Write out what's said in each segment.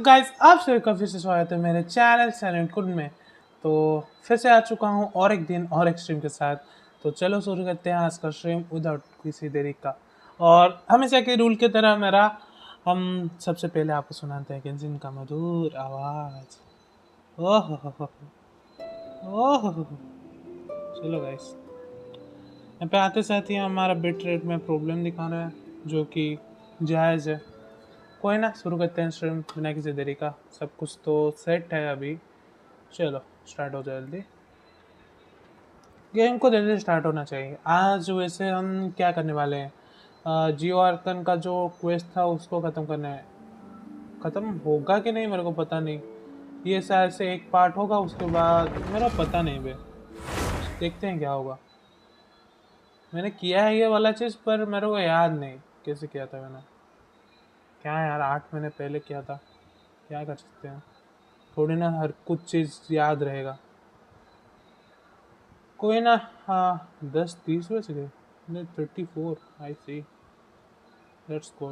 Guys आप सभी का फिर से स्वागत है मेरे चैनल साइलेंट कुड में। तो फिर से आ चुका हूँ और एक दिन और एक स्ट्रीम के साथ। तो चलो शुरू करते हैं आज का स्ट्रीम विदाउट किसी देरी का। और हमेशा के रूल की तरह हम सबसे पहले आपको सुनाते हैं गेंशिन का मधुर आवाज़। ओह ओह। चलो गाइस, यहाँ पे आते साथ ही हमारा बिट रेट में प्रॉब्लम दिखा रहा है, जो कि जायज़ है। कोई ना, शुरू करते हैं स्ट्रीम बिना किसी देरी का। सब कुछ तो सेट है अभी। चलो स्टार्ट हो जाए जल्दी। गेम को जल्दी स्टार्ट होना चाहिए। आज वैसे हम क्या करने वाले हैं, जियो आर्कन का जो क्वेस्ट था उसको ख़त्म करना है। ख़त्म होगा कि नहीं मेरे को पता नहीं, ये शायद से एक पार्ट होगा, उसके बाद मेरा पता नहीं बे। देखते हैं क्या होगा। मैंने किया है ये वाला चीज़, पर मेरे को याद नहीं कैसे किया था मैंने। क्या यार, 8 महीने पहले किया था, क्या कर सकते हैं। थोड़ी ना हर कुछ चीज़ याद रहेगा। कोई ना। हाँ 10-30 बज गए। नहीं 34। आई सी, लेट्स गो।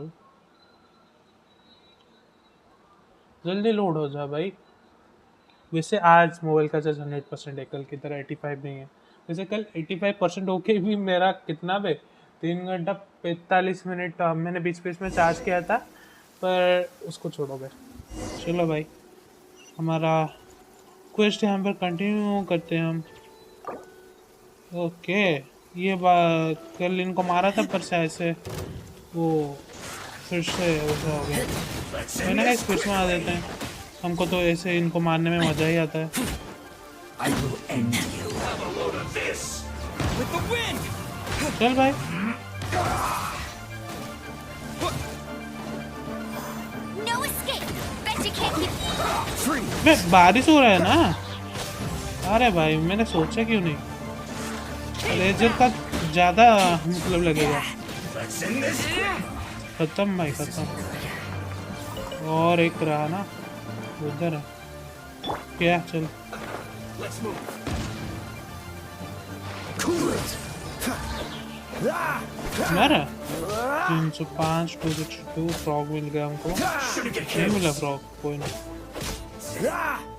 जल्दी लोड हो जा भाई। वैसे आज मोबाइल का चार्ज 100% है, कल की तरह 85 नहीं है। वैसे कल 85% होके भी मेरा कितना बे 3 घंटा 45 मिनट मैंने बीच में चार्ज किया था, पर उसको छोड़ो बे। चलो भाई, हमारा क्वेस्ट यहाँ पर कंटिन्यू करते हैं हम। ओके, ये बात कल इनको मारा था, पर शायद से वो फिर से वैसा हो गया। मैंने कहा स्पीड में आ देते हैं, हमको तो ऐसे इनको मारने में मज़ा ही आता है। चल भाई, बारिश हो रहा है ना। अरे भाई, मैंने सोचा क्यों नहीं। लेजर का ज़्यादा मतलब लगेगा। खत्म भाई खत्म। और एक रहा ना उधर है क्या। चल मरा 305 2 फ्रॉग मिल गया हमको। नहीं मिला फ्रॉग, कोई नहीं।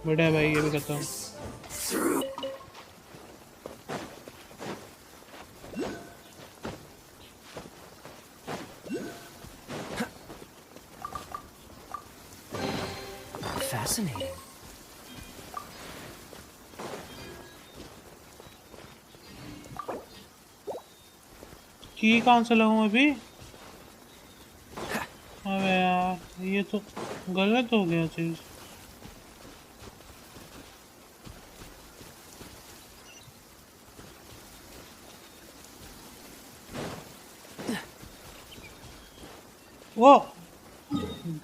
बढ़िया भाई, ये भी खत्म। Fascinating. की कहाँ से लगाऊं अभी। अबे यार, ये तो गलत हो गया चीज। वो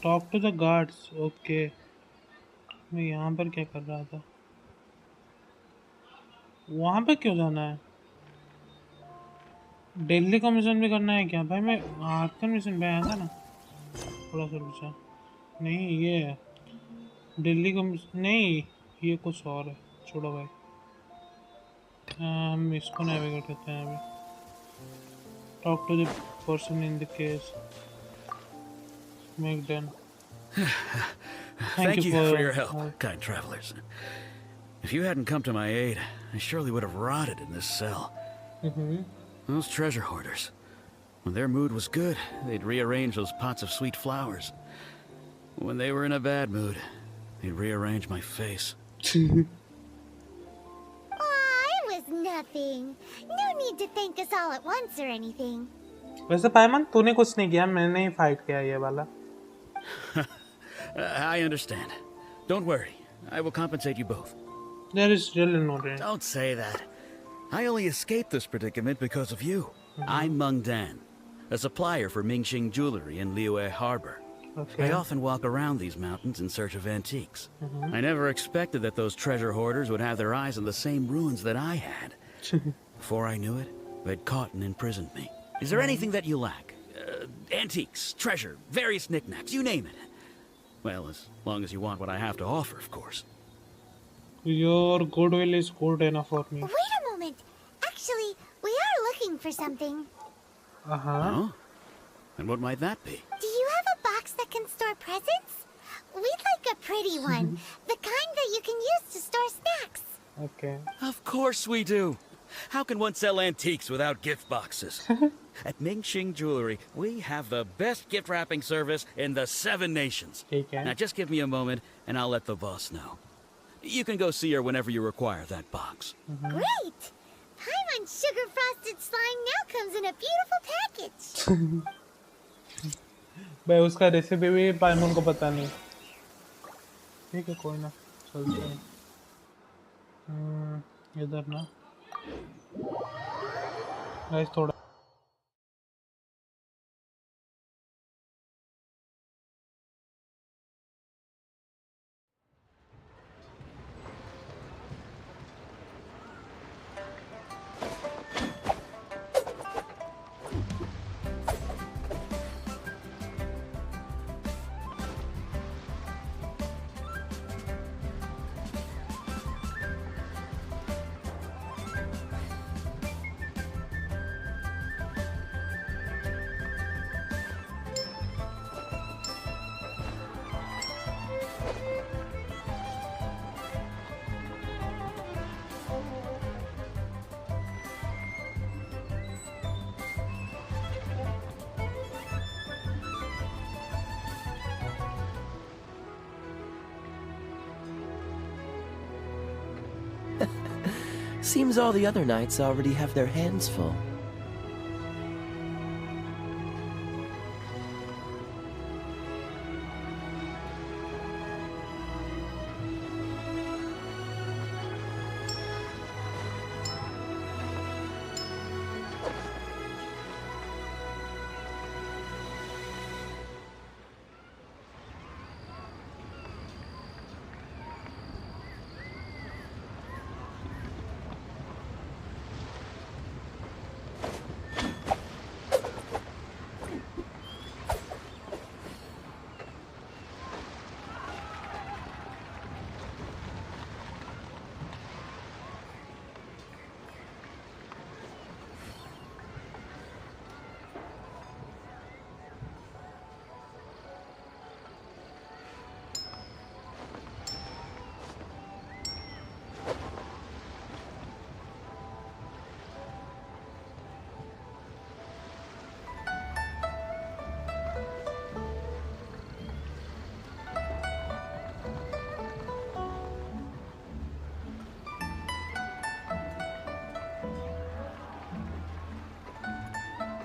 talk to the guards. Okay, मैं यहाँ पर क्या कर रहा था, वहाँ पे क्यों जाना है। दिल्ली का मिशन भी करना है क्या भाई। मैं आर्कन मिशन पे आया था ना, थोड़ा सा पूछा। नहीं ये दिल्ली का मिशन नहीं, ये कुछ और है। छोड़ो भाई, हम इसको नेविगेट करते हैं अभी। Talk to the person in the case, make done. Thank you for your help, kind travelers. If you hadn't come to my aid, I surely would have rotted in this cell. Those treasure hoarders, when their mood was good, they'd rearrange those pots of sweet flowers. When they were in a bad mood, they'd rearrange my face. It was nothing. No need to thank us all at once or anything. वैसे पायमन, तूने कुछ नहीं किया, मैंने ही fight किया ये वाला। I understand. Don't worry. I will compensate you both. There is really no need. Don't say that. I only escaped this predicament because of you. I'm Meng Dan, a supplier for Mingxing jewelry in Liyue Harbor. Okay. I often walk around these mountains in search of antiques. I never expected that those treasure hoarders would have their eyes on the same ruins that I had. Before I knew it, they'd caught and imprisoned me. Is there anything that you lack? Antiques, treasure, various knickknacks, you name it. Well, as long as you want what I have to offer, of course. Your goodwill is good enough for me. Wait a moment. Actually, we are looking for something. Huh? And what might that be? Do you have a box that can store presents? We'd like a pretty one. The kind that you can use to store snacks. Okay. Of course we do. How can one sell antiques without gift boxes? At Mingxing Jewelry, we have the best gift wrapping service in the 7 nations. ठीक है. Now just give me a moment and I'll let the boss know. You can go see her whenever you require that box. Great! Paimon sugar frosted slime now comes in a beautiful package. भाई उसका recipe भी पाइमन को पता नहीं. ठीक है कोई ना चलते हैं. इधर ना गाइस थोड़ा Seems all the other knights already have their hands full.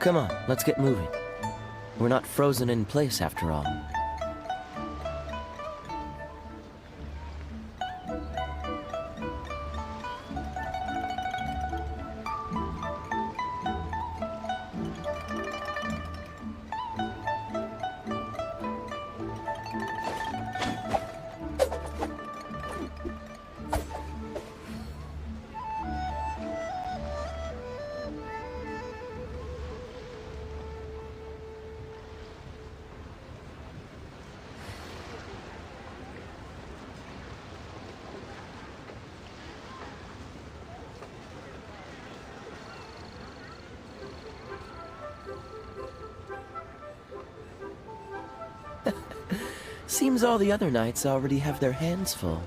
Come on, let's get moving. We're not frozen in place after all. Seems all the other knights already have their hands full.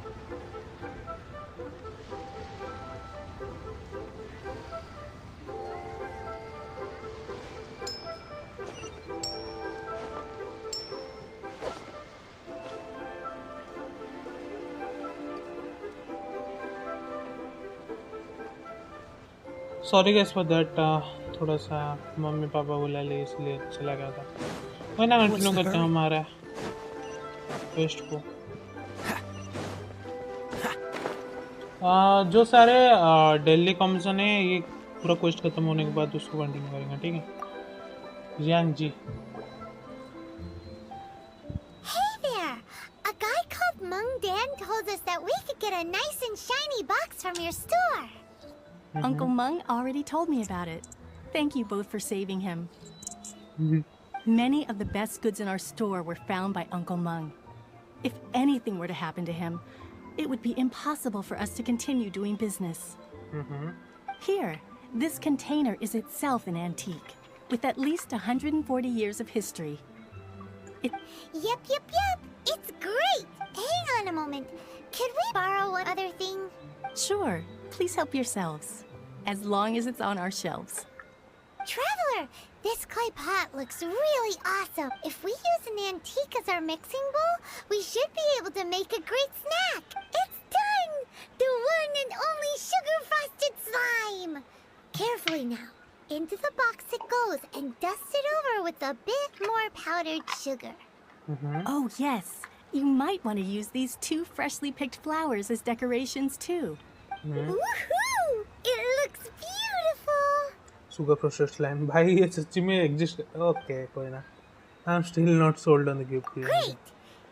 Sorry guys for that. थोड़ा सा mummy papa बुला लिए इसलिए चला गया था. वही ना कंटिन्यू करते हैं हमारा क्वेस्ट को. जो सारे डेली कॉम्बिनेशन है ये पूरा क्वेस्ट खत्म होने के बाद उसको कंटिन्यू करेंगे. ठीक है Jiang ji. Hey there! A guy called Meng Dan told us that we could get a nice and shiny box from your store. Uncle Meng already told me about it. Thank you both for saving him. Many of the best goods in our store were found by Uncle Meng. If anything were to happen to him, it would be impossible for us to continue doing business. Here, this container is itself an antique, with at least 140 years of history. Yep. It's great! on a moment. Could we borrow one other thing? Sure, please help yourselves. As long as it's on our shelves. Traveler, this clay pot looks really awesome. If we use an antique as our mixing bowl, we should be able to make a great snack. It's done! The one and only sugar-frosted slime! Carefully now. Into the box it goes and dust it over with a bit more powdered sugar. Oh, yes. You might want to use these 2 freshly picked flowers as decorations, too. Woohoo! It looks beautiful! Sugar processed slime. भाई ये सच्ची में exist. Okay, कोई ना. I'm still not sold on the gift. Great!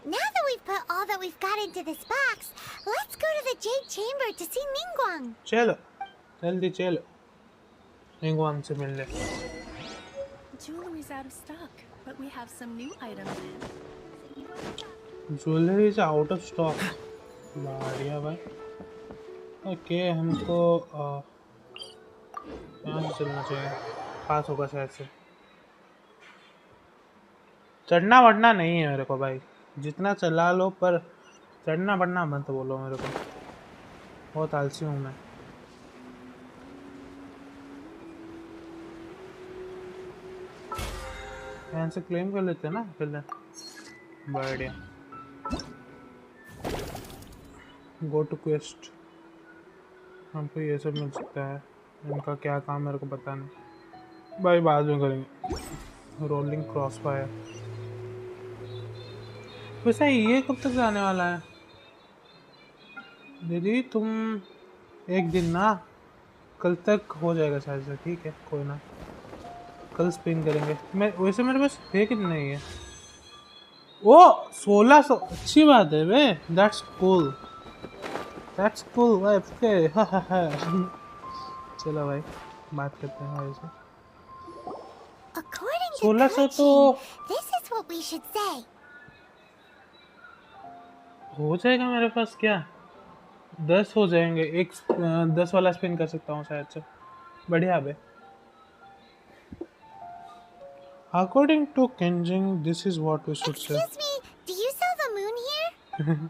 Now that we've put all that we've got into this box, let's go to the Jade Chamber to see Ningguang. चलो, जल्दी चलो. निंगवांग से मिल ले. Jewelry's out of stock, but we have some new items in. Jewelry is out of stock. बढ़िया भाई. Okay हमको यहाँ से चलना चाहिए. पास होगा शायद से. चढ़ना वढ़ना नहीं है मेरे को भाई. जितना चला लो पर चढ़ना बढ़ना मत बोलो मेरे को. बहुत आलसी हूँ मैं. यहाँ से क्लेम कर लेते हैं ना पहले. बढ़िया. Go to quest. हमको ये सब मिल सकता है. इनका क्या काम मेरे को पता नहीं भाई. बाद में करेंगे. Rolling cross fire. वैसे ये कब तक जाने वाला है दीदी? तुम एक दिन ना, कल तक हो जाएगा शायद से. ठीक है कोई ना, कल स्पिन करेंगे. मैं वैसे मेरे पास है कितना ही है. ओ 1600. अच्छी बात है बे. That's cool. दैट्स कूल भाई. चलो भाई बात करते हैं भाई से. According to 1600 तो this is what we should say. हो जाएगा मेरे पास. क्या 10 हो जाएंगे. एक 10 वाला स्पिन कर सकता हूँ शायद से. बढ़िया बे. According to Kenjing, this is what we should say. Excuse me, do you sell the moon here?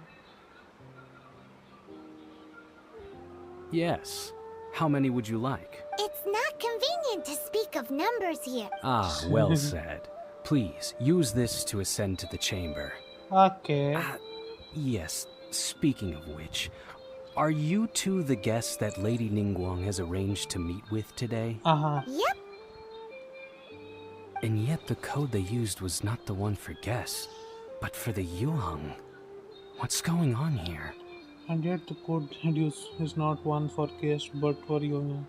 Yes. How many would you like? It's not convenient to speak of numbers here. Ah, well said. Please, use this to ascend to the chamber. Okay. Yes, speaking of which, are you two the guests that Lady Ningguang has arranged to meet with today? Yep. And yet the code they used was not the one for guests, but for the Yuheng. What's going on here? And yet the code used is not one for guests but for Yuheng.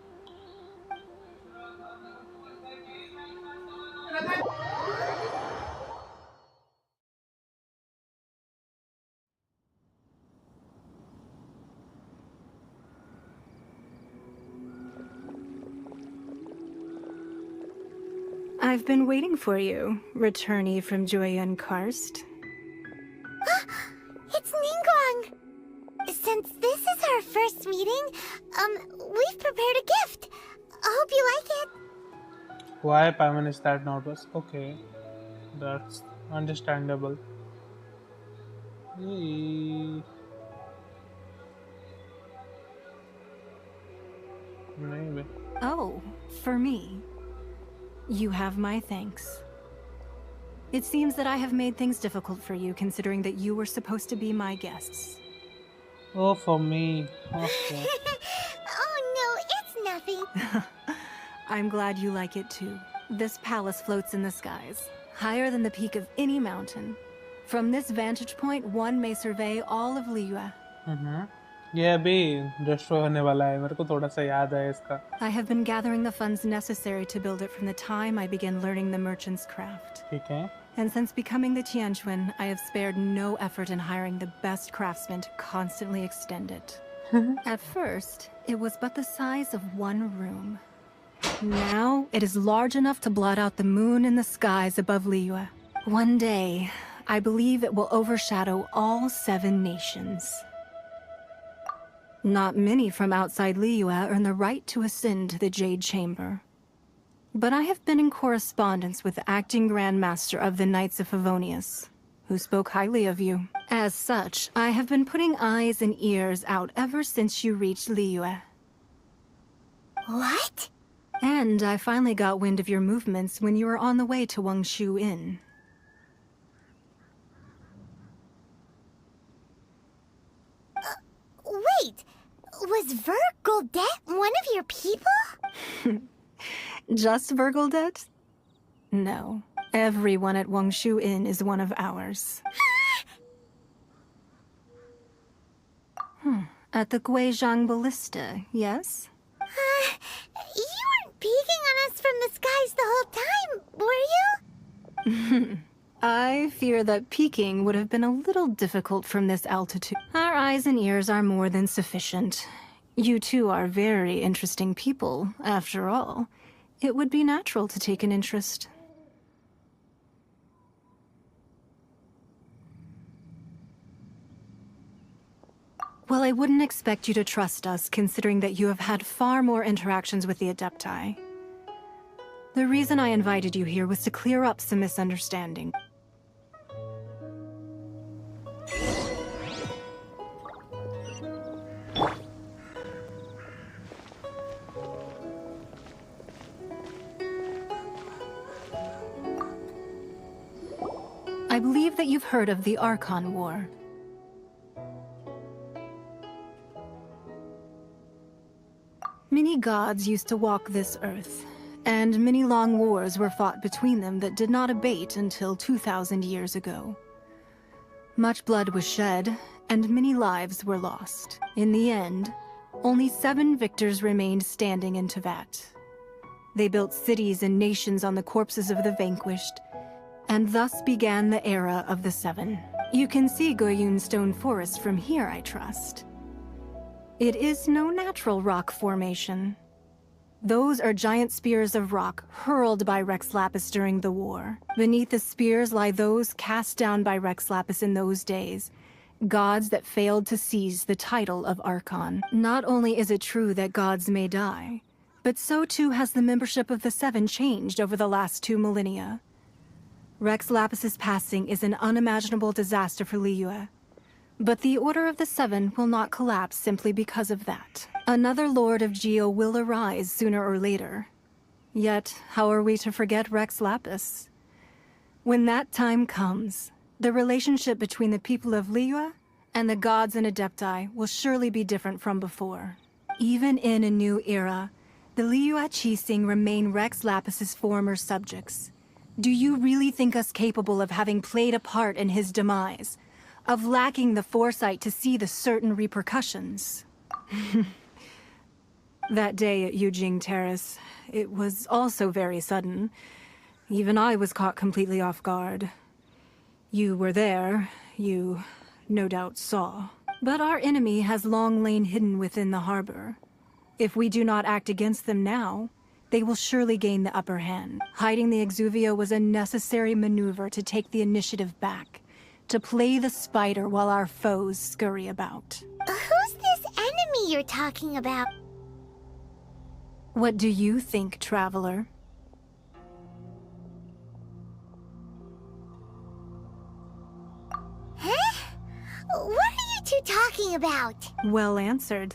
I've been waiting for you, returnee from Joyun Karst. It's Ningguang! Since this is our first meeting, we've prepared a gift. I hope you like it. Why Paimon is that nervous? Okay, that's understandable. नहीं बे. Oh, for me. You have my thanks. It seems that I have made things difficult for you, considering that you were supposed to be my guests. Oh, for me. Okay. Oh no, it's nothing. I'm glad you like it too. This palace floats in the skies, higher than the peak of any mountain. From this vantage point, one may survey all of Liyue. ये अभी destroy होने वाला है. मेरे को थोड़ा सा याद है इसका. I have been gathering the funds necessary to build it from the time I began learning the merchant's craft. ठीक है. And since becoming the Tianquan, I have spared no effort in hiring the best craftsmen to constantly extend it. At first, it was but the size of one room. Now, it is large enough to blot out the moon in the skies above Liyue. One day, I believe it will overshadow all 7 nations. Not many from outside Liyue earn the right to ascend to the Jade Chamber. But I have been in correspondence with the acting Grand Master of the Knights of Favonius. who spoke highly of you. As such, I have been putting eyes and ears out ever since you reached Liyue. What? And I finally got wind of your movements when you were on the way to Wangshu Inn. Wait, was Vergoldet one of your people? Just Vergoldet? No. Everyone at Wangshu Inn is one of ours. At the Guizhang Ballista, yes? You weren't peeking on us from the skies the whole time, were you? I fear that peeking would have been a little difficult from this altitude. Our eyes and ears are more than sufficient. You two are very interesting people, after all. It would be natural to take an interest. Well, I wouldn't expect you to trust us, considering that you have had far more interactions with the Adepti. The reason I invited you here was to clear up some misunderstanding. I believe that you've heard of the Archon War. Many gods used to walk this earth, and many long wars were fought between them that did not abate until 2,000 years ago. Much blood was shed, and many lives were lost. In the end, only 7 victors remained standing in Tevat. They built cities and nations on the corpses of the vanquished, and thus began the era of the 7. You can see Goyun Stone Forest from here, I trust. It is no natural rock formation. Those are giant spears of rock hurled by Rex Lapis during the war. Beneath the spears lie those cast down by Rex Lapis in those days, gods that failed to seize the title of Archon. Not only is it true that gods may die, but so too has the membership of the 7 changed over the last 2 millennia. Rex Lapis's passing is an unimaginable disaster for Liyue. But the Order of the 7 will not collapse simply because of that. Another Lord of Geo will arise sooner or later. Yet, how are we to forget Rex Lapis? When that time comes, the relationship between the people of Liyue and the gods and Adepti will surely be different from before. Even in a new era, the Liyue Qixing remain Rex Lapis's former subjects. Do you really think us capable of having played a part in his demise? Of lacking the foresight to see the certain repercussions? That day at Yujing Terrace, it was also very sudden. Even I was caught completely off guard. You were there, you no doubt saw. But our enemy has long lain hidden within the harbor. If we do not act against them now, they will surely gain the upper hand. Hiding the Exuvio was a necessary maneuver to take the initiative back. To play the spider while our foes scurry about. Who's this enemy you're talking about? What do you think, traveler? Huh? What are you two talking about? Well answered.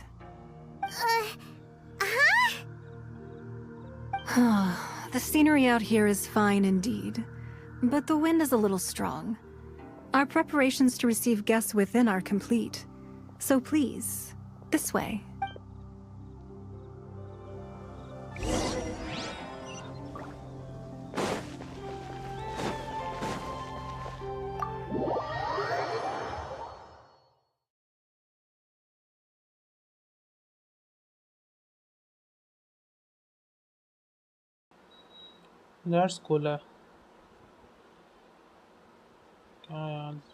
Huh? The scenery out here is fine indeed, but the wind is a little strong. Our preparations to receive guests within are complete. So please, this way. That's cool.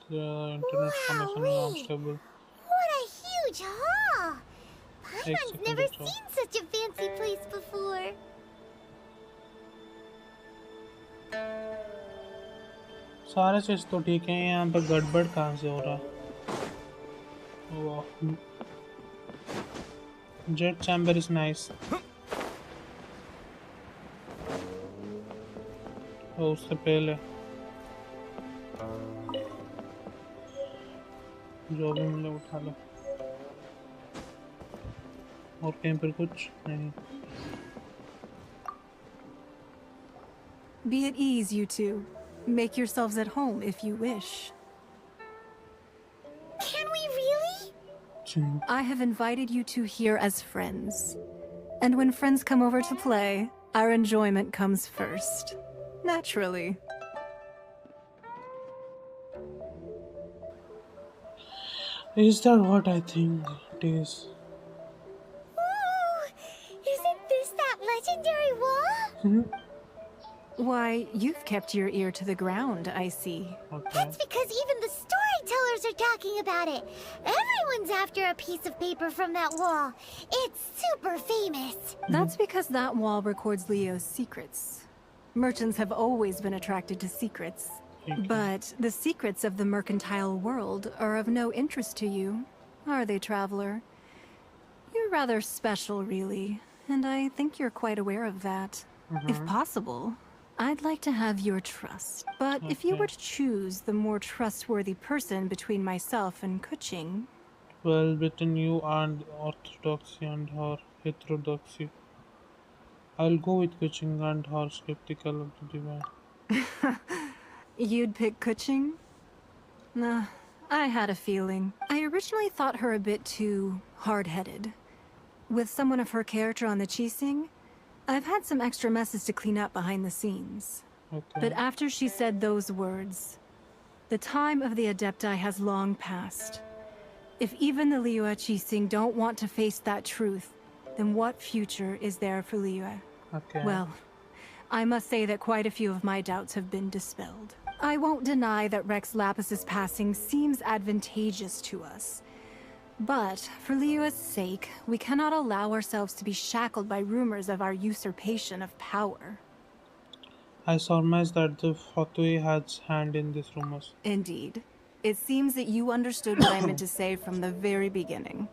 The internet connection is unstable. What a huge hall! Paimon's second never or so. seen such a fancy place before. सारे चीज तो ठीक है, यहाँ पे गड़बड़ कहाँ से हो रहा? वाह, जेट चैम्बर इज नाइस. उससे पहले जो भी मिले उठा लो। और कहीं पर कुछ नहीं। Be at ease, you two. Make yourselves at home if you wish. Can we really? I have invited you two here as friends. And when friends come over to play, our enjoyment comes first. Naturally. Is that what I think it is? Ooh, isn't this that legendary wall? Why, you've kept your ear to the ground, I see. Okay. That's because even the storytellers are talking about it. Everyone's after a piece of paper from that wall. It's super famous. That's because that wall records Liyue's secrets. Merchants have always been attracted to secrets. But the secrets of the mercantile world are of no interest to you, are they, traveler? You're rather special, really, and I think you're quite aware of that. If possible, I'd like to have your trust. But if you were to choose the more trustworthy person between myself and Kuching... Well, between you and orthodoxy and her heterodoxy, I'll go with Kuching and her skeptical of the divine. You'd pick Kuching? Nah, I had a feeling. I originally thought her a bit too hard-headed. With someone of her character on the Qixing, I've had some extra messes to clean up behind the scenes. Okay. But after she said those words, the time of the Adepti has long passed. If even the Liyue Qixing don't want to face that truth, then what future is there for Liyue? Okay. Well, I must say that quite a few of my doubts have been dispelled. I won't deny that Rex Lapis's passing seems advantageous to us. But, for Liyue's sake, we cannot allow ourselves to be shackled by rumors of our usurpation of power. I surmise that the Fatui has hand in these rumors. Indeed. It seems that you understood what I meant to say from the very beginning.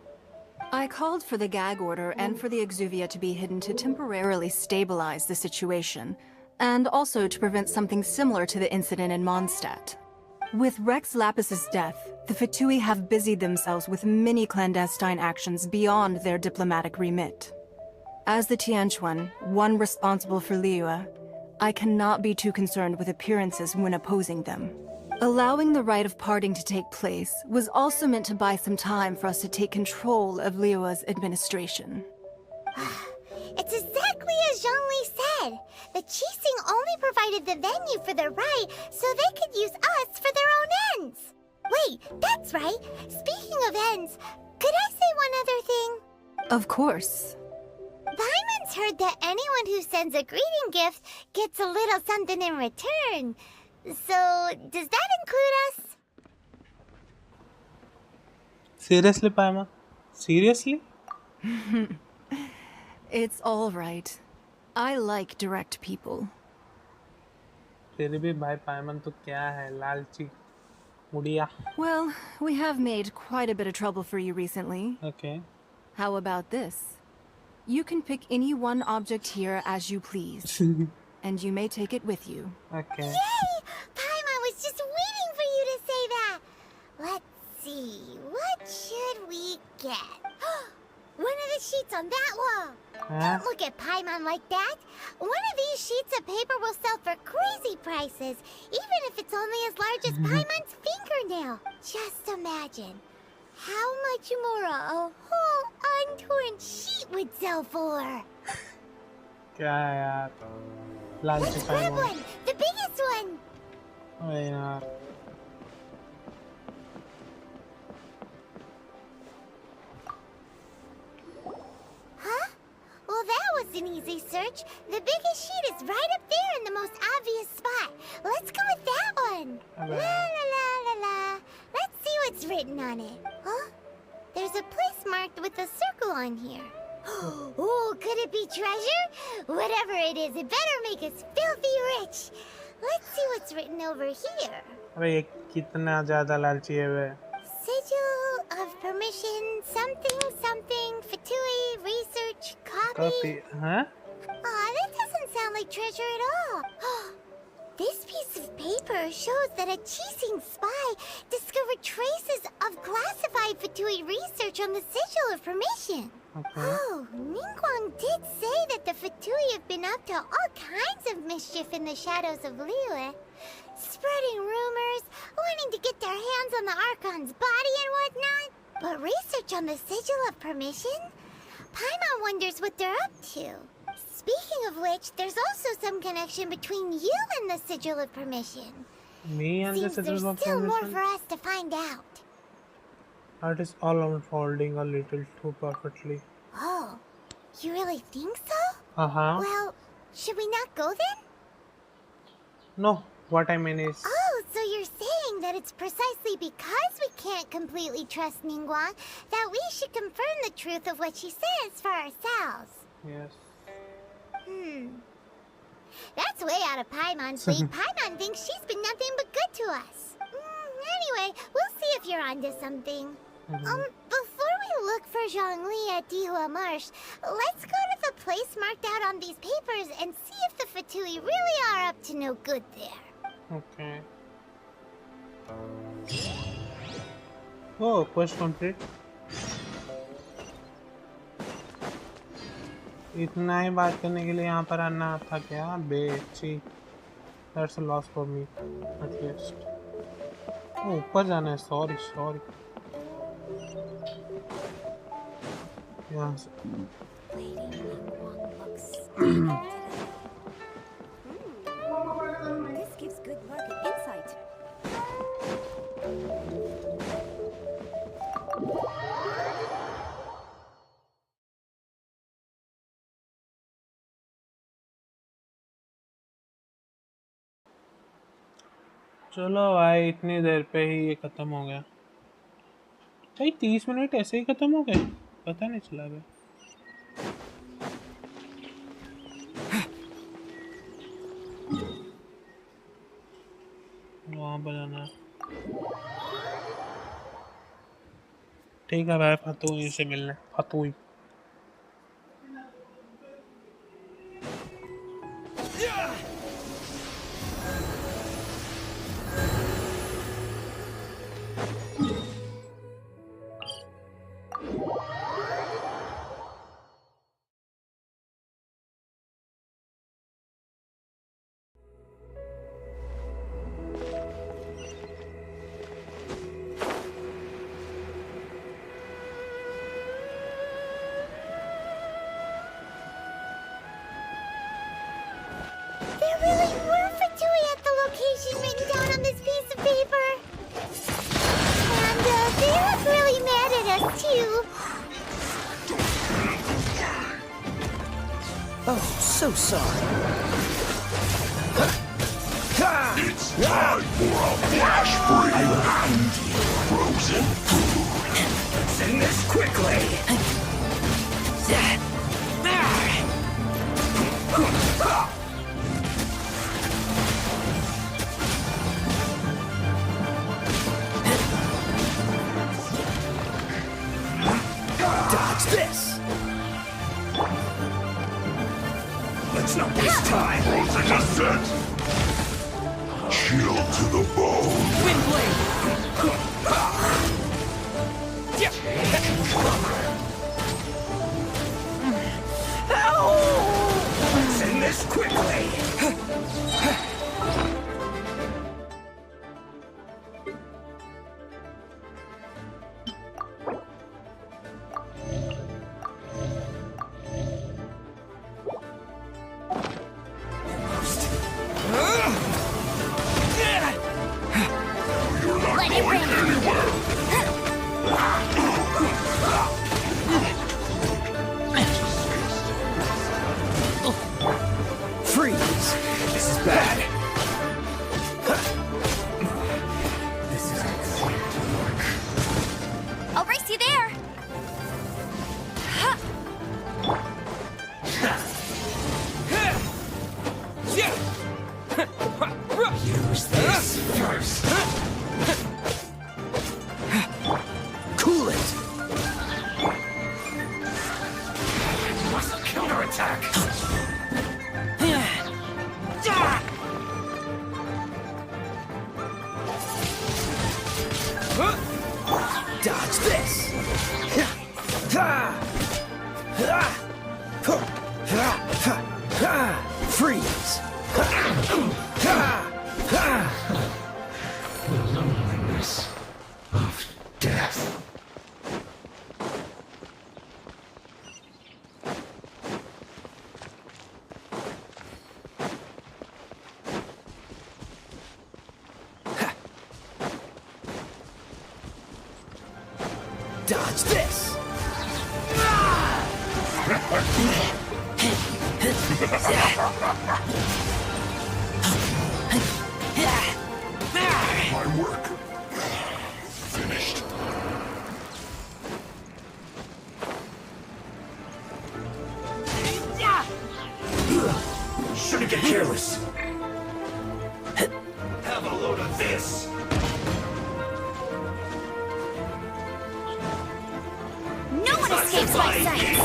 I called for the gag order and for the exuvia to be hidden to temporarily stabilize the situation, and also to prevent something similar to the incident in Mondstadt. With Rex Lapis's death, the Fatui have busied themselves with many clandestine actions beyond their diplomatic remit. As the Tianquan, one responsible for Liyue, I cannot be too concerned with appearances when opposing them. Allowing the rite of parting to take place was also meant to buy some time for us to take control of Liyue's administration. It's exactly as Zhongli said. The Qixing only provided the venue for the rite so they could use us for their own ends. Wait, that's right. Speaking of ends, could I say one other thing? Of course. Paimon's heard that anyone who sends a greeting gift gets a little something in return. So, does that include us? Seriously, Paima? Seriously? It's all right. I like direct people. तेरे भी भाई पायमन तो क्या है लालची मुड़िया. Well, we have made quite a bit of trouble for you recently. Okay. How about this? You can pick any one object here as you please, and you may take it with you. Okay. Yay! Paimon was just waiting for you to say that. Let's see, what should we get? One of the sheets on that wall. Huh? Don't look at Paimon like that. One of these sheets of paper will sell for crazy prices, even if it's only as large as Paimon's fingernail. Just imagine how much more a whole untorn sheet would sell for. क्या है यार लालची Let's grab पायमन. one, the biggest one. अरे यार Huh? Well, that was an easy search. The biggest sheet is right up there in the most obvious spot. Let's go with that one. Okay. La la la la la. Let's see what's written on it. Huh? There's a place marked with a circle on here. Oh, could it be treasure? Whatever it is, it better make us filthy rich. Let's see what's written over here. अबे ये कितना ज़्यादा लालची है वे. Sigil of permission, something, something, Fatui, research, copy. Copy, huh? Aw, that doesn't sound like treasure at all. This piece of paper shows that a cheating spy discovered traces of classified Fatui research on the Sigil of Permission. Okay. Oh, Ningguang did say that the Fatui have been up to all kinds of mischief in the shadows of Liyue. Spreading rumors, wanting to get their hands on the Archon's body and whatnot. But research on the Sigil of Permission? Paimon wonders what they're up to. Speaking of which, there's also some connection between you and the Sigil of Permission. Me and the Seems there's Sigil of still more Permission? for us to find out. That is all unfolding a little too perfectly. Oh, you really think so? Uh-huh. Well, should we not go then? No, what I mean is... Oh, so you're saying that it's precisely because we can't completely trust Ningguang that we should confirm the truth of what she says for ourselves. Yes. That's way out of Paimon's league. Paimon thinks she's been nothing but good to us. Anyway, we'll see if you're onto something. Before we look for Zhongli at Dihua Marsh, let's go to the place marked out on these papers and see if the Fatui really are up to no good there. Okay. Oh, quest complete. इतना ही बात करने के लिए यहाँ पर आना था क्या? बेची. That's a loss for me, at least. Oh, ऊपर जाना है. Sorry. यहाँ से. This gives good market insight. चलो भाई, इतनी देर पे ही ये खत्म हो गया भाई. 30 मिनट ऐसे ही खत्म हो गए, पता नहीं चला भाई. वहाँ पर जाना है. ठीक है भाई, फतुई से मिलने. फतुई There really were Fatui at the location written down on this piece of paper. And they look really mad at us too. Oh, so sorry. It's time for a flash freeze! Frozen food! Send this quickly! Dodge this! Let's not waste time! Frozen descent! Chill to the bone! Send this quickly! You're not going anywhere! Freeze! The loneliness of death. Dodge this! My work finished. Shouldn't get careless. Have a load of this. No one escapes my sight!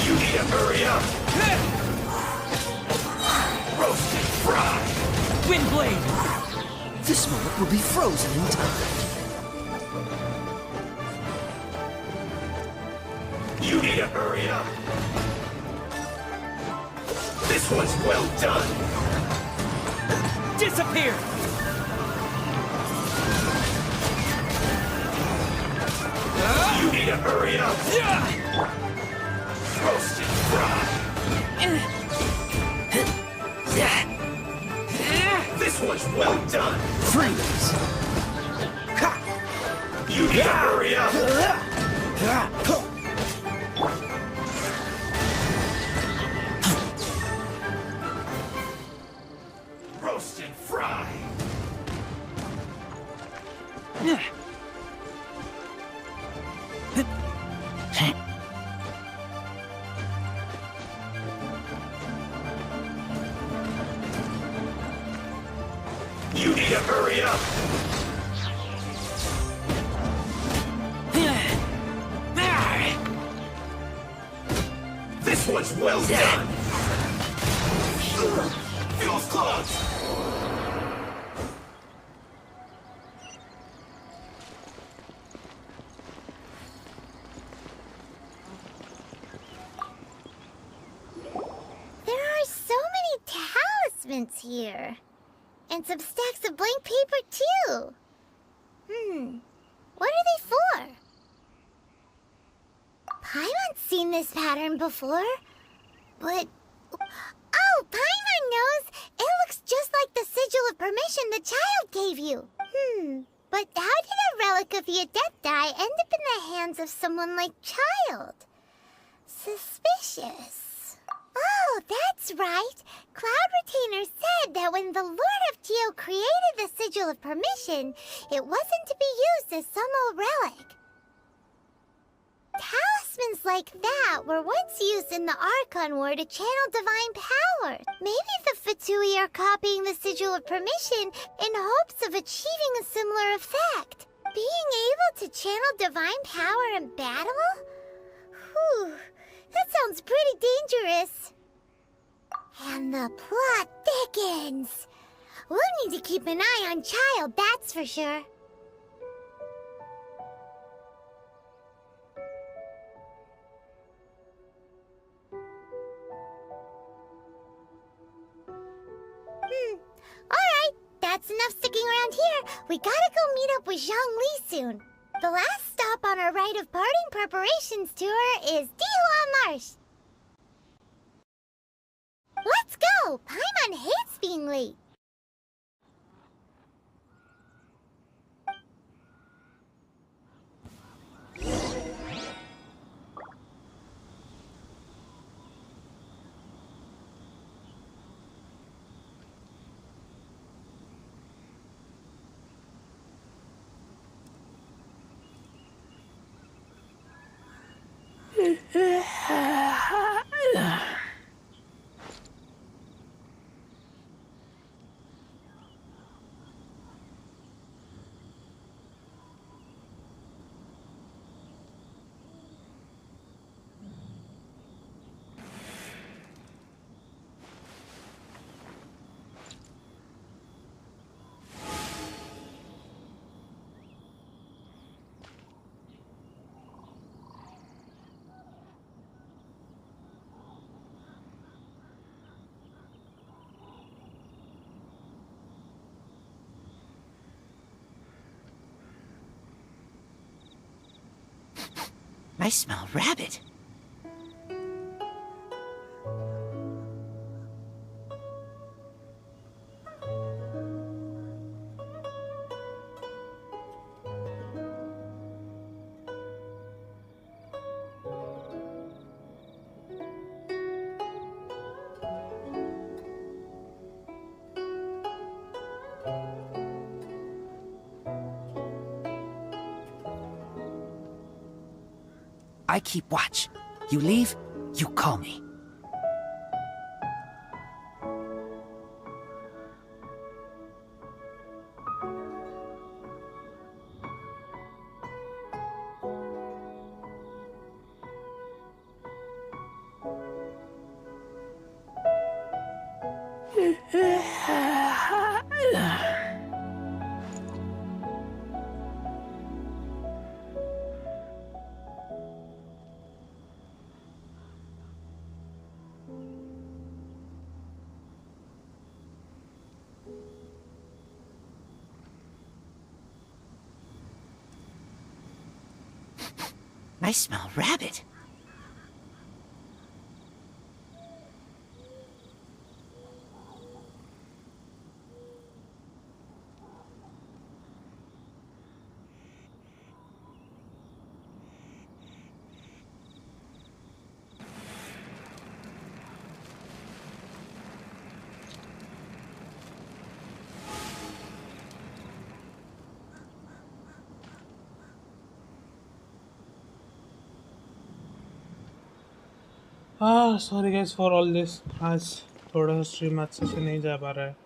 You need to hurry up. Roast and fry. Windblade! This moment will be frozen in time. You need to hurry up. This one's well done. Disappear! You need to hurry up. Roast and fry. This one's well done. Freeze! You need to hurry up. Roast and fry. You need to hurry up. This one's well done. Feels close. There are so many talismans here. And some stacks of blank paper, too. What are they for? Paimon's seen this pattern before. But... Oh, Paimon knows! It looks just like the sigil of permission the child gave you. But how did a relic of your death die end up in the hands of someone like Child? Suspicious. Oh, that's right. Cloud Retainer said that when the Lord of Geo created the Sigil of Permission, it wasn't to be used as some old relic. Talismans like that were once used in the Archon War to channel divine power. Maybe the Fatui are copying the Sigil of Permission in hopes of achieving a similar effect. Being able to channel divine power in battle? Whew, that sounds pretty dangerous. And the plot thickens. We'll need to keep an eye on Child, that's for sure. Alright, that's enough sticking around here. We gotta go meet up with Zhang Li soon. The last stop on our rite of parting preparations tour is Dihua Marsh. Let's go! Paimon hates being late. I smell rabbit. I keep watch. You leave, you call me. I smell rabbit. Sorry guys for all this. आज थोड़ा सा stream अच्छे से नहीं जा पा रहा है,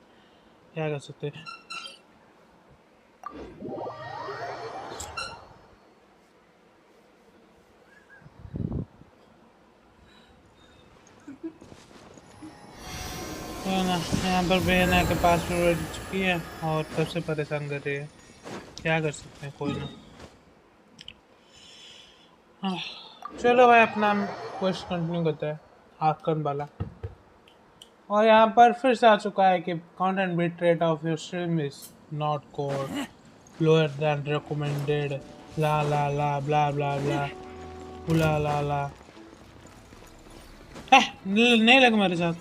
क्या कर सकते हैं। तो ना यहाँ पर बहन आके पास में बैठ चुकी है और तब से परेशान कर रही है, क्या कर सकते हैं, कोई ना। चलो भाई अपना क्वेश्चन कंटिन्यू करते हैं, आर्कन वाला। और यहाँ पर फिर से आ चुका है कि content bit rate of your stream is not code lower than recommended la la la blah blah blah la la la. नहीं लगा मेरे साथ,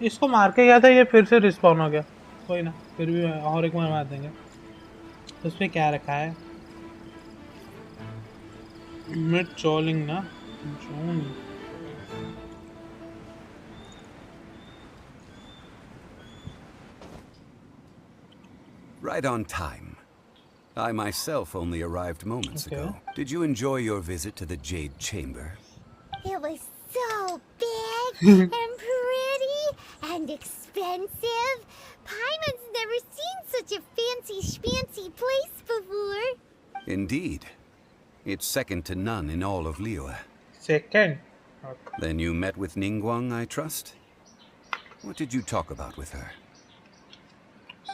इसको मार के गया था, ये फिर से रिस्पॉन हो गया। कोई ना, फिर भी और एक बार मार देंगे। उस पर क्या रखा है, मिड ट्रोलिंग ना जून। Right on time. I myself only arrived moments ago. Did you enjoy your visit to the Jade Chamber? It was so big and pretty and expensive. Paimon's never seen such a fancy schmancy place before. Indeed. It's second to none in all of Liyue. Second? Then you met with Ningguang, I trust? What did you talk about with her?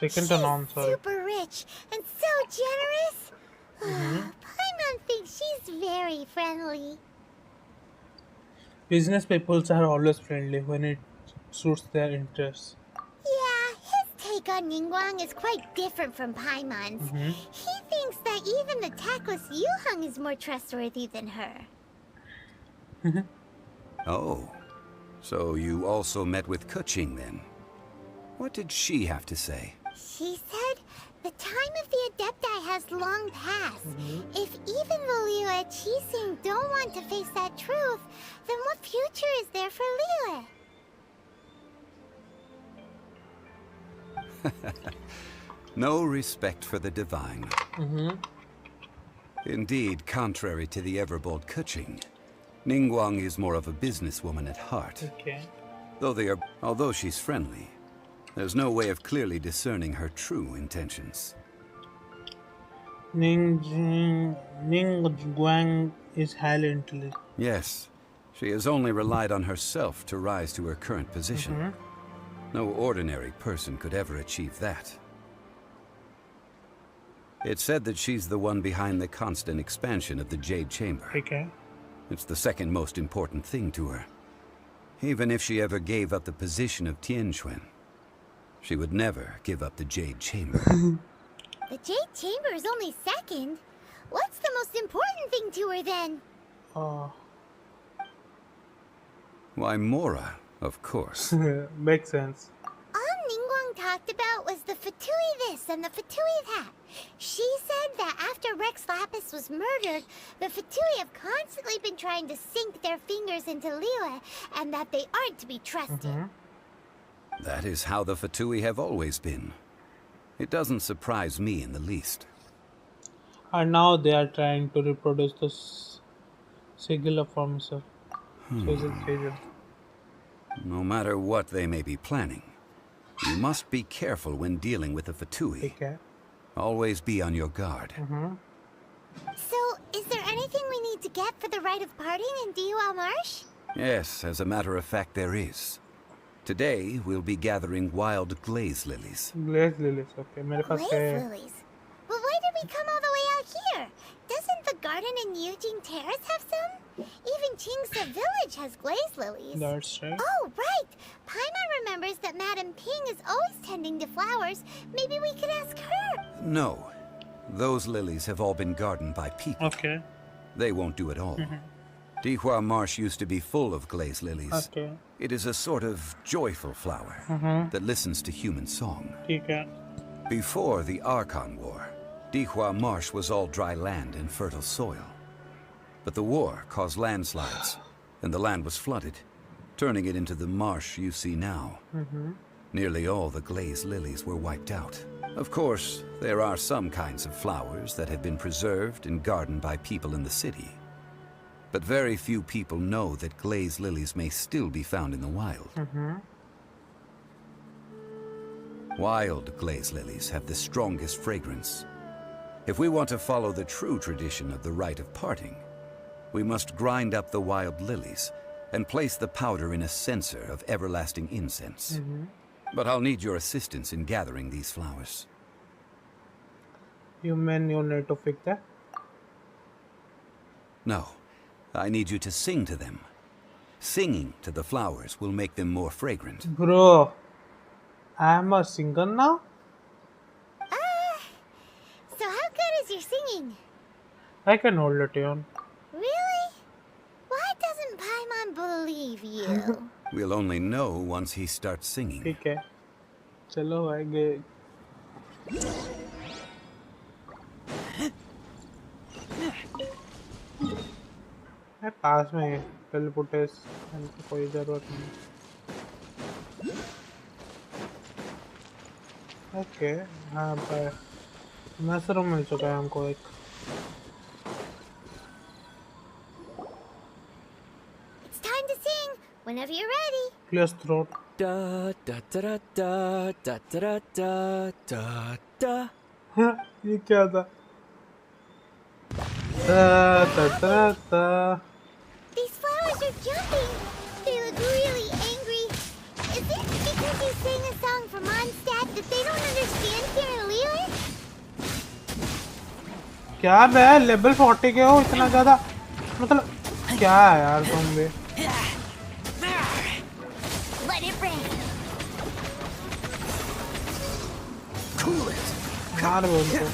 Second to none, sorry. Super rich and so generous. Paimon thinks she's very friendly. Business people are always friendly when it suits their interests. Yeah, his take on Ningguang is quite different from Paimon's. He thinks that even the tactless Yuheng is more trustworthy than her. Oh, so you also met with Kuching then? What did she have to say? She said the time of the Adepti has long passed. If even the Liyue Qixing don't want to face that truth, then what future is there for Liyue? No respect for the divine. Indeed, contrary to the ever-bold Kuching, Ningguang is more of a businesswoman at heart. Okay. Although she's friendly, there's no way of clearly discerning her true intentions. Ningguang is highly intelligent. Yes, she has only relied on herself to rise to her current position. No ordinary person could ever achieve that. It's said that she's the one behind the constant expansion of the Jade Chamber. Okay. It's the second most important thing to her. Even if she ever gave up the position of Tianquan, she would never give up the Jade Chamber. The Jade Chamber is only second. What's the most important thing to her then? Oh. Why, Mora, of course. Makes sense. All Ningguang talked about was the Fatui this and the Fatui that. She said that after Rex Lapis was murdered, the Fatui have constantly been trying to sink their fingers into Liyue, and that they aren't to be trusted. That is how the Fatui have always been. It doesn't surprise me in the least. And now they are trying to reproduce the Sigil form, sir. Sigil. No matter what they may be planning, you must be careful when dealing with the Fatui. Okay. Always be on your guard. So, is there anything we need to get for the rite of parting in Dihua Marsh? Yes, as a matter of fact, there is. Today, we'll be gathering wild glaze lilies. Glaze lilies, okay. मेरे पास Glaze है. lilies? But why did we come all the way out here? Doesn't the garden in Yujing Terrace have some? Even Qingse Village has glaze lilies. That's right. Oh, right! Paimon remembers that Madame Ping is always tending to flowers. Maybe we could ask her. No. Those lilies have all been gardened by people. Okay. They won't do it all. Dihua Marsh used to be full of glaze lilies. Okay. It is a sort of joyful flower that listens to human song. ठीक है. Before the Archon War, Dihua Marsh was all dry land and fertile soil. But the war caused landslides, and the land was flooded, turning it into the marsh you see now. Nearly all the glaze lilies were wiped out. Of course, there are some kinds of flowers that have been preserved and gardened by people in the city. But very few people know that glaze lilies may still be found in the wild. Wild glaze lilies have the strongest fragrance. If we want to follow the true tradition of the rite of parting, we must grind up the wild lilies and place the powder in a censer of everlasting incense. But I'll need your assistance in gathering these flowers. You mean you need to fix that? No, I need you to sing to them. Singing to the flowers will make them more fragrant. Bro, I am a singer now? So how good is your singing? I can hold a tune. Really? Why doesn't Paimon believe you? We'll only know once he starts singing. ठीक है. चलो आगे. है पास में है. Teleportation की कोई जरूरत नहीं. ओके. हाँ पर मशरूम मिल चुका है हमको एक. It's time to sing. Whenever you're ready. Clear throat. Da da da da da da da da da. ये क्या था? Ta ta ta ta. These flowers are jumping. They look really angry. Is it because you sang a song for Mondstadt that they don't understand here in Liyue? क्या बे level 40 के हो इतना ज़्यादा? मतलब क्या है यार तुम भी? Let it rain. Cool it. मार वो उनको.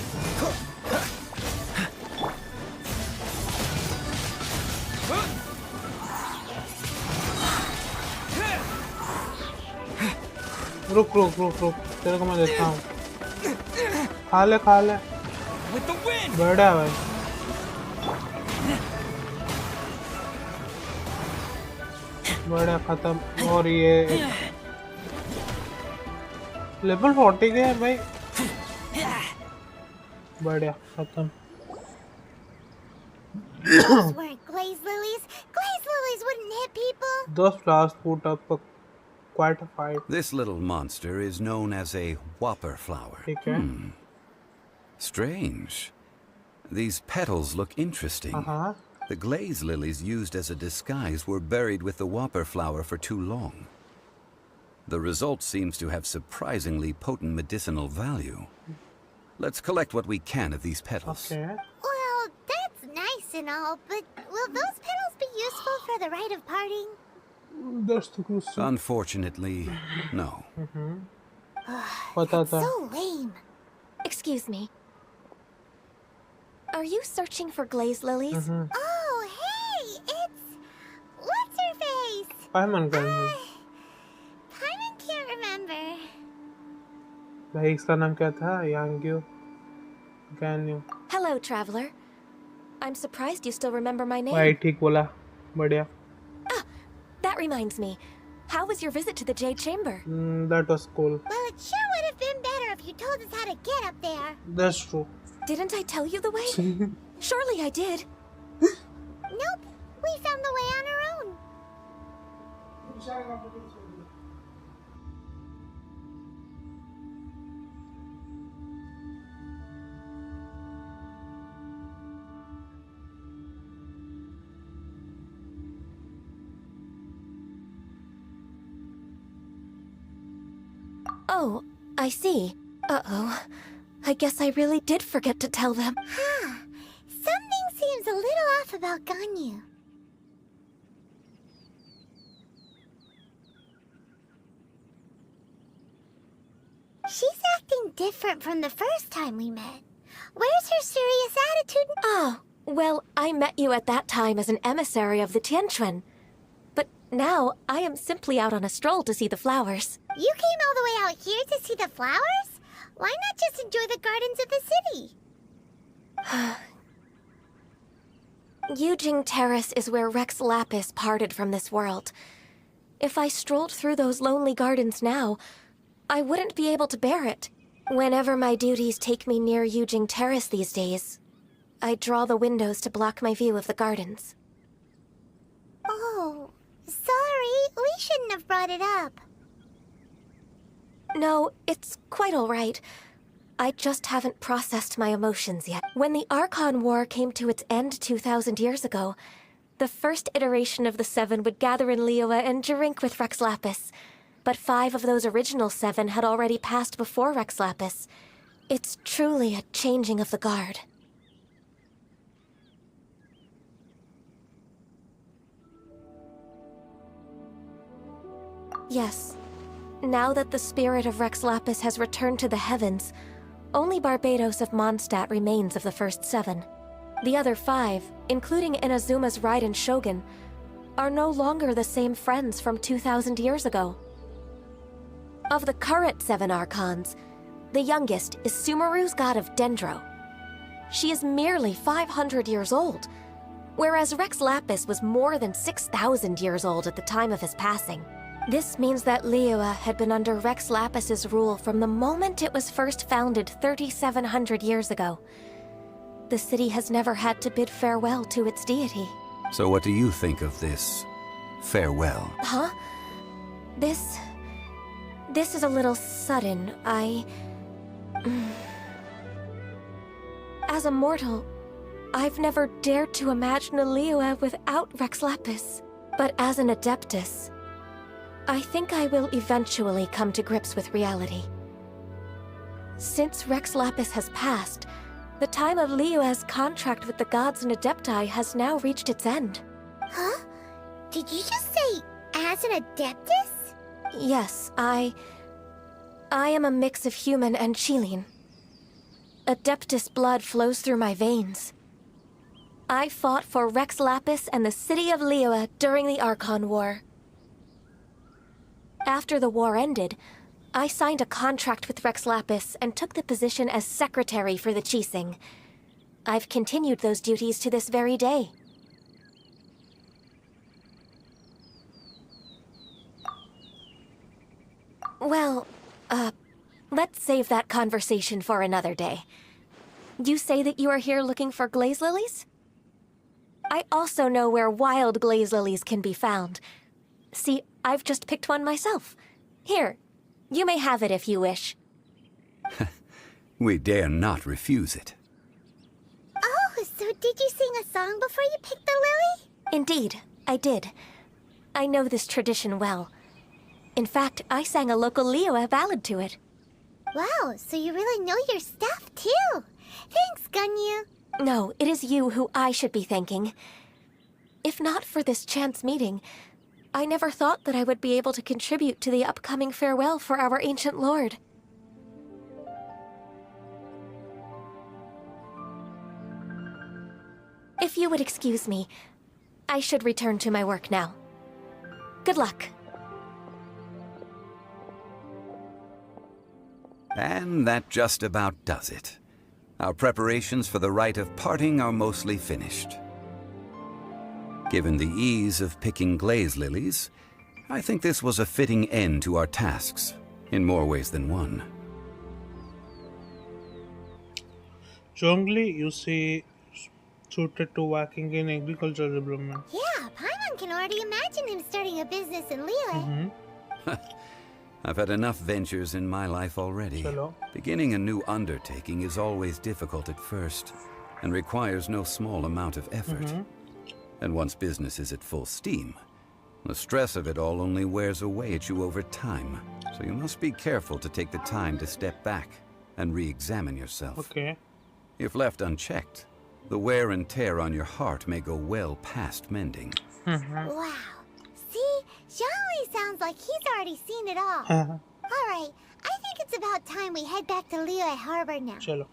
रुक रुक रुक रुक तेरे को मैं देता हूँ. खा ले बढ़िया भाई. बढ़िया खत्म. और ये लेवल 40 के है भाई. बढ़िया खत्म. Those weren't glaze lilies. Glaze lilies wouldn't hit people. Those flowers put up quite a fight. This little monster is known as a whopper flower. ठीक है. Strange. These petals look interesting. The glaze lilies used as a disguise were buried with the whopper flower for too long. The result seems to have surprisingly potent medicinal value. Let's collect what we can of these petals. Okay. Well, that's nice and all, but will those petals be useful for the rite of parting? That's the question. Unfortunately, no. पता था. So lame. Excuse me. Are you searching for glaze lilies? Oh, hey! पायमन का Paimon can't remember. भाई इसका नाम क्या था? यांग्यो गैन्यू। Hello, traveler. I'm surprised you still remember my name. भाई ठीक बोला, बढ़िया। That reminds me. How was your visit to the Jade Chamber? That was cool. Well, it sure would have been better if you told us how to get up there. That's true. Didn't I tell you the way? Surely I did. Nope, we found the way on our own. Oh, I see. Uh-oh. I guess I really did forget to tell them. Huh. Something seems a little off about Ganyu. She's acting different from the first time we met. Where's her serious attitude? Oh, well, I met you at that time as an emissary of the Tianquan. But now I am simply out on a stroll to see the flowers. You came all the way out here to see the flowers? Why not just enjoy the gardens of the city? Yujing Terrace is where Rex Lapis parted from this world. If I strolled through those lonely gardens now, I wouldn't be able to bear it. Whenever my duties take me near Yujing Terrace these days, I draw the windows to block my view of the gardens. Oh, sorry. We shouldn't have brought it up. No, it's quite all right. I just haven't processed my emotions yet. When the Archon War came to its end 2,000 years ago, the first iteration of the Seven would gather in Liyue and drink with Rex Lapis. But 5 of those original 7 had already passed before Rex Lapis. It's truly a changing of the guard. Yes. Now that the spirit of Rex Lapis has returned to the heavens, only Barbados of Mondstadt remains of the first 7. The other 5, including Inazuma's Raiden Shogun, are no longer the same friends from 2,000 years ago. Of the current 7 Archons, the youngest is Sumeru's god of Dendro. She is merely 500 years old, whereas Rex Lapis was more than 6,000 years old at the time of his passing. This means that Liyue had been under Rex Lapis's rule from the moment it was first founded 3,700 years ago. The city has never had to bid farewell to its deity. So what do you think of this farewell? Huh? This is a little sudden. As a mortal, I've never dared to imagine a Liyue without Rex Lapis. But as an Adeptus, I think I will eventually come to grips with reality. Since Rex Lapis has passed, the time of Liyue's contract with the gods and Adepti has now reached its end. Huh? Did you just say, as an Adeptus? Yes, I am a mix of human and Chilean. Adeptus blood flows through my veins. I fought for Rex Lapis and the city of Liyue during the Archon War. After the war ended, I signed a contract with Rex Lapis and took the position as secretary for the Qixing. I've continued those duties to this very day. Well, let's save that conversation for another day. You say that you are here looking for glaze lilies? I also know where wild glaze lilies can be found. See, I've just picked one myself. Here, you may have it if you wish. We dare not refuse it. Oh, so did you sing a song before you picked the lily? Indeed, I did. I know this tradition well. In fact, I sang a local Liyue ballad to it. Wow, so you really know your stuff, too. Thanks, Ganyu. No, it is you who I should be thanking. If not for this chance meeting, I never thought that I would be able to contribute to the upcoming farewell for our ancient lord. If you would excuse me, I should return to my work now. Good luck. And that just about does it. Our preparations for the rite of parting are mostly finished. Given the ease of picking glaze lilies, I think this was a fitting end to our tasks, in more ways than one. Zhongli, you see, suited to working in agricultural development. Yeah, Paimon can already imagine him starting a business in Liyue. I've had enough ventures in my life already. Chalo. Beginning a new undertaking is always difficult at first, and requires no small amount of effort. And once business is at full steam, the stress of it all only wears away at you over time. So you must be careful to take the time to step back and re-examine yourself. Okay. If left unchecked, the wear and tear on your heart may go well past mending. Wow. See? Zhongli sounds like he's already seen it all. Alright, I think it's about time we head back to Liyue Harbor now. Chalo.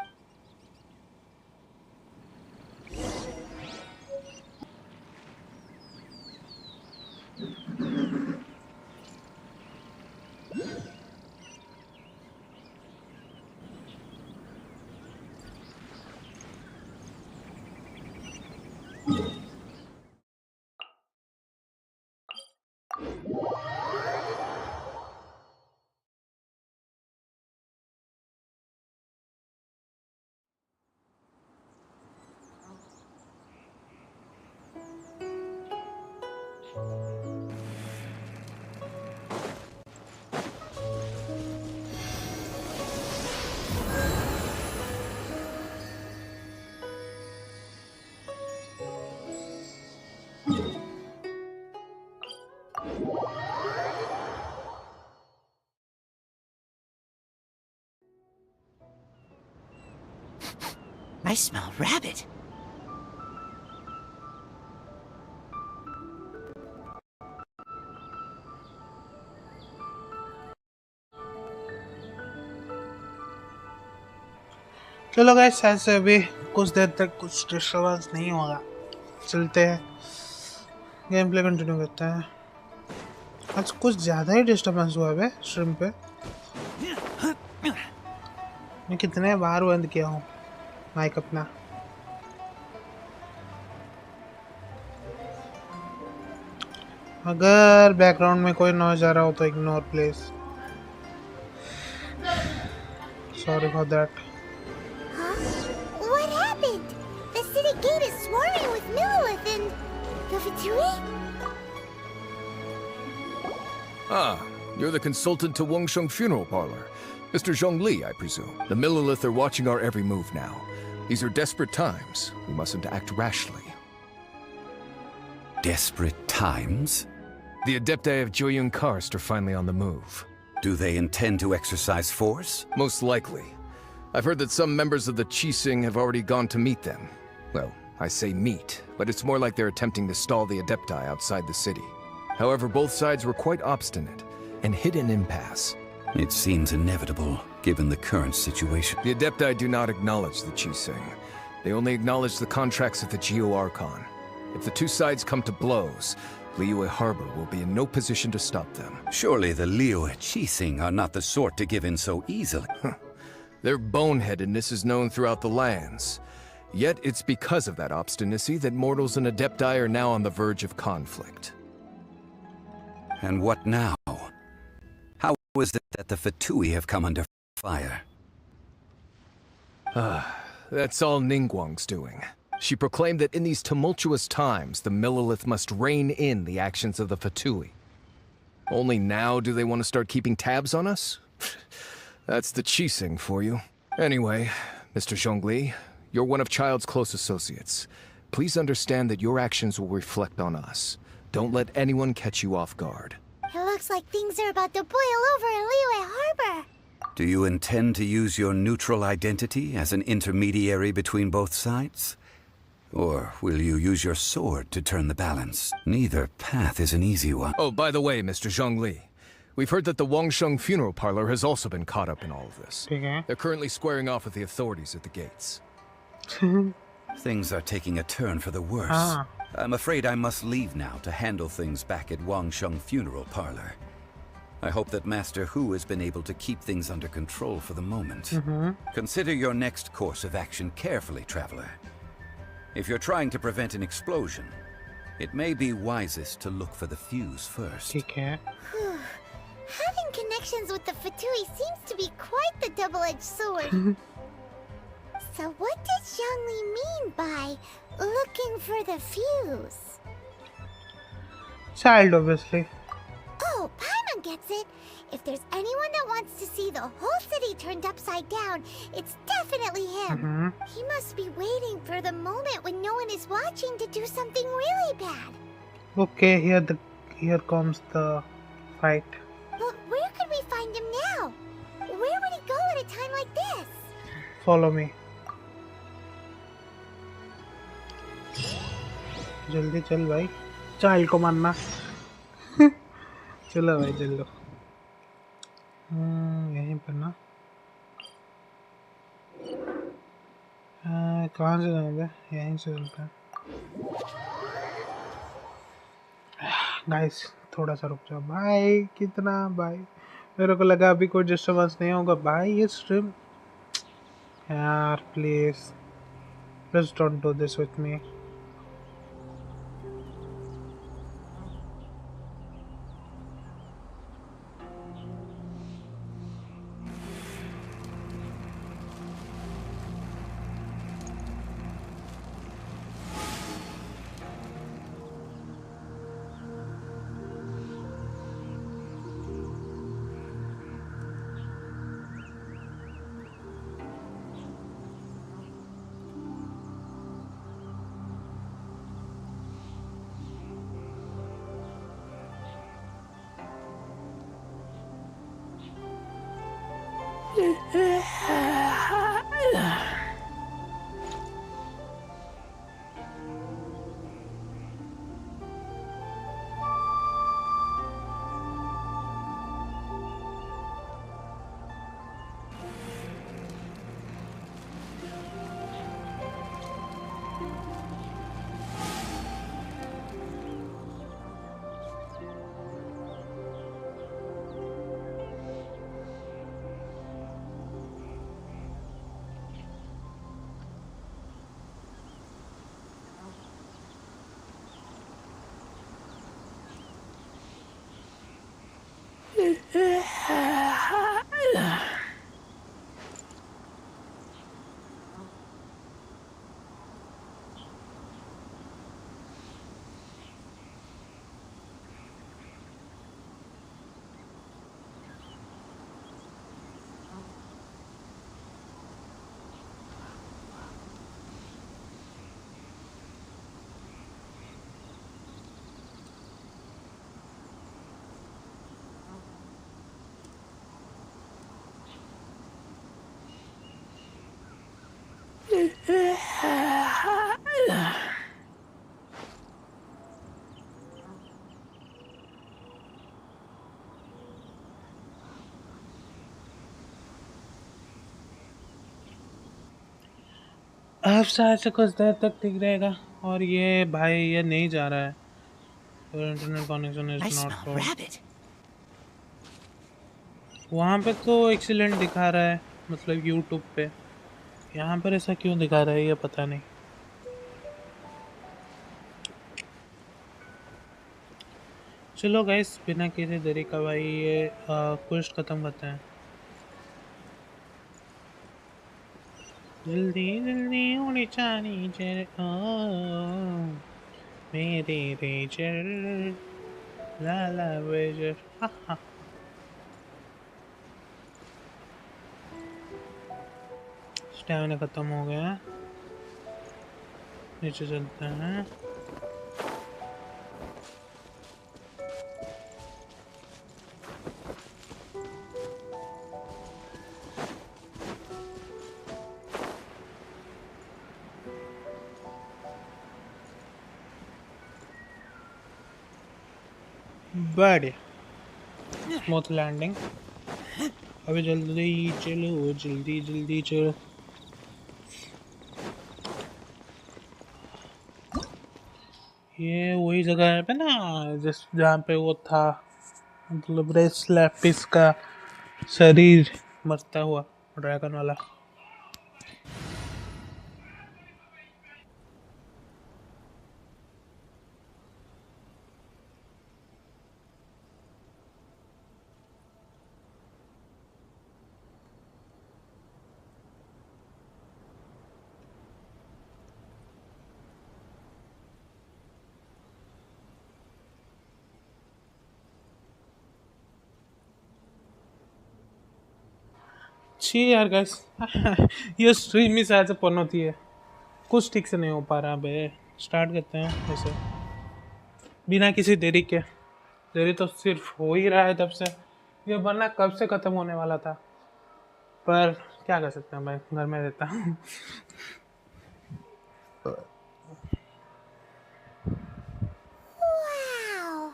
I smell rabbit. चलो guys, ऐसे अभी कुछ देर तक कुछ disturbance नहीं होगा, चलते हैं गेम प्ले कंटिन्यू करते हैं। आज कुछ ज़्यादा ही डिस्टर्बेंस हुआ है स्ट्रीम पे। मैं कितने बार बंद किया हूँ माइक अपना। अगर बैकग्राउंड में कोई नॉइज आ रहा हो तो ignore please, sorry for that. What happened? The city gate is swarming with Millilith and the Fatui? Ah, you're the consultant to Wangsheng Funeral Parlor. Mr. Zhongli, I presume. The Millilith are watching our every move now. These are desperate times. We mustn't act rashly. Desperate times? The Adepti of Joyun Karst are finally on the move. Do they intend to exercise force? Most likely. I've heard that some members of the Qixing have already gone to meet them. Well, I say meet, but it's more like they're attempting to stall the Adepti outside the city. However, both sides were quite obstinate and hit an impasse. It seems inevitable, given the current situation. The Adepti do not acknowledge the Qixing. They only acknowledge the contracts of the Geo Archon. If the two sides come to blows, Liyue Harbor will be in no position to stop them. Surely the Liyue Qixing are not the sort to give in so easily. Their boneheadedness is known throughout the lands. Yet it's because of that obstinacy that mortals and Adepti are now on the verge of conflict. And what now? How is it that the Fatui have come under fire? That's all Ningguang's doing. She proclaimed that in these tumultuous times, the Millilith must rein in the actions of the Fatui. Only now do they want to start keeping tabs on us? That's the Qixing for you. Anyway, Mr. Zhongli, you're one of Child's close associates. Please understand that your actions will reflect on us. Don't let anyone catch you off guard. It looks like things are about to boil over in Liyue Harbor. Do you intend to use your neutral identity as an intermediary between both sides? Or will you use your sword to turn the balance? Neither path is an easy one. Oh, by the way, Mr. Zhongli, we've heard that the Wangsheng Funeral Parlor has also been caught up in all of this. Okay. They're currently squaring off with the authorities at the gates. Things are taking a turn for the worse. I'm afraid I must leave now to handle things back at Wangsheng Funeral Parlor. I hope that Master Hu has been able to keep things under control for the moment. Consider your next course of action carefully, Traveler. If you're trying to prevent an explosion, it may be wisest to look for the fuse first. Okay. Having connections with the Fatui seems to be quite the double-edged sword. So what does Zhongli mean by looking for the fuse? Child, obviously. Oh, Paimon gets it. If there's anyone that wants to see the whole city turned upside down, it's definitely him. He must be waiting for the moment when no one is watching to do something really bad. Okay, here comes the fight. But where could we find him now? Where would he go at a time like this? Follow me. जल्दी चल भाई, child को मारना. चलो भाई चलो. यहीं पर ना. कहाँ से जाएंगे? यहीं से चलते हैं. गाइस थोड़ा सा रुक जाओ भाई. कितना भाई, मेरे को लगा अभी कोई डिस्टर्बेंस नहीं होगा भाई. ये स्ट्रीम यार, please don't do this with me. अब शायद से कुछ देर तक ठीक रहेगा. और ये भाई ये नहीं जा रहा है. Internet connection is not. वहाँ पे तो एक्सीलेंट दिखा रहा है, मतलब यूट्यूब पे. यहाँ पर ऐसा क्यों दिखा रहा है ये पता नहीं. चलो गाइस, बिना किसी देरी का भाई ये क्वेस्ट खत्म करते हैं. जल्दी जल्दी होनी चाहिए मेरे रेजर लाला वेजर. स्टैमिना खत्म हो गया. नीचे चलते हैं. बढ़िया, स्मूथ लैंडिंग. अभी जल्दी चलो, जल्दी जल्दी चलो. ये वही जगह है पे ना, जिस जहाँ पे वो था, मतलब रेस लैपिस का शरीर मरता हुआ ड्रैगन वाला। छी यार गाइस ये स्ट्रीम ही शायद से पन होती है, कुछ ठीक से नहीं हो पा रहा बे। स्टार्ट करते हैं वैसे बिना किसी देरी के। देरी तो सिर्फ हो ही रहा है तब से, ये वरना कब से खत्म होने वाला था, पर क्या कर सकते हैं भाई, घर में रहता हूँ। Wow!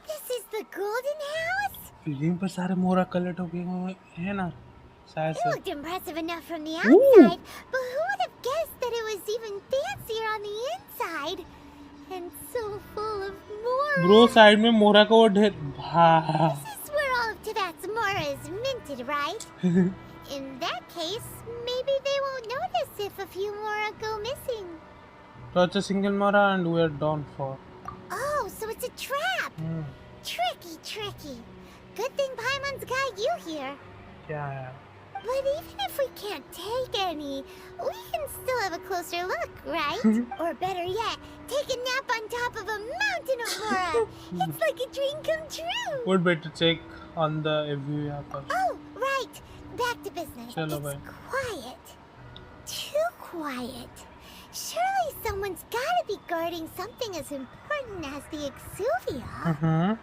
This is the golden house? Building पर सारे मोरा कलर हो गए हुए हैं ना शायद It से। looked impressive enough from the Ooh. outside, but who would have guessed that it was even fancier on the inside? And so full of mora. Bro side में मोरा का वो ढेर भा। This is where all of Tibat's mora is minted, right? In that case, maybe they won't notice if a few mora go missing. So it's a single mora and we're done for. Oh, so it's a trap. Tricky, tricky. Good thing Paimon's got you here. क्या है? But even if we can't take any, we can still have a closer look, right? Or better yet, take a nap on top of a mountain of mora. It's like a dream come true. Would better check on the view यहाँ पर। Oh, right. Back to business. चलो भाई। It's quiet. Too quiet. Surely someone's gotta be guarding something as important as the Exuvia. Huh?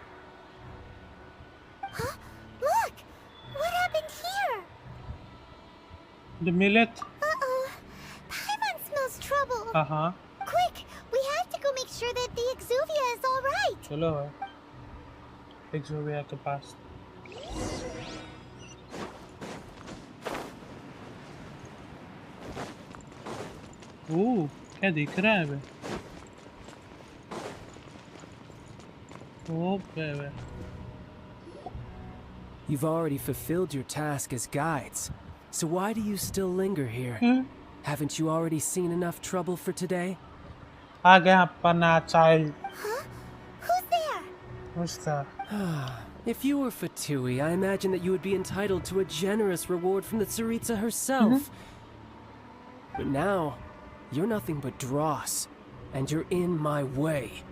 Look! What happened here? The millet? Uh-oh. Paimon smells trouble. Quick! We have to go make sure that the Exuvia is all right. चलो भाई। एक्सोविया के पास। ओह, क्या दिख रहा है बे? ओह बे। You've already fulfilled your task as guides, so why do you still linger here? Haven't you already seen enough trouble for today? आ गया अपना child। Huh? Who's there? Who's that? If you were Fatui, I imagine that you would be entitled to a generous reward from the Tsaritsa herself. But now, you're nothing but dross, and you're in my way.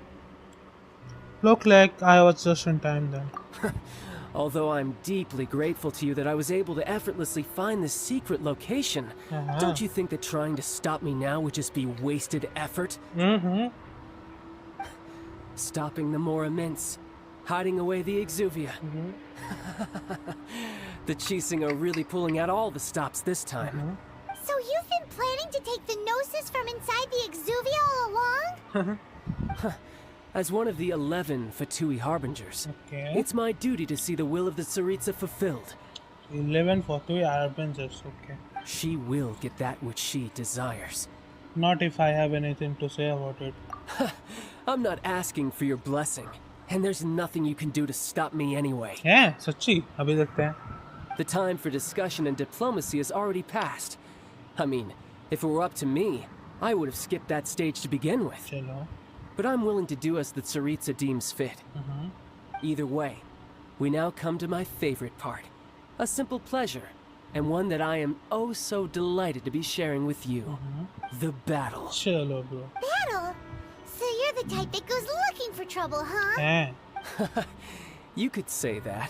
Look like I was just in time then. Although I'm deeply grateful to you that I was able to effortlessly find the secret location, don't you think that trying to stop me now would just be wasted effort? Stopping the Mora Mints, hiding away the Exuvia. The Chising are really pulling out all the stops this time. So you've been planning to take the Gnosis from inside the Exuvia all along? As one of the 11 Fatui Harbingers, it's my duty to see the will of the Tsaritsa fulfilled. 11 Fatui Harbingers, okay. She will get that which she desires. Not if I have anything to say about it. I'm not asking for your blessing, and there's nothing you can do to stop me anyway. Yeah, सच्ची अभी देखते हैं. The time for discussion and diplomacy has already passed. I mean, if it were up to me, I would have skipped that stage to begin with. चलो. But I'm willing to do as the Tsaritsa deems fit. Either way, we now come to my favorite part. A simple pleasure, and one that I am oh so delighted to be sharing with you. The battle. चलो bro. Battle? So you're the type that goes looking for trouble, huh? You could say that.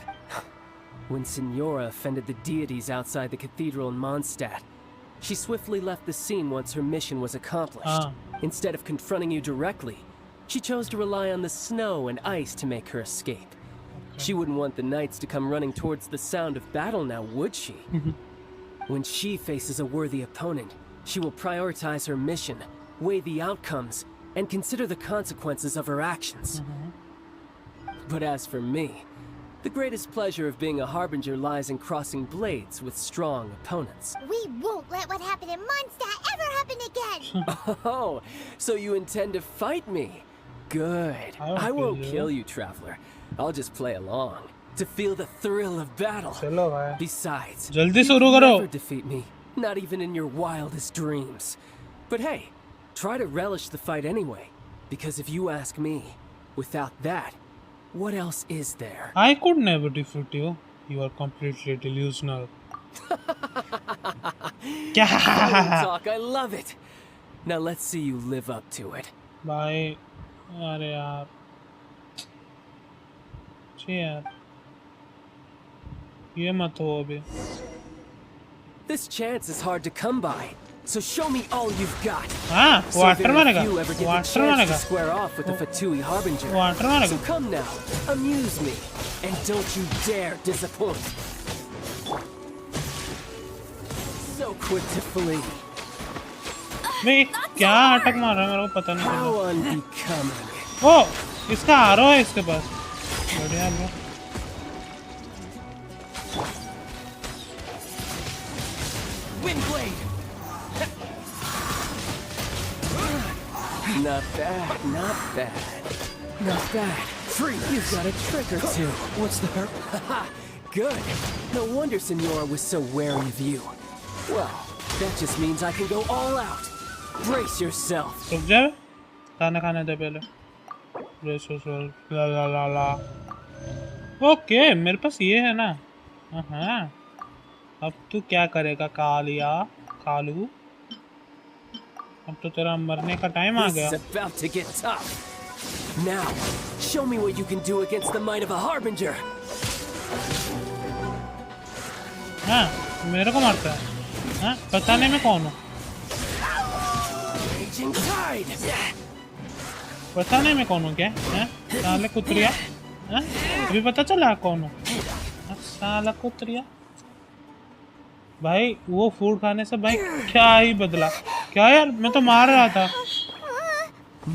When Signora offended the deities outside the cathedral in Mondstadt, she swiftly left the scene once her mission was accomplished. Instead of confronting you directly, she chose to rely on the snow and ice to make her escape. She wouldn't want the knights to come running towards the sound of battle now, would she? When she faces a worthy opponent, she will prioritize her mission, weigh the outcomes, and consider the consequences of her actions. But as for me, the greatest pleasure of being a harbinger lies in crossing blades with strong opponents. We won't let what happened in Mondstadt ever happen again! Oh, so you intend to fight me? good. I won't kill you, Traveler. I'll just play along to feel the thrill of battle. चलो भाई Besides, जल्दी you शुरू can करो never defeat me, not even in your wildest dreams. But hey, try to relish the fight anyway, because if you ask me, without that, what else is there? I could never defeat you. You are completely delusional. क्या Talk, I love it. Now let's see you live up to it. भाई अरे यार छी यार ये मत हो अभी This chance is hard to come by, so show me all you've got. हाँ वाटर मारेगा Few ever get the water chance मारेगा to square off with the Fatui Harbinger. Water मारेगा So come now, amuse me, and don't you dare disappoint. So quick to flee. भाई क्या अटक मार रहा है मेरे को पता नहीं How चला unbecoming. ओ इसका आरो है इसके पास बढ़िया bro Windblade. Not bad, not bad. Not bad. Free, you've got a trick or two. What's the hurt? Haha, good. No wonder Senora was so wary of you. Well, that just means I can go all out. Brace yourself. रुक जा खाना खाने दे पहले ला la la ला okay मेरे पास ये है ना हाँ अब तू क्या करेगा कालू अब तो तेरा मरने का टाइम आ गया This is about to get tough. Now, show me what you can do against the might of a Harbinger. हाँ मेरे को मारता है हाँ पता नहीं मैं कौन हूँ Raging tide. पता नहीं मैं कौन हूँ क्या हाँ साले कुतरिया हाँ अभी पता चला कौन हूँ हाँ, साला कुतरिया भाई वो फूड खाने से भाई क्या ही बदला क्या यार मैं तो मार रहा था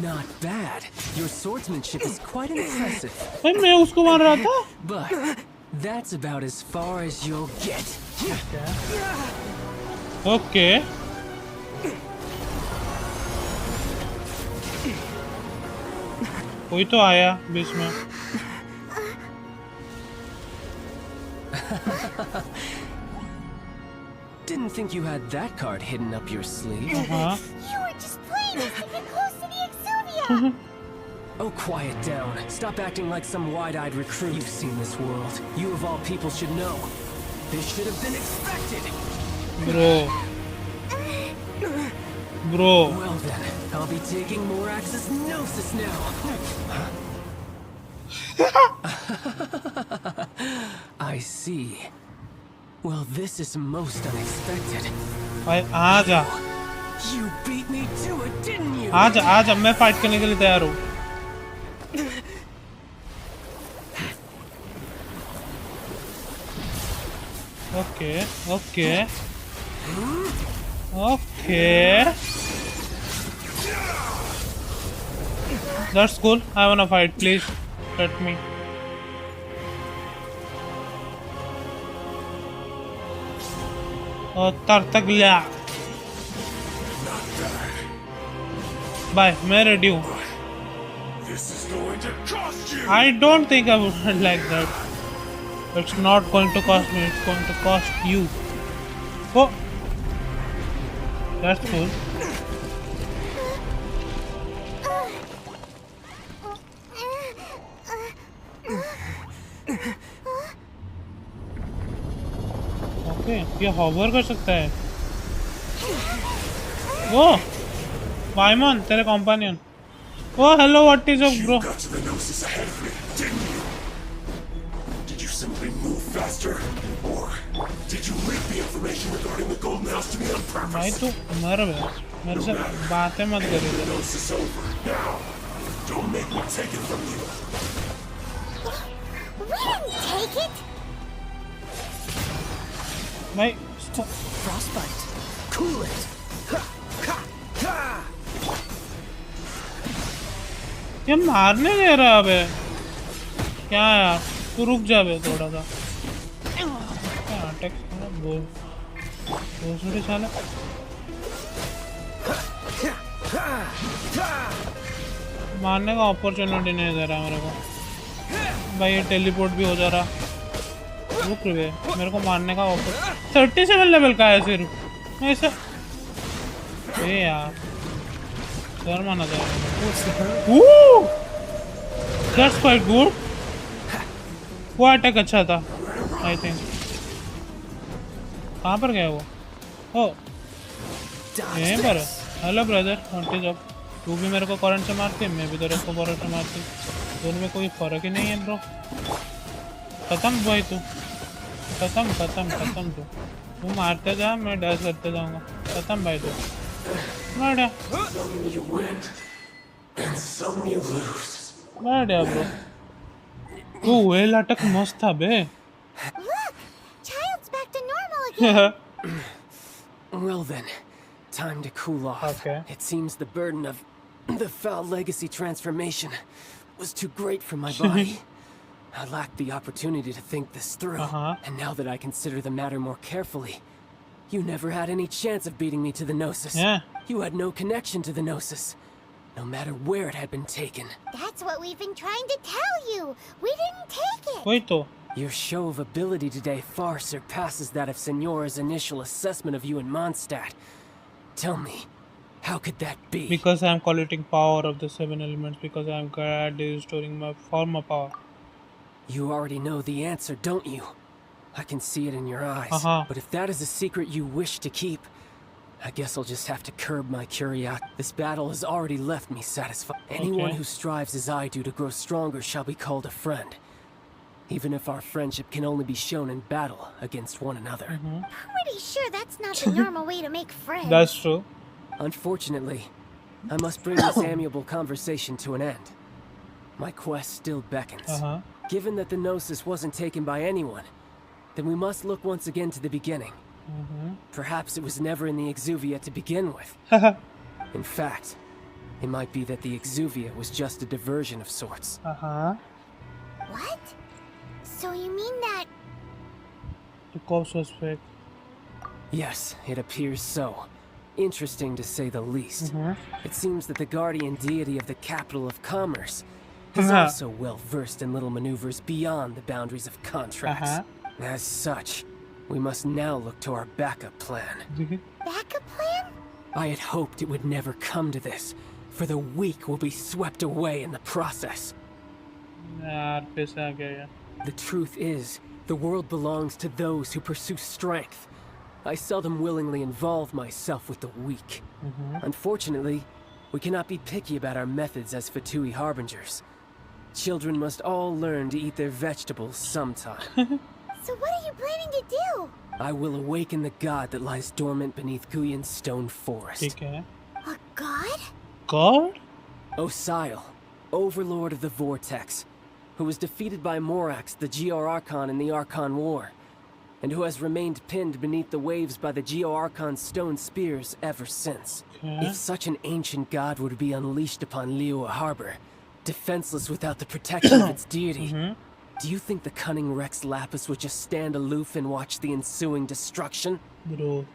Not bad. Your swordsmanship is quite impressive. भाई मैं उसको मार रहा था But that's about as far as you'll get. Okay कोई तो आया बीच में Didn't think you had that card hidden up your sleeve. हाँ You were just playing us to get close to the Exuvia! Oh, quiet down. Stop acting like some wide-eyed recruit. You've seen this world. You of all people should know. This should have been expected. Bro. Well then, I'll be taking Morax's Gnosis now. I see. Well, this is most unexpected. भाई आजा You beat me to it, didn't you? आजा मैं fight करने के लिए तैयार हूँ okay okay okay That's cool. I wanna fight. Please let me. तरतगला Bye, मैं ready हूँ. This is going to cost you. I don't think I would like that. It's not going to cost me. It's going to cost you. Oh, that's cool. Okay, ये hover कर सकता है. Oh, Paimon, तेरे companion. Oh, hello, what is up, bro? You got to the Gnosis ahead of me, didn't you? Did you simply move faster? Or did you leak the information regarding the Golden House to me on purpose? भाई तू मर बे मेरे से बातें मत करिए The Gnosis is over. Now, don't make me take it from you. We didn't take it! भाई Frostbite. Cool it. Ha, ha, ha. ये मारने दे रहा है बे क्या यार तू रुक जा बे थोड़ा सा क्या अटैक बोल दूसरी साला मारने का अपॉर्चुनिटी नहीं दे रहा मेरे को भाई। ये टेलीपोर्ट भी हो जा रहा। रुक रे, मेरे को मारने का ऑफर 37 लेवल का है सिर्फ। मैं इसे ए यार सर माना जाएगा। That's quite good. वो अटैक अच्छा था आई थिंक। कहाँ पर गया वो? ओ यहीं पर है। Hello brother, what up? तू भी मेरे को करंट से मारती है, मैं भी तेरे को करंट से मारती। दोनों में कोई फर्क ही नहीं है ब्रो। खत्म भाई तू, खत्म खत्म खत्म। तू मारते जा, मैं डैश करते जाऊंगा। खत्म भाई तू। मार दिया ब्रो। तू वेल अटैक मस्त था बे। Child's back to normal again. Well then, time to cool off. Okay. It seems the burden of the foul legacy transformation was too great for my body. I lacked the opportunity to think this through. And now that I consider the matter more carefully, you never had any chance of beating me to the Gnosis. Yeah. You had no connection to the Gnosis, no matter where it had been taken. That's what we've been trying to tell you. We didn't take it. वही तो। Your show of ability today far surpasses that of Signora's initial assessment of you in Mondstadt. Tell me, how could that be? Because I am collecting power of the 7 elements. Because I am gradually restoring my former power. You already know the answer, don't you? I can see it in your eyes. But if that is a secret you wish to keep, I guess I'll just have to curb my curiosity. This battle has already left me satisfied. Anyone who strives as I do to grow stronger shall be called a friend. Even if our friendship can only be shown in battle against one another. Pretty sure that's not the normal way to make friends. That's true. Unfortunately, I must bring this amiable conversation to an end. My quest still beckons. Given that the Gnosis wasn't taken by anyone, then we must look once again to the beginning. Perhaps it was never in the Exuvia to begin with. In fact, it might be that the Exuvia was just a diversion of sorts. What? So you mean that... The corpse was fake. Yes, it appears so. Interesting to say the least. It seems that the guardian deity of the capital of commerce is also well versed in little maneuvers beyond the boundaries of contracts. As such, we must now look to our backup plan. Backup plan? I had hoped it would never come to this, for the weak will be swept away in the process. The truth is, the world belongs to those who pursue strength. I seldom willingly involve myself with the weak. Unfortunately, we cannot be picky about our methods as Fatui Harbingers. Children must all learn to eat their vegetables sometime. So what are you planning to do? I will awaken the god that lies dormant beneath Guyon's stone forest. Okay. A god? God? Osial, overlord of the Vortex, who was defeated by Morax, the Geo-Archon in the Archon War, and who has remained pinned beneath the waves by the Geo-Archon's stone spears ever since. If such an ancient god were to be unleashed upon Liyue Harbor, defenseless without the protection of its deity, do you think the cunning Rex Lapis would just stand aloof and watch the ensuing destruction? Bro.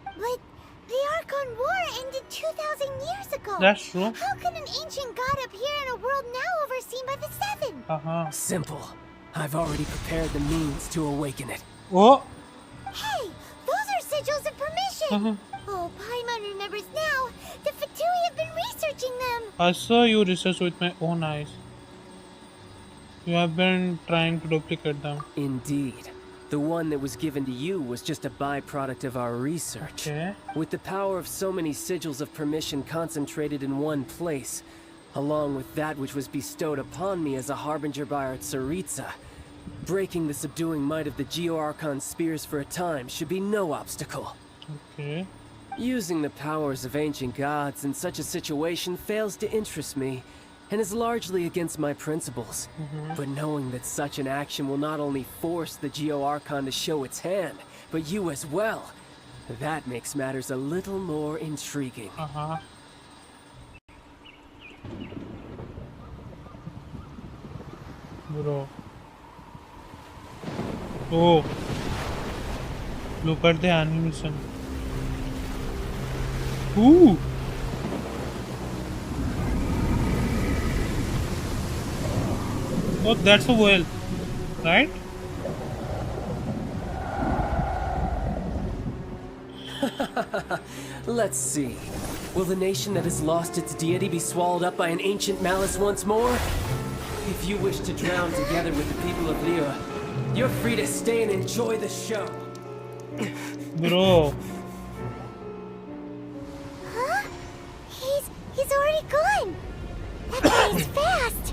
But the Archon War ended 2,000 years ago. That's true. How can an ancient god appear in a world now overseen by the Seven? Simple. I've already prepared the means to awaken it. Oh! Hey, those are sigils of permission. Oh, Paimon remembers now. The Fatui have been researching them. I saw you research with my own eyes. You have been trying to duplicate them. Indeed. The one that was given to you was just a byproduct of our research. With the power of so many sigils of permission concentrated in one place, along with that which was bestowed upon me as a harbinger by our Tsaritsa, breaking the subduing might of the Geo-Archon spears for a time should be no obstacle. Using the powers of ancient gods in such a situation fails to interest me, and is largely against my principles. But knowing that such an action will not only force the Geo-Archon to show its hand, but you as well, that makes matters a little more intriguing. Bro. Oh. Look at the animation. Ooh. Oh, that's a whale, right? Let's see. Will the nation that has lost its deity be swallowed up by an ancient malice once more? If you wish to drown together with the people of Liyue, you're free to stay and enjoy the show. Bro. Huh? He's already gone. That guy is fast.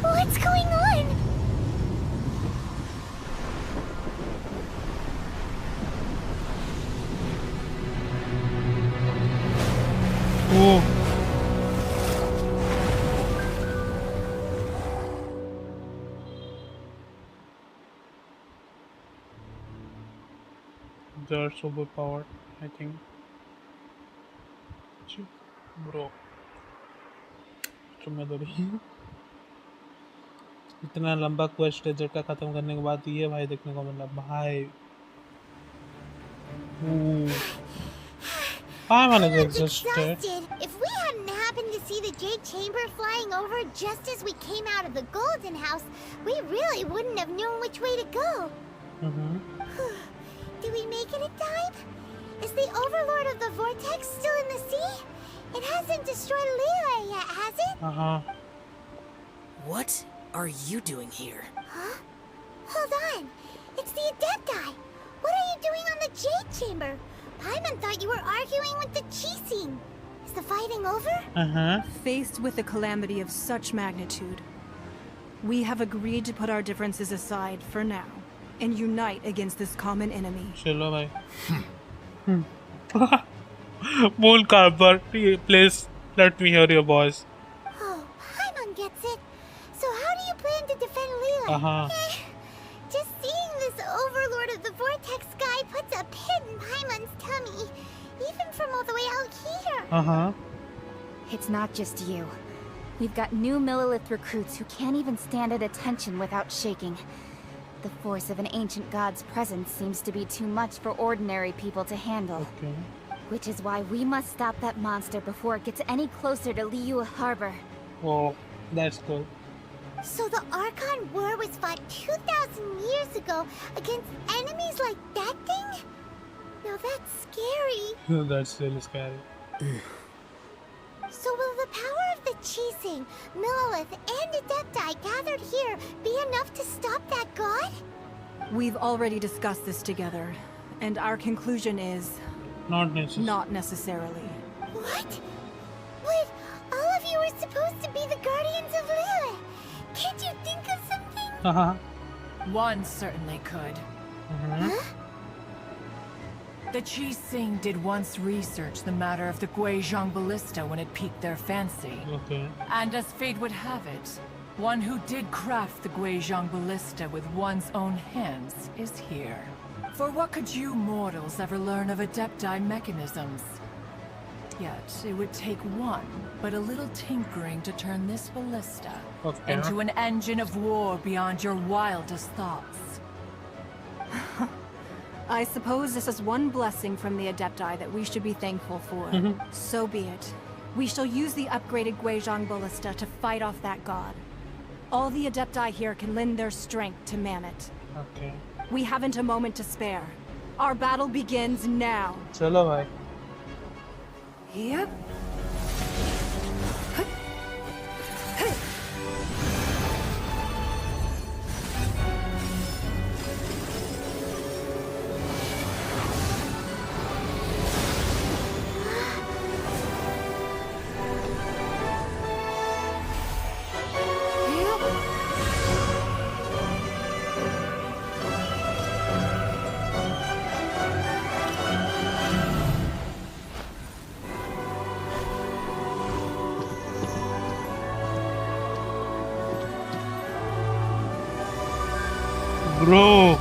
What's going on? Oh. They are overpowered, I think. Bro. इतना लंबा quest desert का खत्म करने के बाद ये भाई देखने को मिला भाई. I'm exhausted. If we hadn't happened to see the Jade Chamber flying over just as we came out of the Golden House, we really wouldn't have known which way to go. Did we make it in time? Is the Overlord of the Vortex still in the sea? It hasn't destroyed Liyue yet, has it? What are you doing here? Huh? Hold on. It's the Adepti. What are you doing on the Jade Chamber? Paimon thought you were arguing with the Chising. Is the fighting over? Faced with a calamity of such magnitude, we have agreed to put our differences aside for now and unite against this common enemy. Chalo bhai. Moon Carver, please let me hear your voice. Oh, Paimon gets it. So how do you plan to defend Liyue? Just seeing this Overlord of the Vortex guy puts a pit in Paimon's tummy, even from all the way out here. It's not just you. We've got new Millilith recruits who can't even stand at attention without shaking. The force of an ancient god's presence seems to be too much for ordinary people to handle. Which is why we must stop that monster before it gets any closer to Liyue Harbor. Oh, that's cool. So the Archon War was fought 2,000 years ago against enemies like that thing? Now that's scary. That's really scary. So will the power of the Chising, Millilith, and Adepti gathered here be enough to stop that god? We've already discussed this together, and our conclusion is... Not necessarily. Not necessarily. What? But all of you are supposed to be the guardians of Liyue. Can't you think of something? One certainly could. The Chising did once research the matter of the Guizhong Ballista when it piqued their fancy. And as fate would have it, one who did craft the Guizhong Ballista with one's own hands is here. For what could you mortals ever learn of Adepti mechanisms? Yet, it would take one, but a little tinkering to turn this ballista into an engine of war beyond your wildest thoughts. I suppose this is one blessing from the Adepti that we should be thankful for. So be it. We shall use the upgraded Guizhong Ballista to fight off that god. All the Adepti here can lend their strength to man it. We haven't a moment to spare. Our battle begins now. Chalo bhai. Yep. Bro.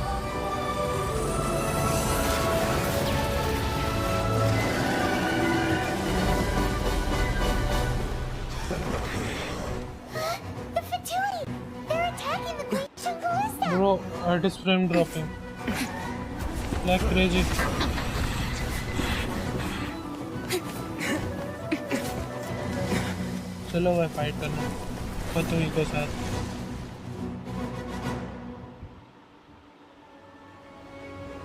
The Fatui! They're attacking the Guizhong Ballista! Bro, artist frame dropping. Like crazy. चलो भाई fight करना फतुई के साथ।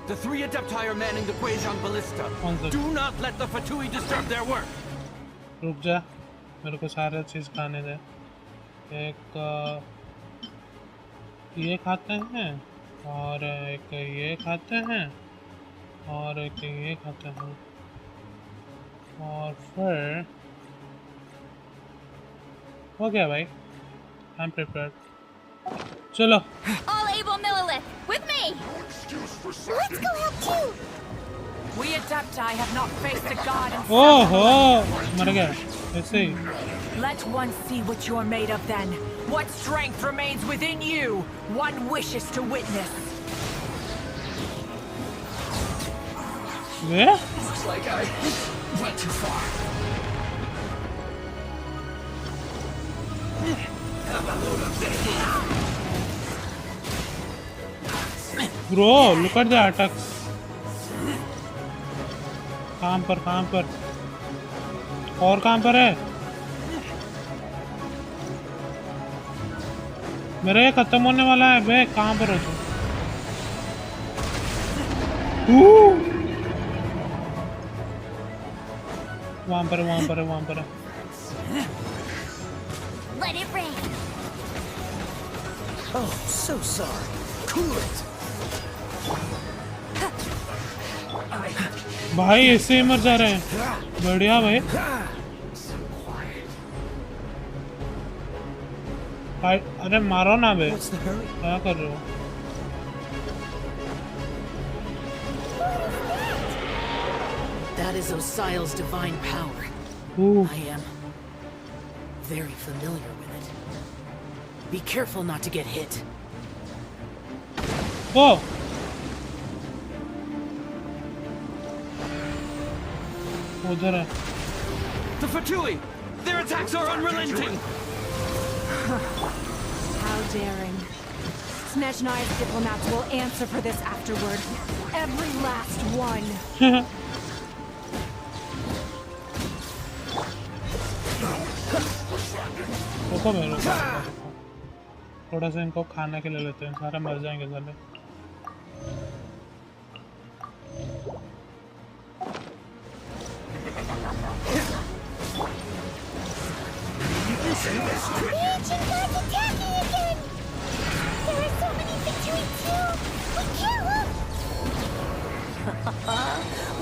The three Adepti are manning the Guizhong Ballista. Do not let the Fatui disturb their work. रुक जा, मेरे को सारा चीज खाने दे। एक ये खाते हैं और एक ये खाते हैं और एक ये खाते हैं और फिर हो गया भाई। I'm prepared. चलो। All able Millilith, with me! Let's go help too! We Adepti have not faced a god in ओहो मर गया ऐसे ही। Let one see what you're made of then. What strength remains within you? One wishes to witness. Yeah? Looks like I went too far. Have a load of this. Bro, look at the attacks. कहाँ पर और कहाँ पर है? मेरा ये खत्म होने वाला है बे, कहाँ पर हो तुम? वहाँ पर है। Let it rain! Oh, so sorry. Cool it. भाई ऐसे ही मर जा रहे हैं। बढ़िया भाई। अरे मारो ना बे, क्या कर रहे हो? That is Osial's divine power. Ooh. I am very familiar with it. Be careful not to get hit. Oh. उधर है। The Fatui! Their attacks are unrelenting! How daring. Snezhnaya's diplomats will answer for this afterward. Every last one. रुको मैं थोड़ा सा इनको खाने के लिए लेते हैं, सारे मर जाएंगे साले। The ancient god's attacking again! There are so many Fatui too! We can't look!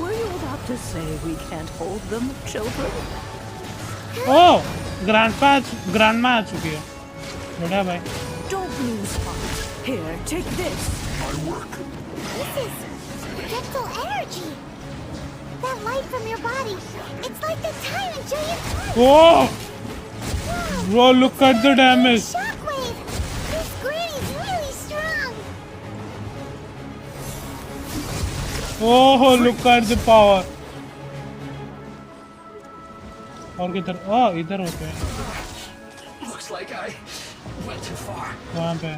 Were you about to say we can't hold them, children? Oh! grandma आ चुकी है। बढ़िया भाई। Don't lose heart. Here, take this. My work. This is gentle energy! That light from your body, it's like the time in Giant Force! Oh! Bro, look at the damage! Shockwave! This granny's really strong! Oh, look at the power! और किधर? ओह इधर होते हैं। Looks like I went too far. वहाँ पे।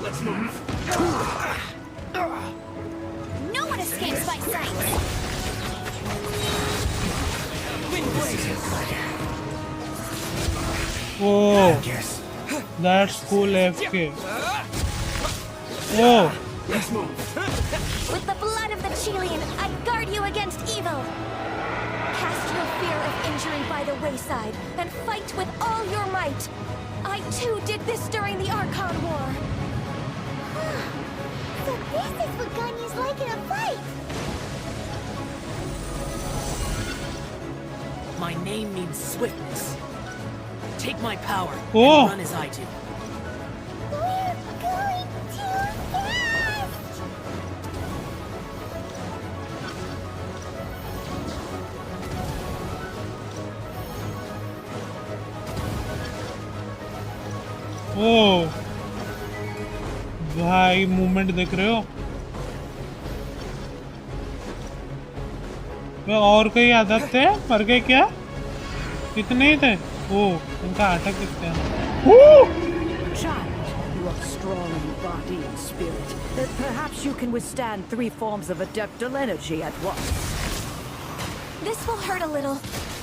Let's move. No one escapes my sight! Oh, that's cool AFK. Oh. Let's move. With the blood of the Chilean, I guard you against evil. Cast your fear of injury by the wayside and fight with all your might. I too did this during the Archon War. So this is what Ganya's like in a fight! My name means swiftness. Take my power Oh. and run as I do. We're going too fast! Oh. भाई movement देख रहे हो? वे और कई आदत थे, मर गए क्या? कितने ही थे? ओह, इनका अटैक दिखते हैं। Child, you are strong in body and spirit. Perhaps you can withstand 3 forms of adeptal energy at once. This will hurt a little.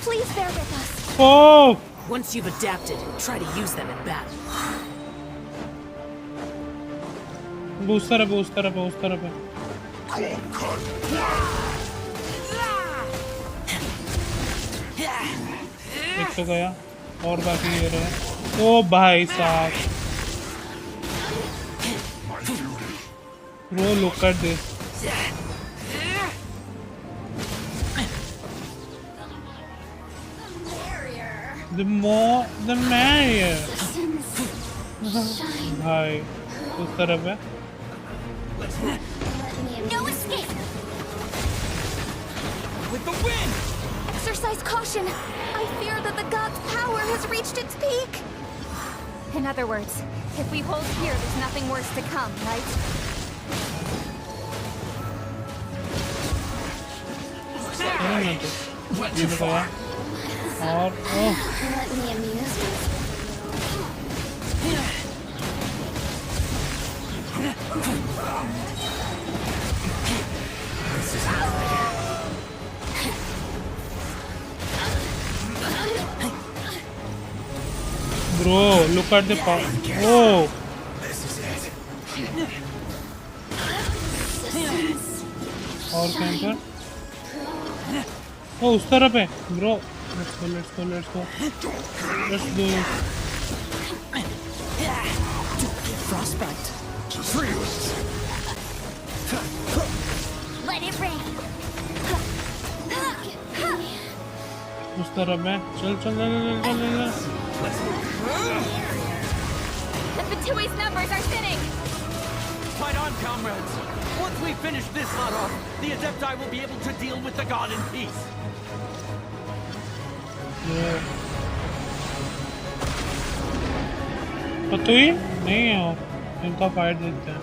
Please bear with us. Oh, Once you've adapted, try to use them in battle. Booster है, booster है, booster है. एक तो गया और बाकी ये रहे. ओ भाई साहब. Bro, look at this. The more, the merrier. भाई, उस तरफ है. No escape! With the wind! Exercise caution. I fear that the god's power has reached its peak. In other words, if we hold here, there's nothing worse to come, right? ये बताया. और ओह. Let me amuse myself. Bro, look at the power. Oh. और कहीं पर? Oh, उस तरफ है, bro. Let's go, let's go, let's go. Let's do it. Frostbite. Let it rain. उस तरफ है. चल चल चल चल चल. The Fatui's numbers are thinning! Fight on, comrades! Once we finish this lot off, the Adepti will be able to deal with the god in peace. फतुई नहीं है वो. इनका फाइट देखते हैं.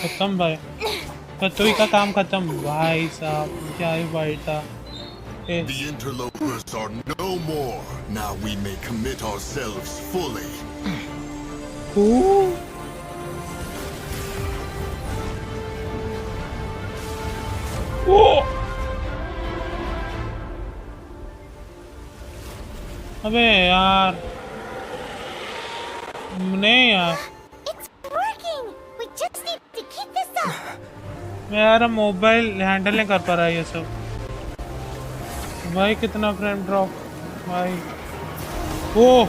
खत्म भाई. फतुई का काम खत्म. भाई साहब क्या ही फाइट था. The interlopers are no more. Now we may commit ourselves fully. Ooh. Oh. अबे यार. नहीं यार. It's working. We just need to keep this up. मैं यार मोबाइल हैंडल नहीं कर पा रहा ये सब. भाई कितना फ्रेम ड्रॉप भाई. ओह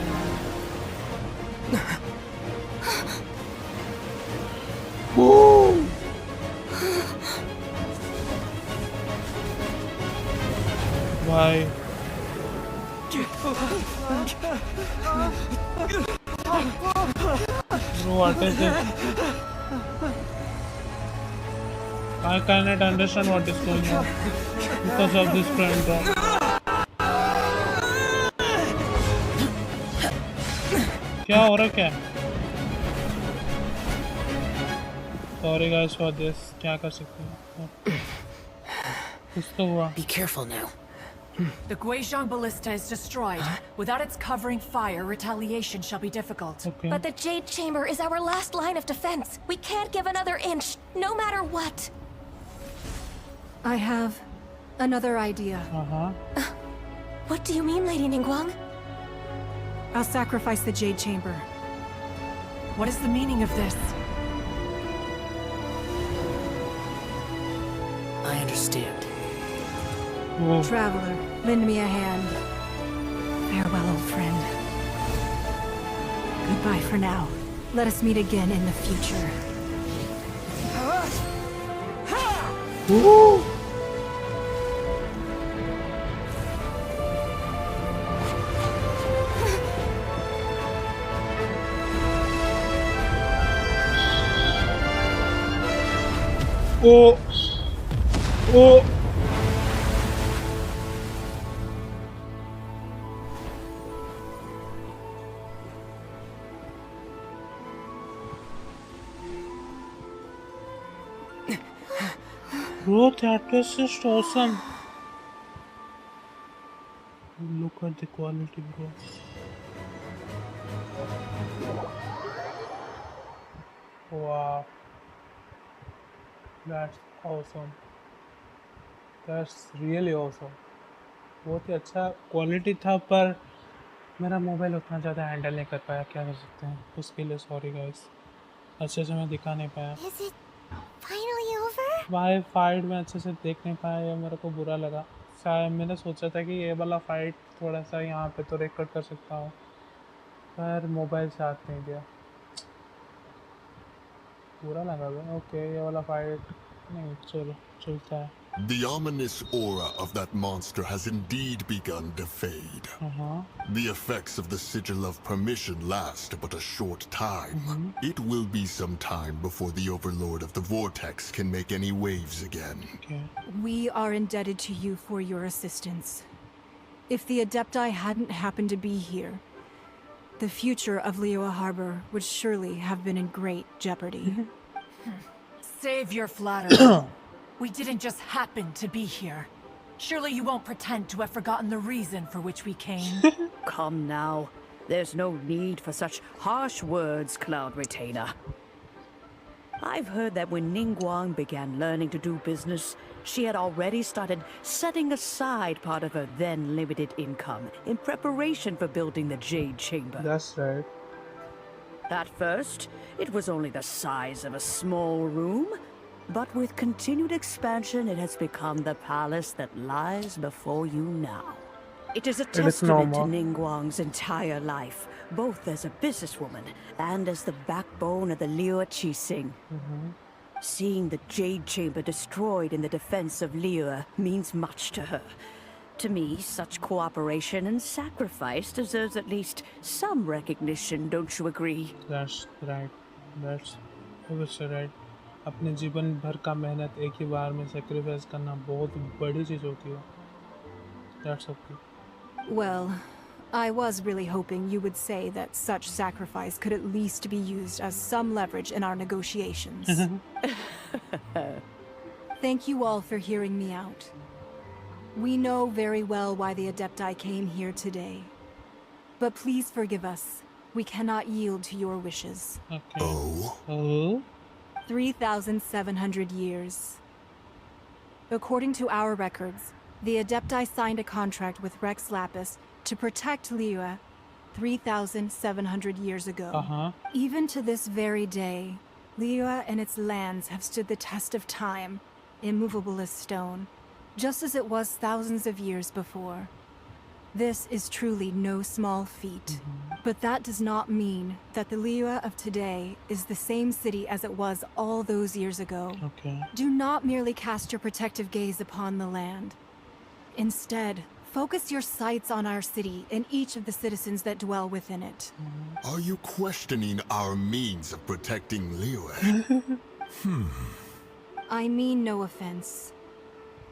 भाई. Bro, what is this? I cannot understand what is going on because of this frame drop. क्या हो रहा क्या? Sorry guys for this. क्या कर सकते हैं? कुछ तो हुआ. Be careful now. The Guizhong Ballista is destroyed. Without its covering fire, retaliation shall be difficult. Okay. But the Jade Chamber is our last line of defense. We can't give another inch, no matter what. I have another idea. What do you mean, Lady Ningguang? I'll sacrifice the Jade Chamber. What is the meaning of this? I understand. Traveler, lend me a hand. Farewell, old friend. Goodbye for now. Let us meet again in the future. Woo! Oh! Oh! Bro, that was just awesome. Look at the quality, bro. Wow. That's awesome. That's really awesome. बहुत ही अच्छा quality था, पर मेरा mobile उतना ज़्यादा handle नहीं कर पाया, क्या कर सकते हैं, उसके लिए सॉरी गाइस, अच्छे से मैं दिखा नहीं पाया। Is it finally over? भाई फाइट में अच्छे से देख नहीं पाया, ये मेरे को बुरा लगा। शायद मैंने सोचा था कि ये वाला फाइट थोड़ा सा यहाँ पे तो रिकॉर्ड कर सकता हूँ, पर मोबाइल साथ नहीं दिया, बुरा लगा भाई। ओके, ये वाला फाइट नहीं, चलो चलता है। The ominous aura of that monster has indeed begun to fade. The effects of the Sigil of Permission last but a short time. It will be some time before the Overlord of the Vortex can make any waves again. We are indebted to you for your assistance. If the Adepti hadn't happened to be here, the future of Liyue Harbor would surely have been in great jeopardy. Save your flattery. We didn't just happen to be here. Surely you won't pretend to have forgotten the reason for which we came. Come now. There's no need for such harsh words, Cloud Retainer. I've heard that when Ningguang began learning to do business, she had already started setting aside part of her then limited income in preparation for building the Jade Chamber. That's right. At first, it was only the size of a small room, but with continued expansion, it has become the palace that lies before you now. It is a testament to Ningguang's entire life, both as a businesswoman and as the backbone of the Liyue Qixing. Seeing the Jade Chamber destroyed in the defense of Liyue means much to her. To me, such cooperation and sacrifice deserves at least some recognition, don't you agree? That's right. That's obviously right. अपने जीवन भर का मेहनत एक ही बार में sacrifice करना बहुत बड़ी चीज़ होती है। That's okay. Well, I was really hoping you would say that such sacrifice could at least be used as some leverage in our negotiations. Thank you all for hearing me out. We know very well why the Adepti came here today. But please forgive us. We cannot yield to your wishes. Okay. Oh? 3,700 years. According to our records, the Adepti signed a contract with Rex Lapis to protect Liyue 3,700 years ago. Even to this very day, Liyue and its lands have stood the test of time, immovable as stone, just as it was thousands of years before. This is truly no small feat. But that does not mean that the Liyue of today is the same city as it was all those years ago. Do not merely cast your protective gaze upon the land. Instead, focus your sights on our city and each of the citizens that dwell within it. Are you questioning our means of protecting Liyue? I mean no offense.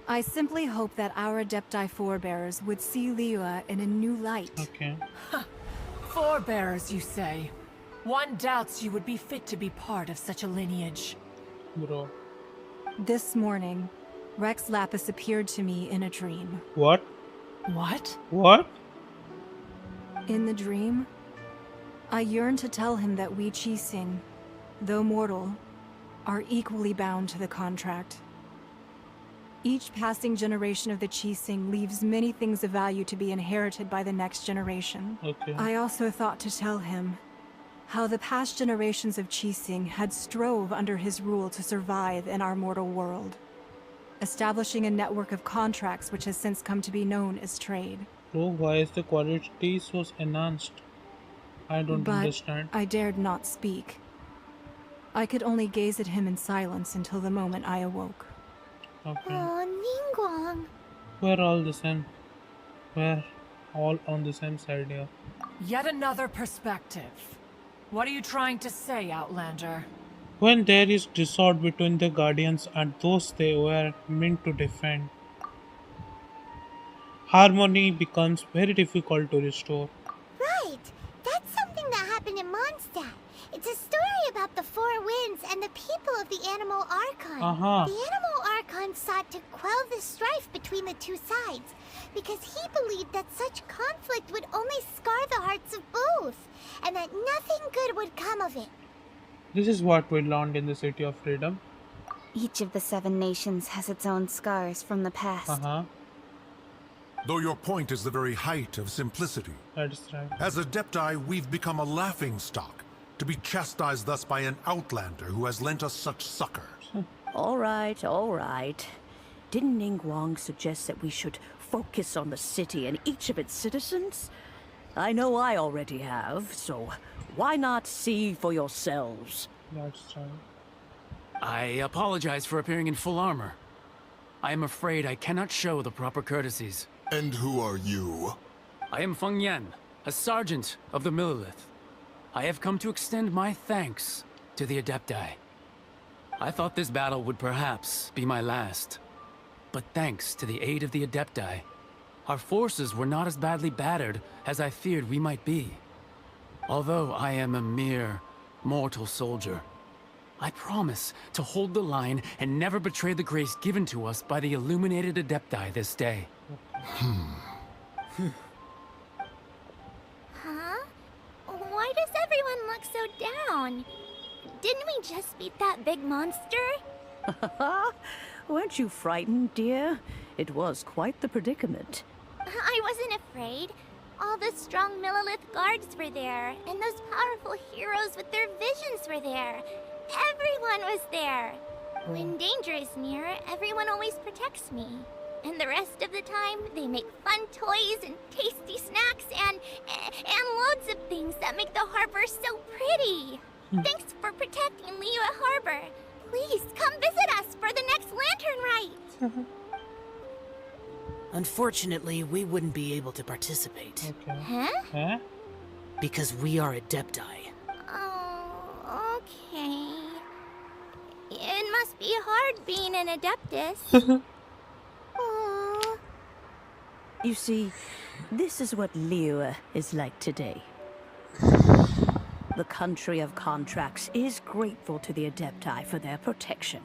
I simply hope that our Adepti forebears would see Liyue in a new light. Forebears, you say? One doubts you would be fit to be part of such a lineage. Bro. This morning, Rex Lapis appeared to me in a dream. What? What? What? In the dream, I yearned to tell him that we Qixing, though mortal, are equally bound to the contract. Each passing generation of the Qixing leaves many things of value to be inherited by the next generation. I also thought to tell him how the past generations of Qixing had strove under his rule to survive in our mortal world, establishing a network of contracts which has since come to be known as trade. So why is the quality so enhanced? I don't understand. I dared not speak. I could only gaze at him in silence until the moment I awoke. Oh, Ningguang. We're all the same. We're all on the same side here. Yet another perspective. What are you trying to say, Outlander? When there is discord between the Guardians and those they were meant to defend, harmony becomes very difficult to restore. Right. That's something that happened in Mondstadt. It's a story about the Four Winds and the people of the Animal Archon. The Animal Archon sought to quell the strife between the two sides because he believed that such conflict would only scar the hearts of both, and that nothing good would come of it. This is what we learned in the City of Freedom. Each of the 7 nations has its own scars from the past. Though your point is the very height of simplicity. That is right. As Adepti, we've become a laughingstock, to be chastised thus by an outlander who has lent us such succor. All right, all right. Didn't Ningguang suggest that we should focus on the city and each of its citizens? I know I already have, so why not see for yourselves? That's right. I apologize for appearing in full armor. I am afraid I cannot show the proper courtesies. And who are you? I am Feng Yan, a sergeant of the Millelith. I have come to extend my thanks to the Adepti. I thought this battle would perhaps be my last. But thanks to the aid of the Adepti, our forces were not as badly battered as I feared we might be. Although I am a mere mortal soldier, I promise to hold the line and never betray the grace given to us by the illuminated Adepti this day. Huh? Why does everyone look so down? Didn't we just beat that big monster? Weren't you frightened, dear? It was quite the predicament. I wasn't afraid. All the strong Millelith guards were there, and those powerful heroes with their visions were there. Everyone was there. When danger is near, everyone always protects me. And the rest of the time, they make fun toys and tasty snacks and loads of things that make the harbor so pretty. Thanks for protecting Liyue Harbor. Please come visit us for the next lantern rite. Unfortunately, we wouldn't be able to participate. Okay. Huh? Because we are Adepti. Oh, okay. It must be hard being an Adeptus. Aww. You see, this is what Liyue is like today. The country of contracts is grateful to the Adepti for their protection.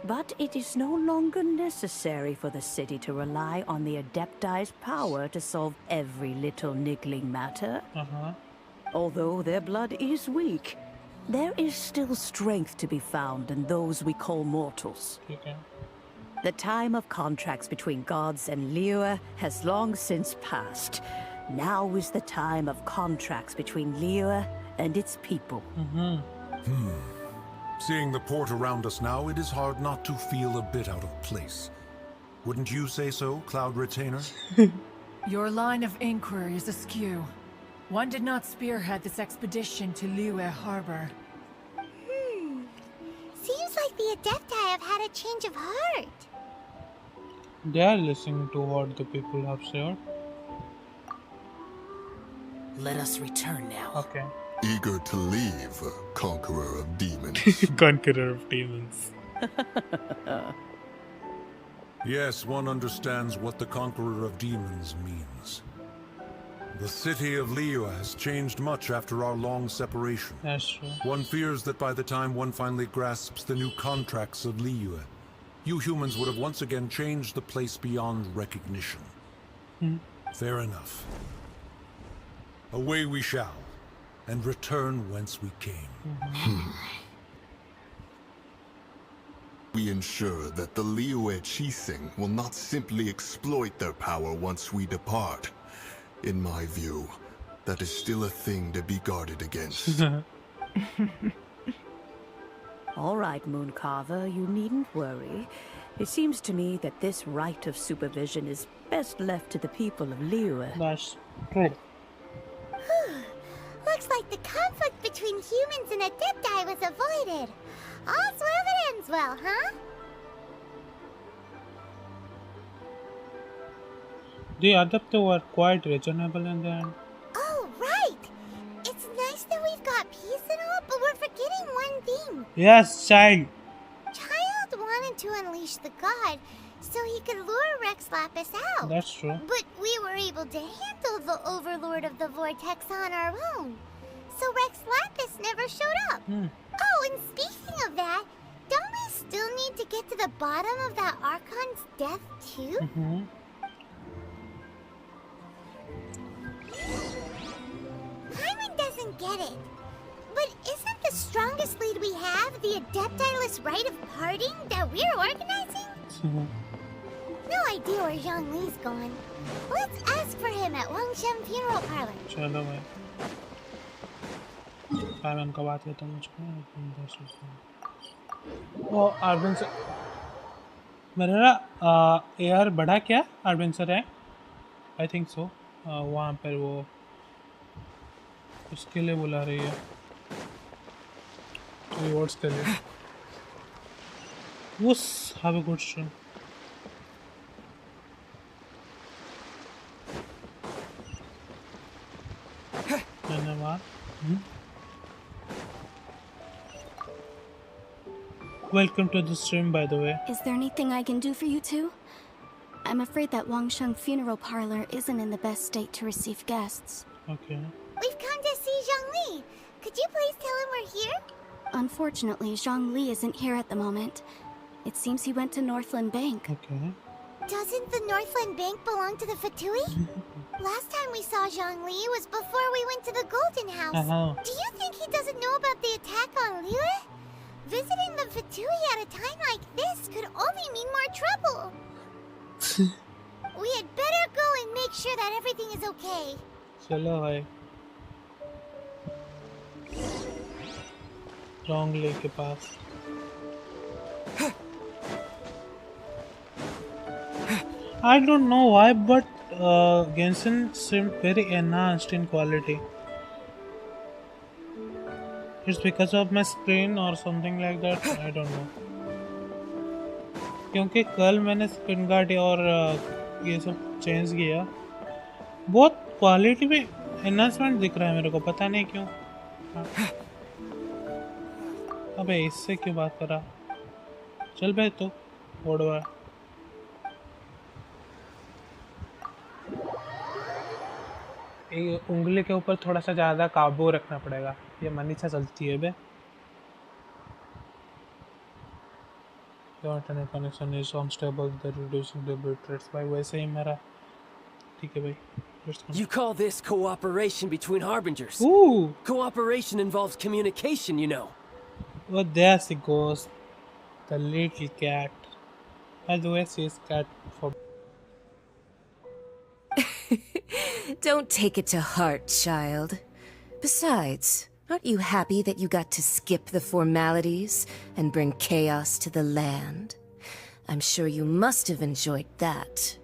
But it is no longer necessary for the city to rely on the Adepti's power to solve every little niggling matter. Although their blood is weak, there is still strength to be found in those we call mortals. Okay. The time of contracts between gods and Liyue has long since passed. Now is the time of contracts between Liyue and its people. Seeing the port around us now, it is hard not to feel a bit out of place. Wouldn't you say so, Cloud Retainer? Your line of inquiry is askew. One did not spearhead this expedition to Liyue Harbor. Seems like the Adepti have had a change of heart. They are listening to what the people have said. Let us return now. Okay. Eager to leave, Conqueror of Demons. Conqueror of Demons. Yes, one understands what the Conqueror of Demons means. The city of Liyue has changed much after our long separation. That's true. One fears that by the time one finally grasps the new contracts of Liyue, you humans would have once again changed the place beyond recognition. Fair enough. Away we shall, and return whence we came. We ensure that the Liyue Chising will not simply exploit their power once we depart. In my view, that is still a thing to be guarded against. All right, Mooncarver, you needn't worry. It seems to me that this right of supervision is best left to the people of Liyue. That's true. Looks like the conflict between humans and Adepti was avoided. All's well that ends well, huh? The Adepti were quite reasonable in the end. Oh, right! It's nice that we've got peace and all, but we're forgetting one thing. Yes, child. Child wanted to unleash the god so he could lure Rex Lapis out. That's true. But we were able to handle the Overlord of the Vortex on our own. So Rex Lapis never showed up. Oh, and speaking of that, don't we still need to get to the bottom of that Archon's death too? Paimon doesn't get it. But isn't the strongest lead we have the adeptiless rite of parting that we're organizing? No idea where Zhongli's gone. Let's ask for him at Wangshan Funeral Parlor. चलो भाई कानून का बात करता हूँ मुझको वो आर्बिन से मेरा एयर बढ़ा क्या आर्बिन से रैंक आई थिंक सो वहाँ पर वो उसके लिए बुला रही है रिवॉर्ड्स के लिए वो हैव अ गुड स्ट्रीम धन्यवाद Welcome to the stream, by the way. Is there anything I can do for you two? I'm afraid that Wangsheng Funeral Parlor isn't in the best state to receive guests. Okay. We've come to see Zhongli. Could you please tell him we're here? Unfortunately, Zhongli isn't here at the moment. It seems he went to Northland Bank. Okay. Doesn't the Northland Bank belong to the Fatui? Last time we saw Zhongli was before we went to the Golden House. Do you think he doesn't know about the attack on Liyue? Visiting the Fatui at a time like this could only mean more trouble. We had better go and make sure that everything is okay. चलो भाई Zhongli के पास I don't know why, but Genshin seemed very enhanced in quality. It's because of my screen or something like that. I don't know. क्योंकि कल मैंने screen guard और ये सब change किया बहुत क्वालिटी में एनहांसमेंट दिख रहा है मेरे को पता नहीं क्यों अबे इससे क्यों बात करा चल भाई तो बोर्डवा ये उंगली के ऊपर थोड़ा सा ज़्यादा काबू रखना पड़ेगा ये मनीषा चलती है बे Your internet connection is unstable. The reducing the bit rates by वैसे ही मेरा ठीक है भाई. You call this cooperation between harbingers? Ooh. Cooperation involves communication, you know. Well, there she goes, the little cat. By the way, she is cat for. Don't take it to heart, child. Besides, aren't you happy that you got to skip the formalities and bring chaos to the land? I'm sure you must have enjoyed that.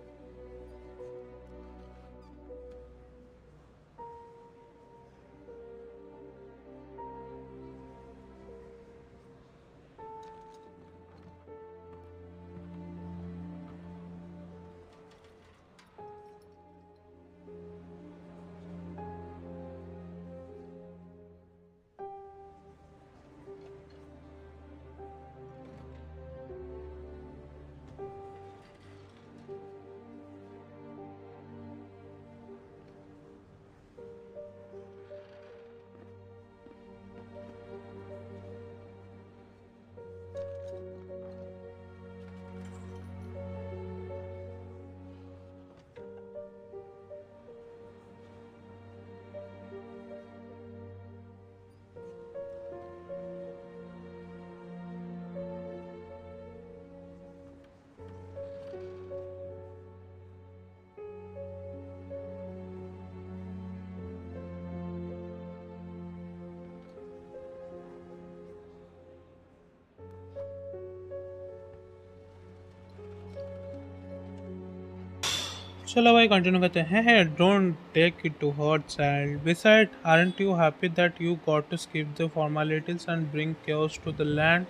चलो भाई continue करते हैं. Hey, don't take it to heart, child. Besides, aren't you happy that you got to skip the formalities and bring chaos to the land?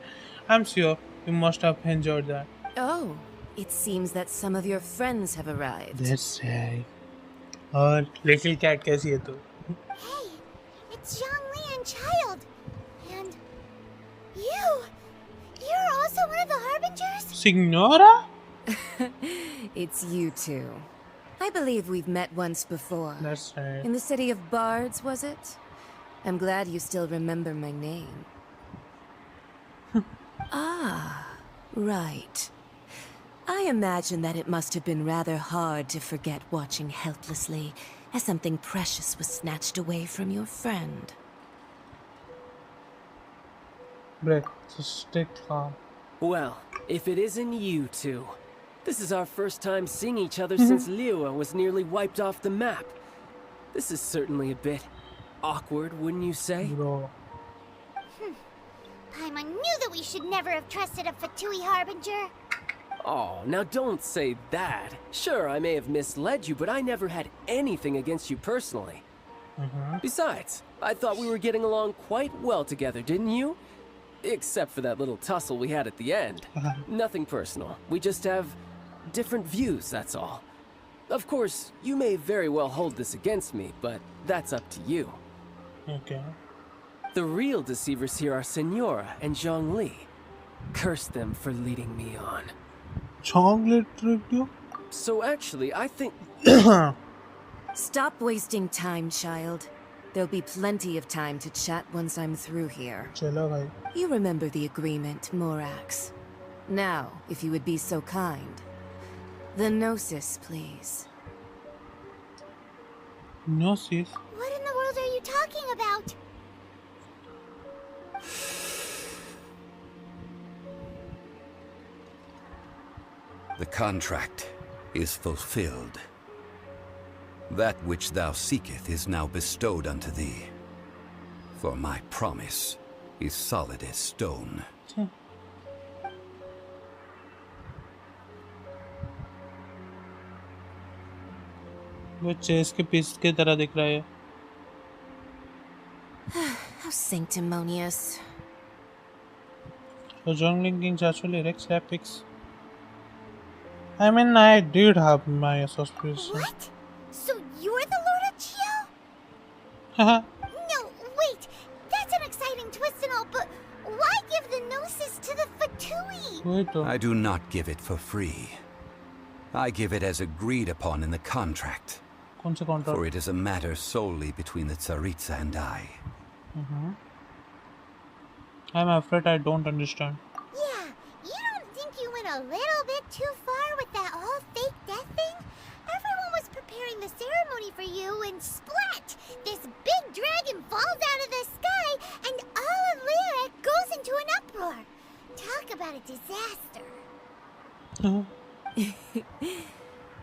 I'm sure you must have enjoyed that. Oh, it seems that some of your friends have arrived. That's right. और little cat कैसी है तू? Hey, it's Zhongli and Child, and you're also one of the harbingers? Signora? It's you two. I believe we've met once before. That's right. In the city of Bards, was it? I'm glad you still remember my name. Ah, right. I imagine that it must have been rather hard to forget watching helplessly as something precious was snatched away from your friend. Break. Just stay calm. Well, if it isn't you two. This is our first time seeing each other since Liyue was nearly wiped off the map. This is certainly a bit awkward, wouldn't you say? Bro. Paimon knew that we should never have trusted a Fatui Harbinger. Oh, now don't say that. Sure, I may have misled you, but I never had anything against you personally. Besides, I thought we were getting along quite well together, didn't you? Except for that little tussle we had at the end. Nothing personal. We just have different views, that's all. Of course, you may very well hold this against me, but that's up to you. Okay. The real deceivers here are Senora and Zhongli. Curse them for leading me on. Zhongli tricked you? So actually, I think... Stop wasting time, child. There'll be plenty of time to chat once I'm through here. Chalo, bhai. You remember the agreement, Morax. Now, if you would be so kind. The Gnosis, please. Gnosis? What in the world are you talking about? The contract is fulfilled. That which thou seeketh is now bestowed unto thee. For my promise is solid as stone. वो chess के piece की तरह दिख रहा है. How sanctimonious. So Zhongli King's actually Rex Epics. I mean, I did have my suspicions. What? So you're the Lord of Chio? Haha. No, wait. That's an exciting twist and all, but why give the Gnosis to the Fatui? I do not give it for free. I give it as agreed upon in the contract. For it is a matter solely between the Tsaritsa and I. I'm afraid I don't understand. Yeah, you don't think you went a little bit too far with that whole fake death thing? Everyone was preparing the ceremony for you and splat! This big dragon falls out of the sky and all of Liyue goes into an uproar. Talk about a disaster.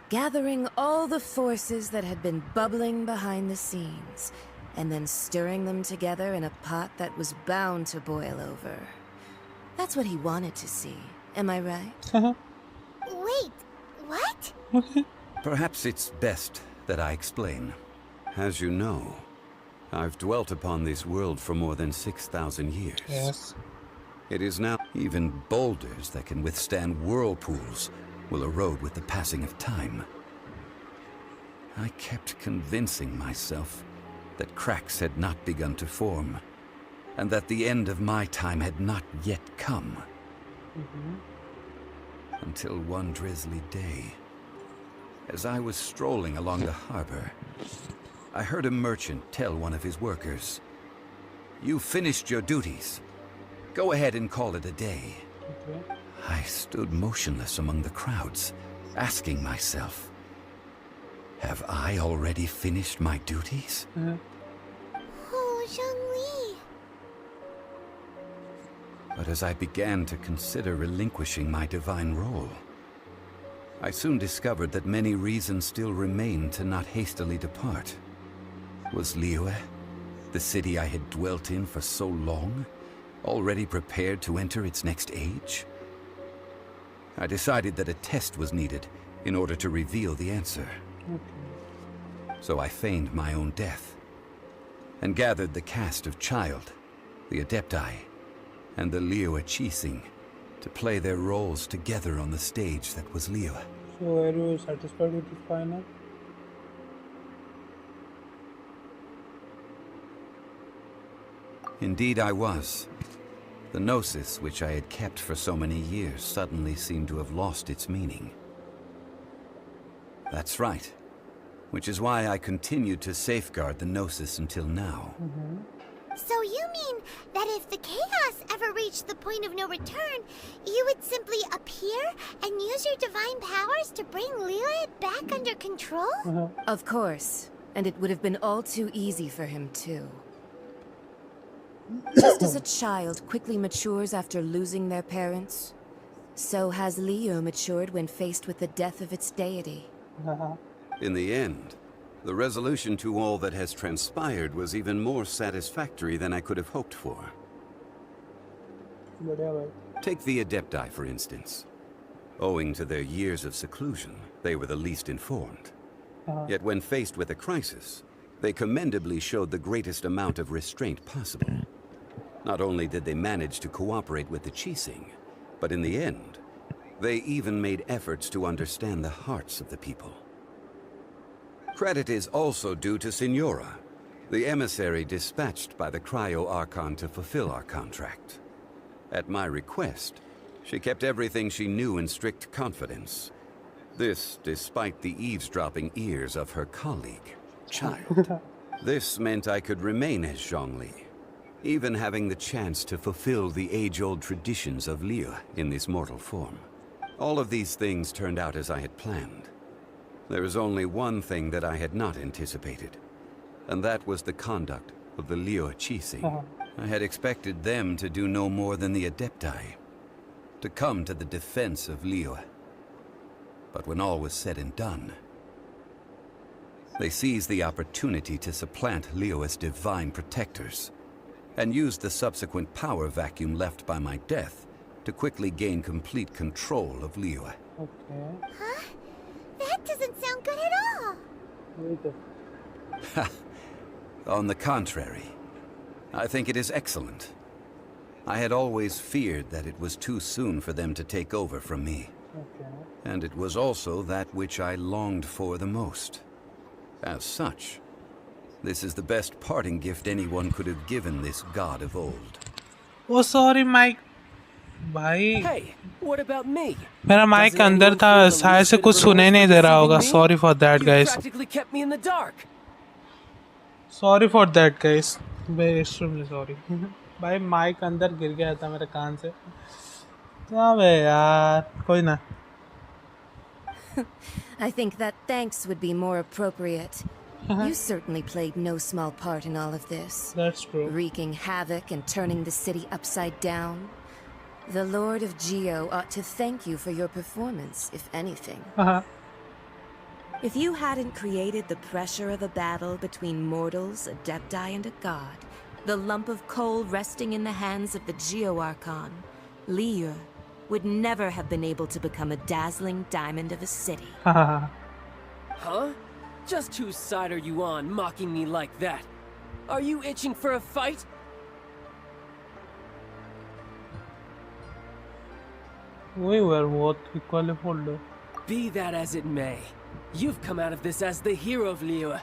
Gathering all the forces that had been bubbling behind the scenes, and then stirring them together in a pot that was bound to boil over. That's what he wanted to see, am I right? Wait, what? Perhaps it's best that I explain. As you know, I've dwelt upon this world for more than 6,000 years. Yes. It is now even boulders that can withstand whirlpools will erode with the passing of time. I kept convincing myself that cracks had not begun to form, and that the end of my time had not yet come. Until one drizzly day, as I was strolling along the harbor, I heard a merchant tell one of his workers, "You finished your duties. Go ahead and call it a day." I stood motionless among the crowds, asking myself, have I already finished my duties? Oh, Zhongli. But as I began to consider relinquishing my divine role, I soon discovered that many reasons still remained to not hastily depart. Was Liyue, the city I had dwelt in for so long, already prepared to enter its next age? I decided that a test was needed in order to reveal the answer. So I feigned my own death, and gathered the cast of Child, the Adepti, and the Liyue Chising to play their roles together on the stage that was Liyue. So are you satisfied with the final? Indeed I was. The Gnosis, which I had kept for so many years, suddenly seemed to have lost its meaning. That's right. Which is why I continued to safeguard the Gnosis until now. So you mean that if the chaos ever reached the point of no return, you would simply appear and use your divine powers to bring Liyue back under control? Of course. And it would have been all too easy for him, too. Just as a child quickly matures after losing their parents, so has Liyue matured when faced with the death of its deity. In the end, the resolution to all that has transpired was even more satisfactory than I could have hoped for. Take the Adepti, for instance. Owing to their years of seclusion, they were the least informed. Yet when faced with a crisis, they commendably showed the greatest amount of restraint possible. Not only did they manage to cooperate with the Qixing, but in the end, they even made efforts to understand the hearts of the people. Credit is also due to Signora, the emissary dispatched by the Cryo-Archon to fulfill our contract. At my request, she kept everything she knew in strict confidence. This despite the eavesdropping ears of her colleague, Child. This meant I could remain as Zhongli, even having the chance to fulfill the age-old traditions of Liyue in this mortal form. All of these things turned out as I had planned. There is only one thing that I had not anticipated, and that was the conduct of the Liyue Qixing. I had expected them to do no more than the Adepti, to come to the defense of Liyue. But when all was said and done, they seized the opportunity to supplant Liyue's divine protectors, and used the subsequent power vacuum left by my death to quickly gain complete control of Liyue. Huh? That doesn't sound good at all. On the contrary, I think it is excellent. I had always feared that it was too soon for them to take over from me. And it was also that which I longed for the most. As such, this is the best parting gift anyone could have given this god of old. Oh, sorry, Mike. भाई Hey, what about me? मेरा mic अंदर था शायद से कुछ सुने नहीं दे रहा होगा. Sorry for that, guys. You practically kept me in the dark. Sorry for that, guys. Very extremely sorry. भाई माइक अंदर गिर गया था मेरे कान से. अबे यार कोई ना. I think that thanks would be more appropriate. You certainly played no small part in all of this. That's true. Wreaking havoc and turning the city upside down. The Lord of Geo ought to thank you for your performance, if anything. If you hadn't created the pressure of a battle between mortals, Adepti, and a god, the lump of coal resting in the hands of the Geo-Archon, Liyue, would never have been able to become a dazzling diamond of a city. Huh? Just whose side are you on, mocking me like that? Are you itching for a fight? We were both equally folded. Be that as it may, you've come out of this as the hero of Liyue.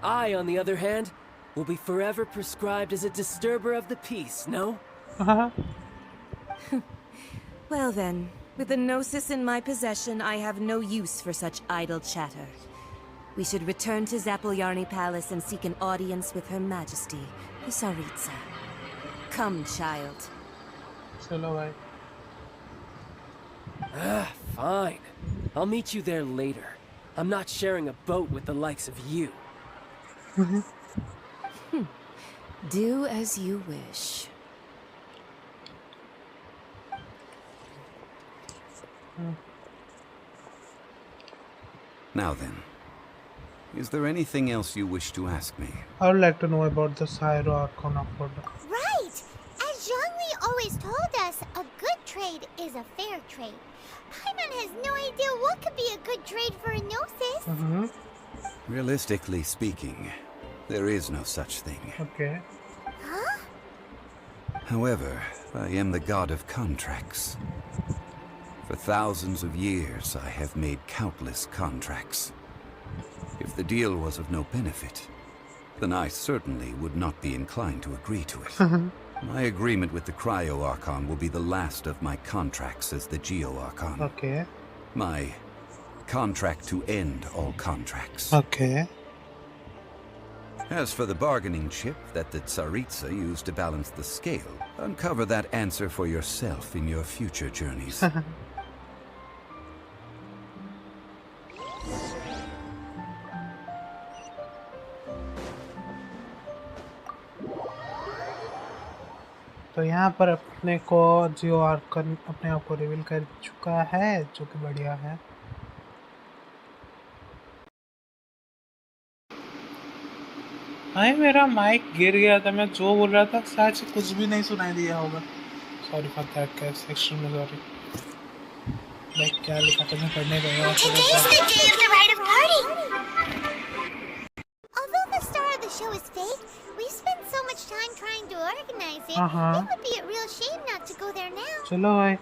I, on the other hand, will be forever prescribed as a disturber of the peace, no? Well then, with the Gnosis in my possession, I have no use for such idle chatter. We should return to Zapoljarny Palace and seek an audience with Her Majesty, the Tsaritsa. Come, child. Chalo, bhai. Fine. I'll meet you there later. I'm not sharing a boat with the likes of you. Do as you wish. Now then, is there anything else you wish to ask me? I would like to know about the Syro Archon of Fortnite. Right! As Zhongli always told us, a good trade is a fair trade. Paimon has no idea what could be a good trade for a Gnosis. Realistically speaking, there is no such thing. Okay. Huh? However, I am the god of contracts. For thousands of years, I have made countless contracts. If the deal was of no benefit, then I certainly would not be inclined to agree to it. My agreement with the Cryo-Archon will be the last of my contracts as the Geo-Archon. Okay. My contract to end all contracts. Okay. As for the bargaining chip that the Tsaritsa used to balance the scale, uncover that answer for yourself in your future journeys. तो यहाँ पर अपने को जियो Arkan अपने आप को reveal कर चुका है, जो कि बढ़िया है। हाय, मेरा माइक गिर गया था, मैं जो बोल रहा था शायद से कुछ भी नहीं सुनाई दिया होगा। Sorry for that guys, extremely sorry. Like क्या लिखा था, मैं पढ़ने गया। Although the star of the show is fake, we've spent so much time trying to organize it. It would be a real shame not to go there now. चलो भाई।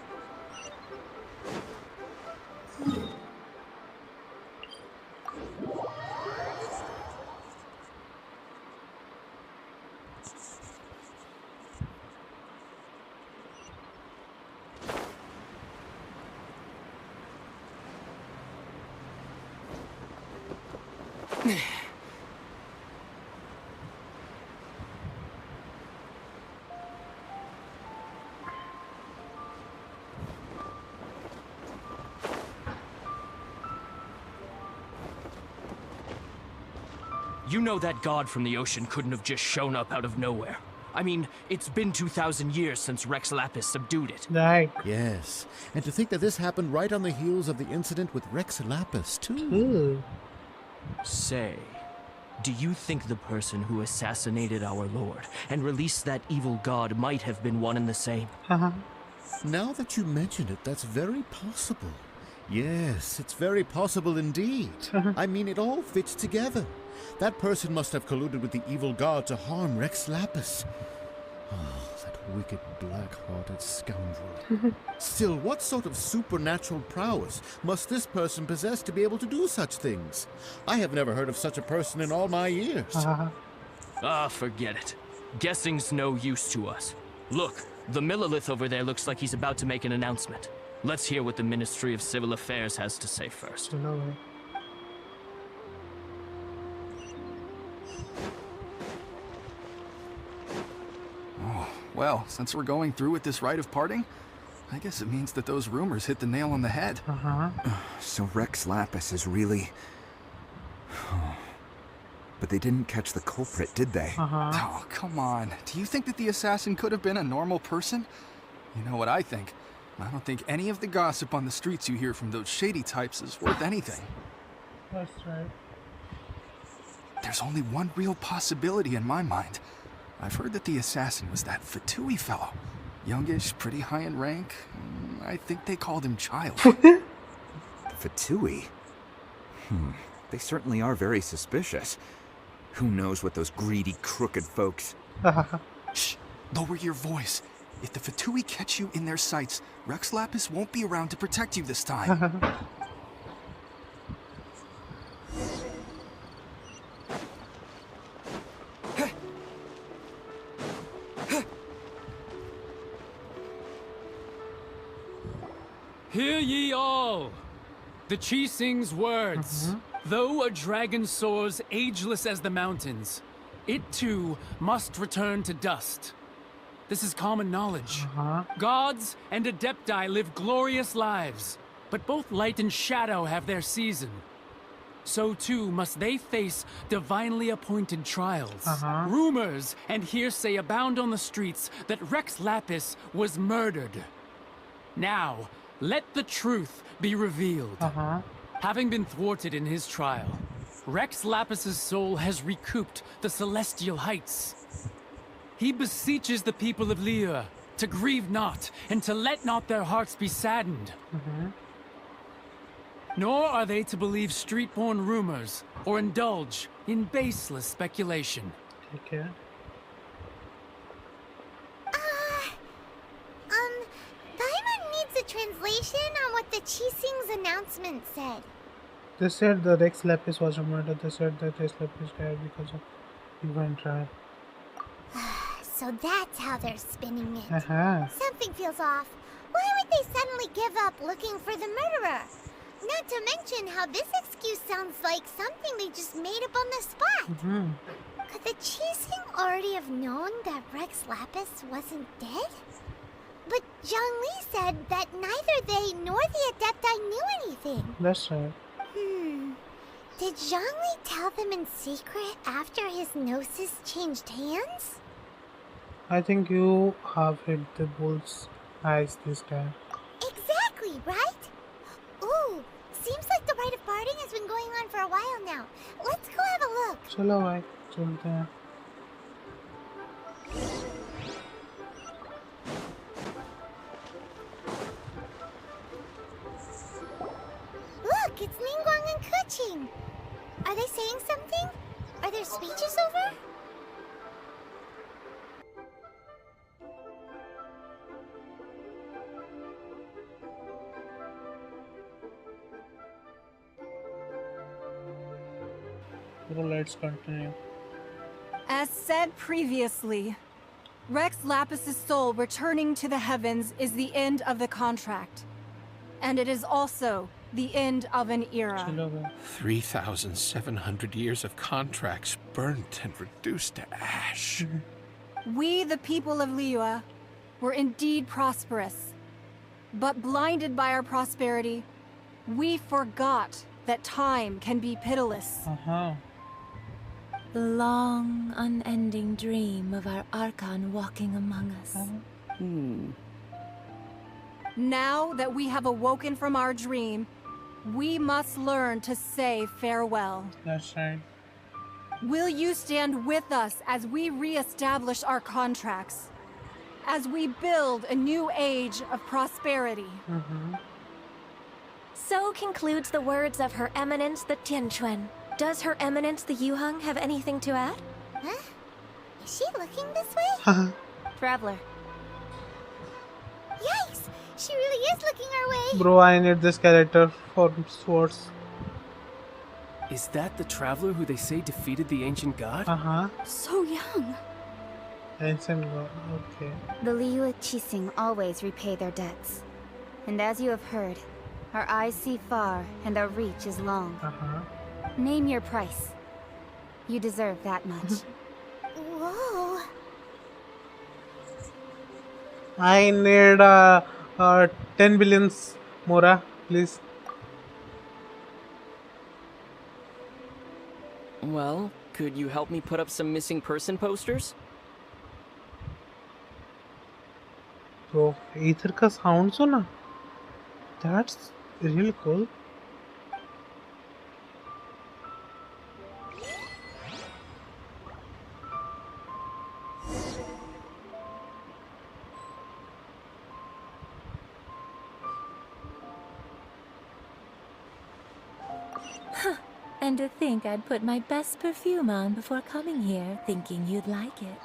You know that god from the ocean couldn't have just shown up out of nowhere. I mean, it's been 2,000 years since Rex Lapis subdued it. Right. Yes, and to think that this happened right on the heels of the incident with Rex Lapis, too. Say, do you think the person who assassinated our lord and released that evil god might have been one and the same? Now that you mention it, that's very possible. Yes, it's very possible indeed. I mean, it all fits together. That person must have colluded with the evil god to harm Rex Lapis. Oh, that wicked, black-hearted scoundrel. Still, what sort of supernatural prowess must this person possess to be able to do such things? I have never heard of such a person in all my years. Forget it. Guessing's no use to us. Look, the Millilith over there looks like he's about to make an announcement. Let's hear what the Ministry of Civil Affairs has to say first. Oh, well, since we're going through with this rite of parting, I guess it means that those rumors hit the nail on the head. So Rex Lapis is really... But they didn't catch the culprit, did they? Oh, come on. Do you think that the assassin could have been a normal person? You know what I think? I don't think any of the gossip on the streets you hear from those shady types is worth anything. That's right. There's only one real possibility in my mind. I've heard that the assassin was that Fatui fellow. Youngish, pretty high in rank. I think they called him Child. Fatui? They certainly are very suspicious. Who knows what those greedy, crooked folks... Shh! Lower your voice. If the Fatui catch you in their sights, Rex Lapis won't be around to protect you this time. Hear ye all! The Chi sings words. Though a dragon soars ageless as the mountains, it too must return to dust. This is common knowledge. Gods and Adepti live glorious lives, but both light and shadow have their season. So too must they face divinely appointed trials. Rumors and hearsay abound on the streets that Rex Lapis was murdered. Now, let the truth be revealed. Having been thwarted in his trial, Rex Lapis's soul has recouped the celestial heights. He beseeches the people of Liyue to grieve not and to let not their hearts be saddened. Nor are they to believe street-born rumors or indulge in baseless speculation. Okay. Paimon needs a translation on what the Chising's announcement said. They said the Rex Lapis was murdered. They said that Rex Lapis died because of event trial. So that's how they're spinning it. Something feels off. Why would they suddenly give up looking for the murderer? Not to mention how this excuse sounds like something they just made up on the spot. Could the Chising already have known that Rex Lapis wasn't dead? But Zhongli said that neither they nor the Adepti knew anything. That's right. Did Zhongli tell them in secret after his gnosis changed hands? I think you have hit the bull's eyes this time. Exactly, right? Ooh, seems like the rite of parting has been going on for a while now. Let's go have a look. चलो भाई चलते हैं. Look, it's Ningguang and Kuching. Are they saying something? Are their speeches over? So let's continue. As said previously, Rex Lapis's soul returning to the heavens is the end of the contract. And it is also the end of an era. 3,700 years of contracts burnt and reduced to ash. We, the people of Liyue, were indeed prosperous. But blinded by our prosperity, we forgot that time can be pitiless. The long, unending dream of our Archon walking among us. Now that we have awoken from our dream, we must learn to say farewell. That's right. Will you stand with us as we re-establish our contracts? As we build a new age of prosperity? So concludes the words of Her Eminence the Tianquan. Does Her Eminence the Yuheng have anything to add? Huh? Is she looking this way? Traveler. Yikes! She really is looking our way. Bro, I need this character for swords. Is that the traveler who they say defeated the ancient god? So young. Ancient god, okay. The Liyue Qixing always repay their debts. And as you have heard, our eyes see far and our reach is long. Name your price. You deserve that much. Whoa. I need 10 billions, Mora, please. Well, could you help me put up some missing person posters? So, ether ka sound suna? That's really cool. And to think I'd put my best perfume on before coming here, thinking you'd like it.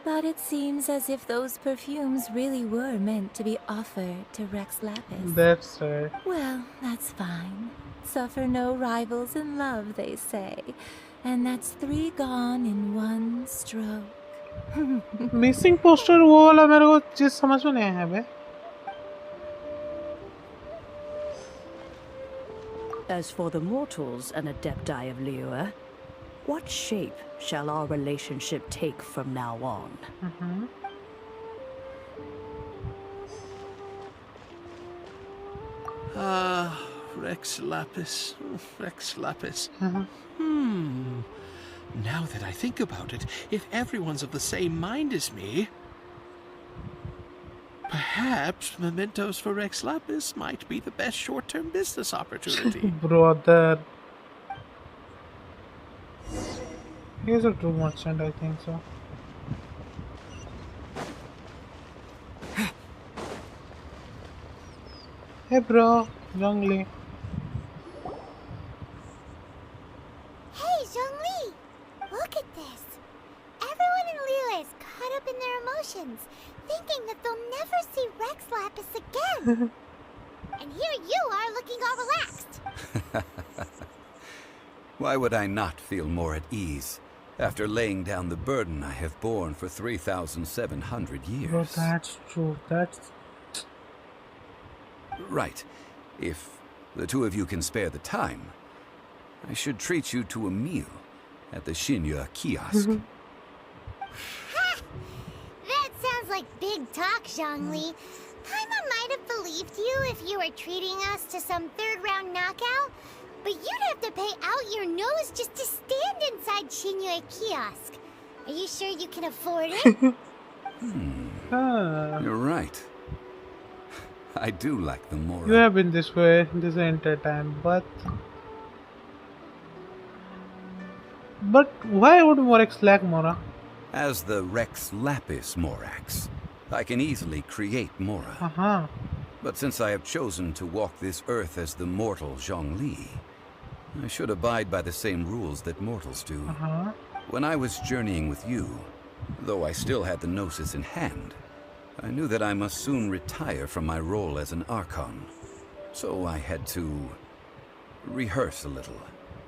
But it seems as if those perfumes really were meant to be offered to Rex Lapis. That's right. Well, that's fine. Suffer no rivals in love, they say. And that's 3 gone in 1 stroke. Missing poster वो वाला मेरे को चीज समझ में नहीं आया बे. As for the mortals and adepti of Liyue, what shape shall our relationship take from now on? Rex Lapis. Rex Lapis. Now that I think about it, if everyone's of the same mind as me, perhaps mementos for Rex Lapis might be the best short-term business opportunity. Brother. He's a true merchant, I think so. Hey bro, Zhongli. Hey, Zhongli! Look at this. Everyone in Liyue is caught up in their emotions, thinking that they'll never see Rex Lapis again. And here you are looking all relaxed. Why would I not feel more at ease after laying down the burden I have borne for 3,700 years? Bro, that's true. That's... Right. If the two of you can spare the time, I should treat you to a meal at the Xinyue kiosk. Ha! That sounds like big talk, Zhongli. Paimon might have believed you if you were treating us to some third-round knockout, but you'd have to pay out your nose just to stand inside Xinyue kiosk. Are you sure you can afford it? You're right. I do like the Mora. You have been this way this entire time, but why would Morax lack Mora? As the Rex Lapis Morax, I can easily create Mora. But since I have chosen to walk this earth as the mortal Zhongli, I should abide by the same rules that mortals do. When I was journeying with you, though I still had the Gnosis in hand, I knew that I must soon retire from my role as an Archon. So I had to rehearse a little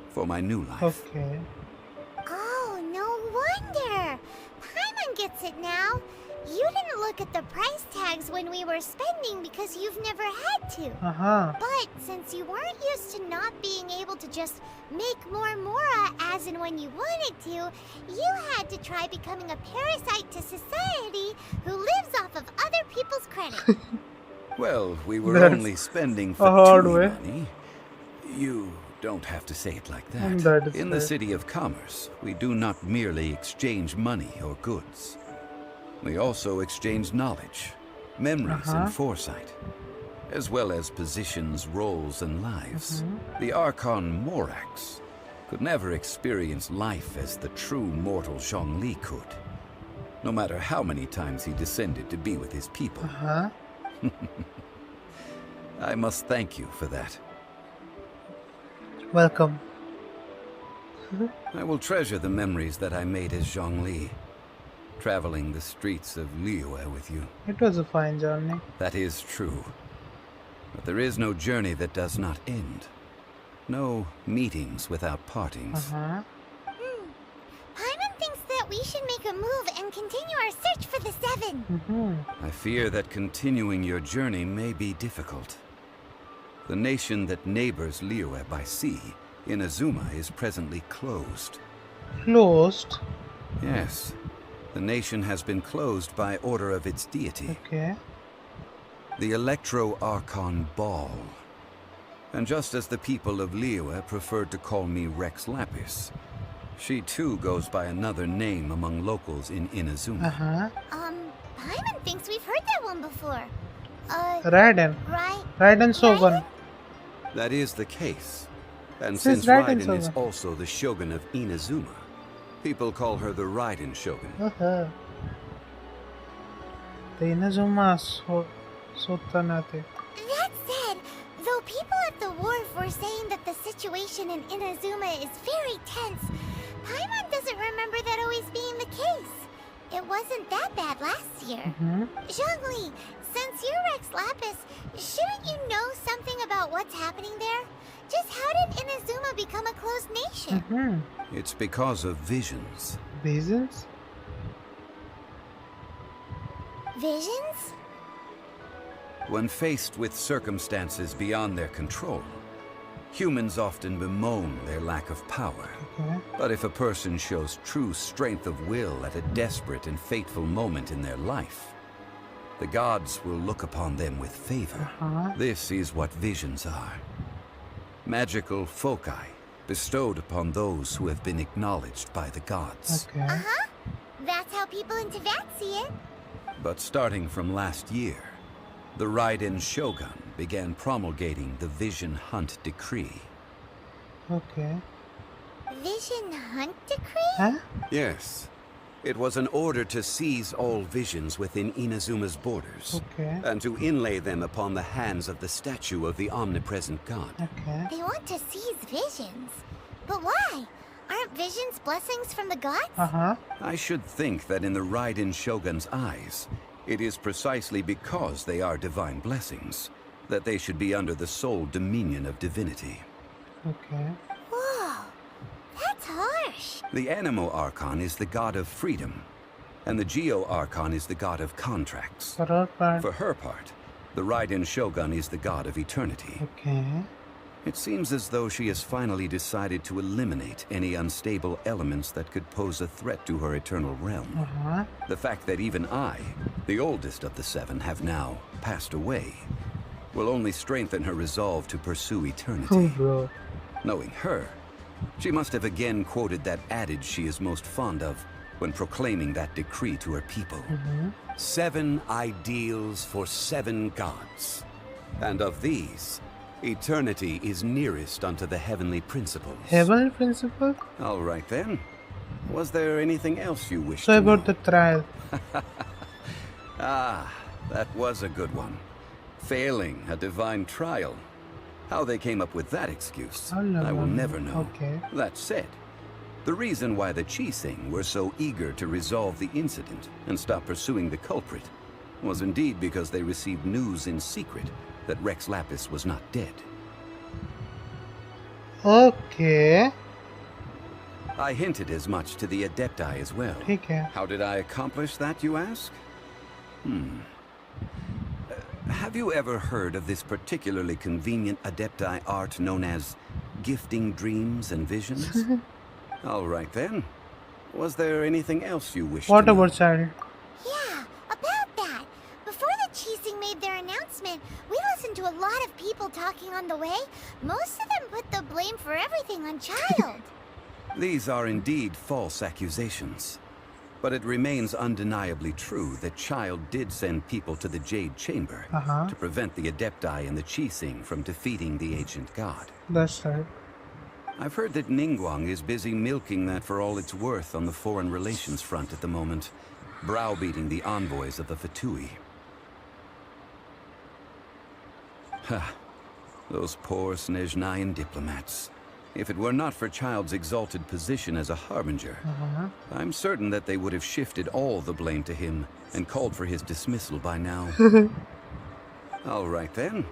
for my new life. Okay. Oh, no wonder. Paimon gets it now. You didn't look at the price tags when we were spending because you've never had to. But since you weren't used to not being able to just make more Mora as and when you wanted to, you had to try becoming a parasite to society who lives off of other people's credit. Well, we were That's only spending a hard for way. money. You don't have to say it like That that. is In the fair. City of Commerce, we do not merely exchange money or goods. We also exchange knowledge, memories, and foresight, as well as positions, roles, and lives. The Archon Morax could never experience life as the true mortal Zhongli could, no matter how many times he descended to be with his people. I must thank you for that. Welcome. I will treasure the memories that I made as Zhongli, traveling the streets of Liyue with you. It was a fine journey. That is true. But there is no journey that does not end. No meetings without partings. Paimon thinks that we should make a move and continue our search for the Seven. I fear that continuing your journey may be difficult. The nation that neighbors Liyue by sea, Inazuma, is presently closed. Closed? Yes. The nation has been closed by order of its deity. Okay. The Electro-Archon Ball. And just as the people of Liyue preferred to call me Rex Lapis, she too goes by another name among locals in Inazuma. Paimon thinks we've heard that one before. Raiden. Raiden Shogun. That is the case. And Since since Raiden Raiden is Shogun. also the shogun of Inazuma, people call her the Raiden Shogun. The Inazuma Sultanate. That said, though people at the wharf were saying that the situation in Inazuma is very tense, Paimon doesn't remember that always being the case. It wasn't that bad last year. Zhongli, since you're Rex Lapis, shouldn't you know something about what's happening there? Just how did Inazuma become a closed nation? It's because of visions. Visions? Visions? When faced with circumstances beyond their control, humans often bemoan their lack of power. But if a person shows true strength of will at a desperate and fateful moment in their life, the gods will look upon them with favor. This is what visions are. Magical foci bestowed upon those who have been acknowledged by the gods. That's how people in Teyvat see it. But starting from last year, the Raiden Shogun began promulgating the Vision Hunt Decree. Okay. Vision Hunt Decree? Yes. It was an order to seize all visions within Inazuma's borders. Okay. And to inlay them upon the hands of the statue of the omnipresent god. Okay. They want to seize visions. But why? Aren't visions blessings from the gods? I should think that in the Raiden Shogun's eyes, it is precisely because they are divine blessings that they should be under the sole dominion of divinity. Okay. Whoa, that's harsh. The Animo Archon is the god of freedom, and the Geo Archon is the god of contracts. For her part. For her part, the Raiden Shogun is the god of eternity. Okay. It seems as though she has finally decided to eliminate any unstable elements that could pose a threat to her eternal realm. The fact that even I, the oldest of the seven, have now passed away, will only strengthen her resolve to pursue eternity. Knowing her, she must have again quoted that adage she is most fond of, when proclaiming that decree to her people. 7 ideals for 7 gods. And of these, eternity is nearest unto the heavenly principles. Heavenly principle? All right then. Was there anything else you wished So to about know? the trial. Ah, that was a good one. Failing a divine trial. How they came up with that excuse, I will never know. Okay. That said, the reason why the Qixing were so eager to resolve the incident and stop pursuing the culprit was indeed because they received news in secret that Rex Lapis was not dead. Okay. I hinted as much to the Adepti as well. Okay. How did I accomplish that, you ask? Have you ever heard of this particularly convenient Adepti art known as gifting dreams and visions? All right then. Was there anything else you wished What to know? about child? Yeah, about that. Before the Qixing made their announcement, we listened to a lot of people talking on the way. Most of them put the blame for everything on Child. These are indeed false accusations. But it remains undeniably true that Child did send people to the Jade Chamber to prevent the Adepti and the Qixing from defeating the ancient god. That's right. I've heard that Ningguang is busy milking that for all it's worth on the foreign relations front at the moment, browbeating the envoys of the Fatui. Ha! Those poor Snezhnayan diplomats. If it were not for Child's exalted position as a harbinger, I'm certain that they would have shifted all the blame to him and called for his dismissal by now. All right then.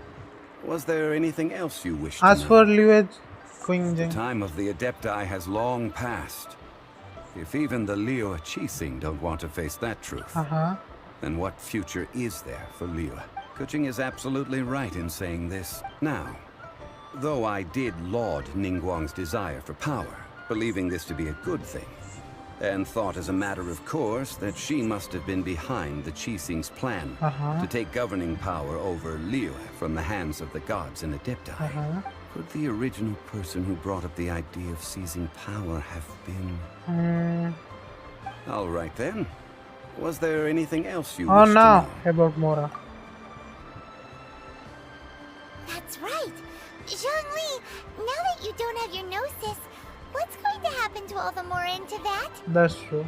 Was there anything else you wished to As know? for Liyue, The time of the Adepti has long passed. If even the Liyue Qixing don't want to face that truth, then what future is there for Liyue? Kuching is absolutely right in saying this. Now, though I did laud Ningguang's desire for power, believing this to be a good thing, and thought as a matter of course that she must have been behind the Qixing's plan to take governing power over Liyue from the hands of the gods and Adepti. Could the original person who brought up the idea of seizing power have been... All right then. Was there anything else you Oh wished to no, know? about Mora. That's right. Zhongli, now that you don't have your gnosis, what's going to happen to all the Mora in Tibet? That's true.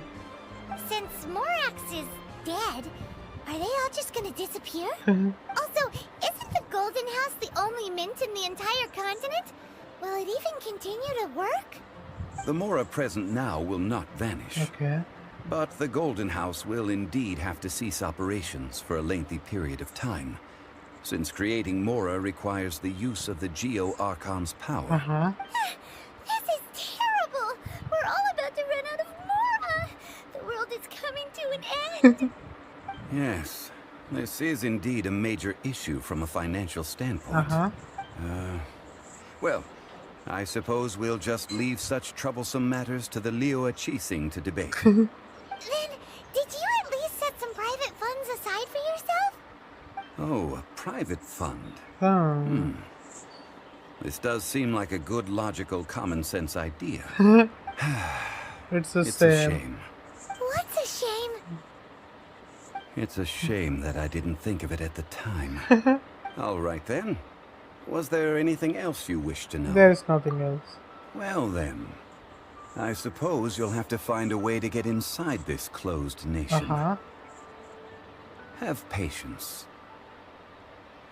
Since Morax is dead, are they all just gonna disappear? Also, isn't the Golden House the only mint in the entire continent? Will it even continue to work? The Mora present now will not vanish. Okay. But the Golden House will indeed have to cease operations for a lengthy period of time, since creating Mora requires the use of the Geo-Archon's power. This is terrible! We're all about to run out of Mora! The world is coming to an end! Yes, this is indeed a major issue from a financial standpoint. Well, I suppose we'll just leave such troublesome matters to the Liyue Qixing to debate. Then, did you at least set some private funds aside for yourself? Oh, a private fund. This does seem like a good, logical, common-sense idea. It's a It's a shame. shame. What's a shame? It's a shame that I didn't think of it at the time. All right then. Was there anything else you wish to know? There's nothing else. Well then, I suppose you'll have to find a way to get inside this closed nation. Have patience.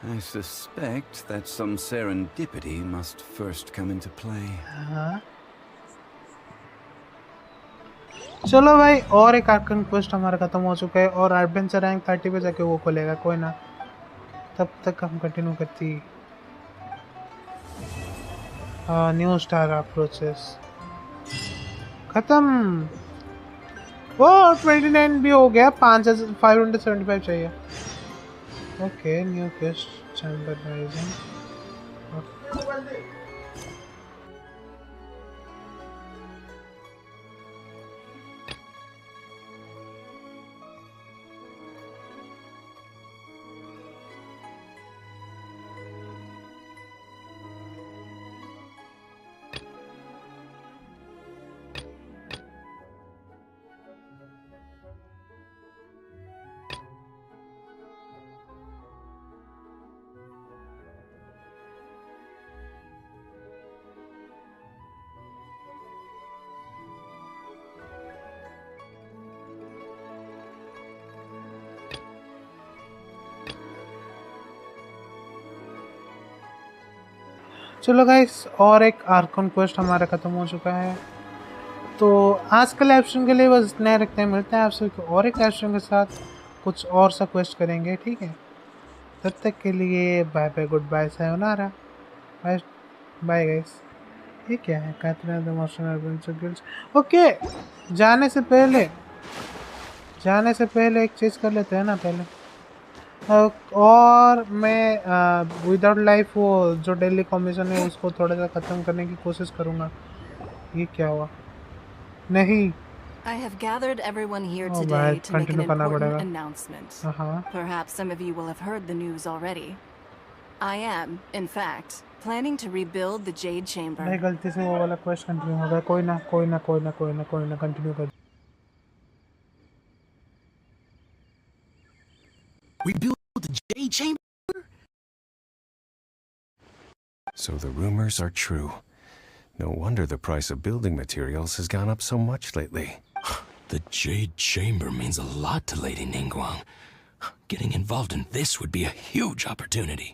I suspect that some serendipity must first come into play. चलो भाई, और एक Arkan quest हमारा खत्म हो चुका है और एडवेंचर रैंक 30 पे जाके वो खोलेगा, कोई ना, तब तक हम कंटिन्यू करती। न्यू स्टार अप्रोचेस खत्म। वो 29 भी हो गया, 575 चाहिए। Okay, new quest chamber rising. चलो गाइस, और एक आर्कन क्वेस्ट हमारा खत्म हो चुका है, तो आज के लाइव स्ट्रीम के लिए बस इतना ही रखते हैं। मिलते हैं आपसे और एक लाइव स्ट्रीम के साथ, कुछ और सा क्वेस्ट करेंगे, ठीक है? तब तक के लिए bye bye, goodbye, sayonara, bye bye guys. ये क्या है? कातरा the emotional adventure guilds. Okay, जाने से पहले एक चीज़ कर लेते हैं ना पहले। और मैं विदाउट लाइफ वो जो डेली कॉमिशन है उसको थोड़ा सा ख़त्म करने की कोशिश करूँगा। ये क्या हुआ? नहीं, I have gathered everyone here Oh, today bad. to make an Continue करना important पड़ेगा। announcement. हाँ। Perhaps some of you will have heard the news already. I am, in fact, planning to rebuild the Jade Chamber. भाई गलती से वो वाला question continue हो गया। कोई ना कंटिन्यू कर। Rebuild the Jade Chamber? So the rumors are true. No wonder the price of building materials has gone up so much lately. The Jade Chamber means a lot to Lady Ningguang. Getting involved in this would be a huge opportunity.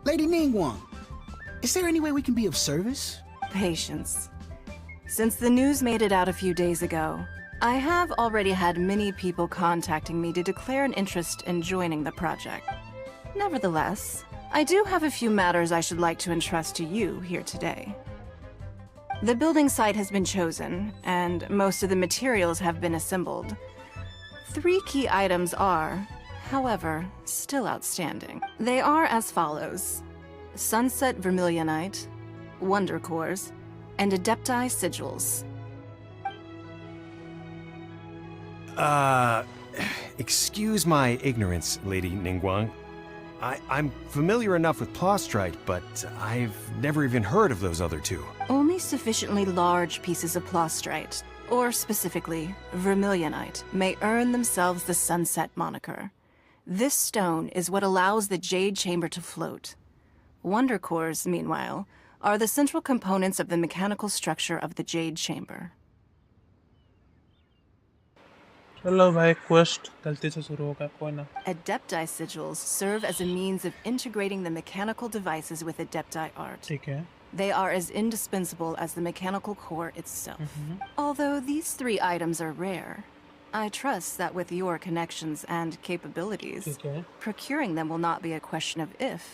Lady Ningguang, is there any way we can be of service? Patience. Since the news made it out a few days ago, I have already had many people contacting me to declare an interest in joining the project. Nevertheless, I do have a few matters I should like to entrust to you here today. The building site has been chosen, and most of the materials have been assembled. 3 key items are, however, still outstanding. They are as follows: Sunset Vermilionite, Wonder Cores, and Adepti Sigils. Excuse my ignorance, Lady Ningguang. I'm familiar enough with Plostrite, but I've never even heard of those other two. Only sufficiently large pieces of Plostrite, or specifically Vermilionite, may earn themselves the Sunset moniker. This stone is what allows the Jade Chamber to float. Wonder Cores, meanwhile, are the central components of the mechanical structure of the Jade Chamber. चलो भाई, quest गलती से शुरू हो गया, कोई ना। Adepti Sigils serve as a means of integrating the mechanical devices with Adepti art. ठीक है। They are as indispensable as the mechanical core itself. Although these 3 items are rare, I trust that with your connections and capabilities, Okay. procuring them will not be a question of if.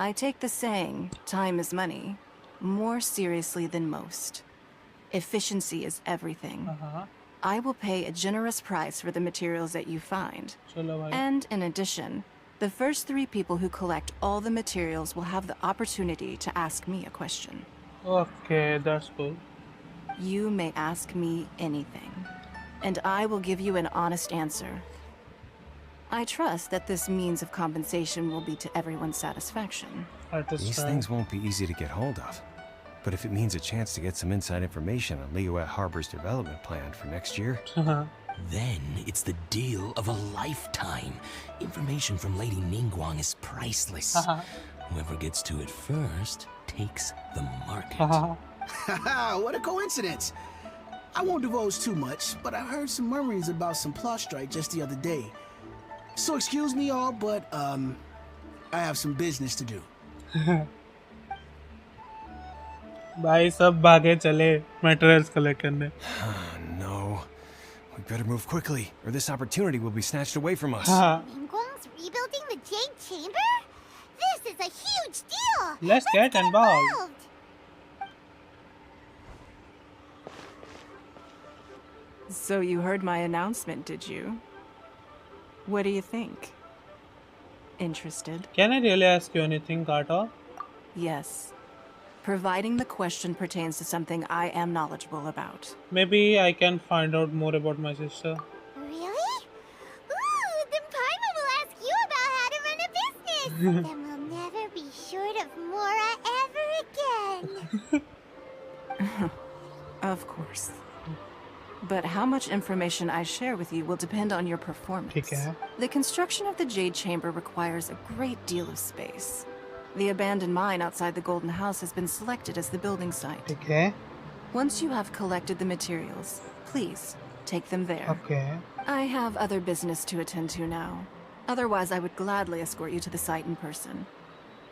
I take the saying, time is money, more seriously than most. Efficiency is everything. I will pay a generous price for the materials that you find. चलो भाई। And in addition, the first 3 people who collect all the materials will have the opportunity to ask me a question. Okay, that's cool. You may ask me anything, and I will give you an honest answer. I trust that this means of compensation will be to everyone's satisfaction. These things won't be easy to get hold of. But if it means a chance to get some inside information on Liyue Harbor's development plan for next year... Then it's the deal of a lifetime. Information from Lady Ningguang is priceless. Whoever gets to it first takes the market. What a coincidence! I won't divulge too much, but I heard some murmurings about some Plostrite just the other day. So excuse me all, but I have some business to do. भाई सब भागे चले materials collect करने। No. We better move quickly, or this opportunity will be snatched away from us. Ningguang's rebuilding the Jade Chamber? This is a huge deal! Let's get involved! So you heard my announcement, did you? What do you think? Interested? Can I really ask you anything, Carter? Yes. Providing the question pertains to something I am knowledgeable about. Maybe I can find out more about my sister. Really? Ooh, then Paimon will ask you about how to run a business! Then we'll never be short of Mora ever again! Of course. But how much information I share with you will depend on your performance. ठीक है। The construction of the Jade Chamber requires a great deal of space. The abandoned mine outside the Golden House has been selected as the building site. ठीक है। Once you have collected the materials, please take them there. Okay. I have other business to attend to now. Otherwise, I would gladly escort you to the site in person.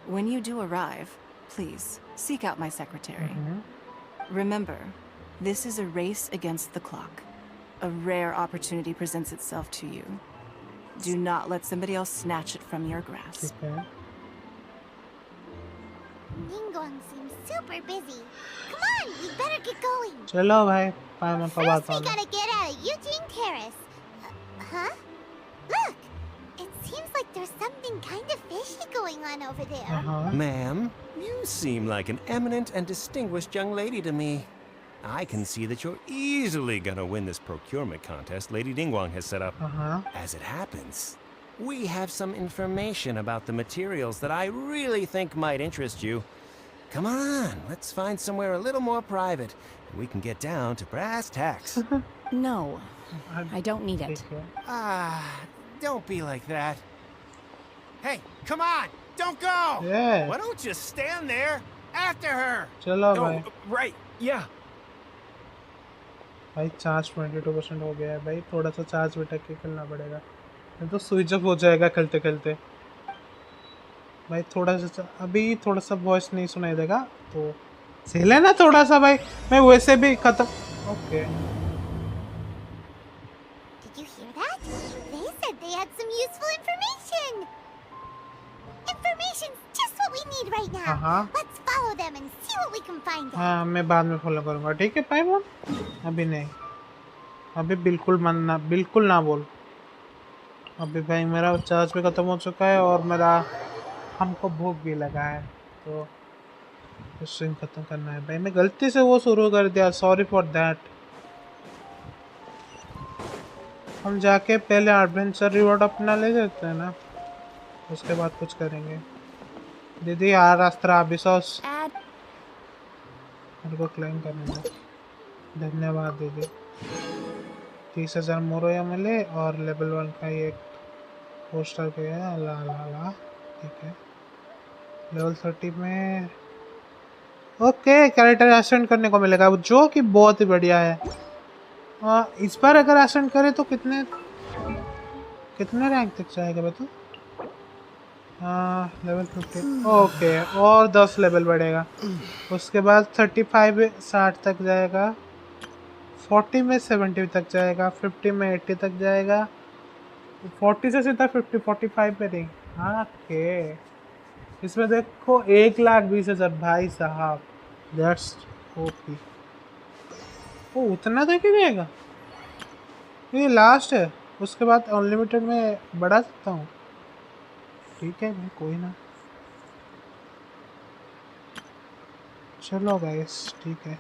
When you do arrive, please seek out my secretary. Remember, this is a race against the clock. A rare opportunity presents itself to you. Do not let somebody else snatch it from your grasp. Okay. Ningguang seems super busy. Come on, we better get going. चलो भाई, पाइमन का बात First, we gotta get out of Eugene Terrace. Huh? Look! It seems like there's something kind of fishy going on over there. Ma'am, you seem like an eminent and distinguished young lady to me. I can see that you're easily gonna win this procurement contest Lady Ningguang has set up. As it happens, we have some information about the materials that I really think might interest you. Come on, let's find somewhere a little more private, and we can get down to brass tacks. No, I don't need it. Don't be like that. Hey, come on, don't go! Yeah. Why don't you stand there after her? चलो Oh, भाई. right, yeah. भाई charge 22% हो गया है भाई, थोड़ा सा charge भी टक के करना पड़ेगा, नहीं तो स्विच ऑफ हो जाएगा खेलते खेलते। भाई थोड़ा सा अभी थोड़ा सा वॉइस नहीं सुनाई देगा तो सही लेना थोड़ा सा भाई, मैं वैसे भी खत्म। Okay Did you hear that? They said they had some useful information. Information's just what we need right now. Let's follow them and see what we can find out. हाँ मैं बाद में फॉलो करूँगा, ठीक है पाइमन? अभी नहीं, अभी बिल्कुल ना बोल। अभी भाई मेरा चार्ज भी खत्म हो चुका है और मेरा हमको भूख भी लगा है, तो स्ट्रीम खत्म करना है भाई। मैं गलती से वो शुरू कर दिया, सॉरी फॉर दैट। हम जाके पहले एडवेंचर रिवॉर्ड अपना ले लेते हैं ना, उसके बाद कुछ करेंगे। दीदी यार अस्त्रा अभिसोस मेरे को क्लेम करने दो, धन्यवाद दीदी। 30,000 मोरोया मिले और लेवल 1 का ये पोस्टर पे है, ला ठीक है। लेवल 30 में ओके कैरेक्टर एसेंड करने को मिलेगा, जो कि बहुत ही बढ़िया है। इस बार अगर एसेंड करे तो कितने रैंक तक जाएगा बता? लेवल 50 ओके, और 10 लेवल बढ़ेगा। उसके बाद 35 60 तक जाएगा, 40 में 70 तक जाएगा, 50 में 80 तक जाएगा, 40 से सीधा 50 45 पे नहीं। ओके इसमें देखो 1,20,000 भाई साहब, दैट्स ओपी। ओ उतना तक ही देगा, ये लास्ट है, उसके बाद अनलिमिटेड में बढ़ा सकता हूँ। ठीक है भाई कोई ना, चलो गाइस ठीक है।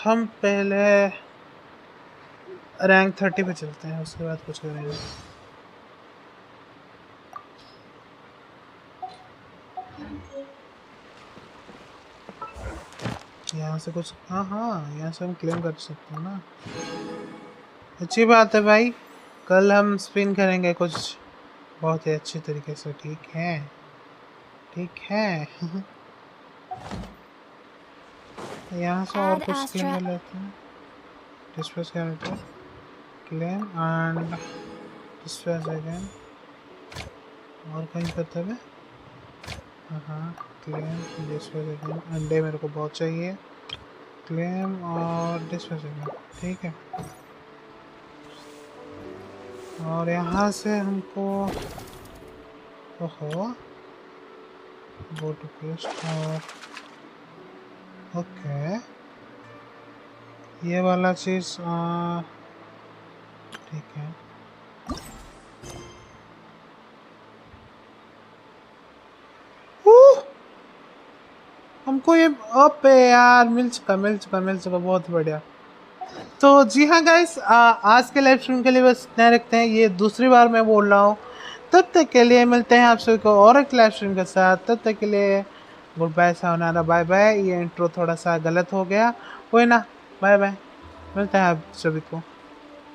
हम पहले रैंक 30 पे चलते हैं, उसके बाद कुछ करेंगे। यहाँ से कुछ हाँ यहाँ से हम क्लेम कर सकते हैं ना, अच्छी बात है भाई। कल हम स्पिन करेंगे कुछ बहुत ही अच्छी तरीके से, ठीक है ठीक है। यहाँ से और कुछ क्लेम कर लेते हैं। Displace character claim and displace again, और कहीं पता है? हाँ क्लेम डिस्प्लेस अगेन, अंडे मेरे को बहुत चाहिए, क्लेम और डिस्प्लेस अगेन, ठीक है। और यहाँ से हमको ओहो गो टू क्वेस्ट और ओके ये वाला चीज़ ठीक है। हमको ये अप यार मिल चुका बहुत बढ़िया। तो जी हाँ गाइस, आज के लाइव स्ट्रीम के लिए बस इतना रखते हैं, ये दूसरी बार मैं बोल रहा हूँ। तब तक के लिए मिलते हैं आप सभी को और एक लाइव स्ट्रीम के साथ, तब तक के लिए गुड बाय सावनारा बाय बाय। ये इंट्रो थोड़ा सा गलत हो गया, कोई ना, बाय बाय, मिलते हैं आप सभी को।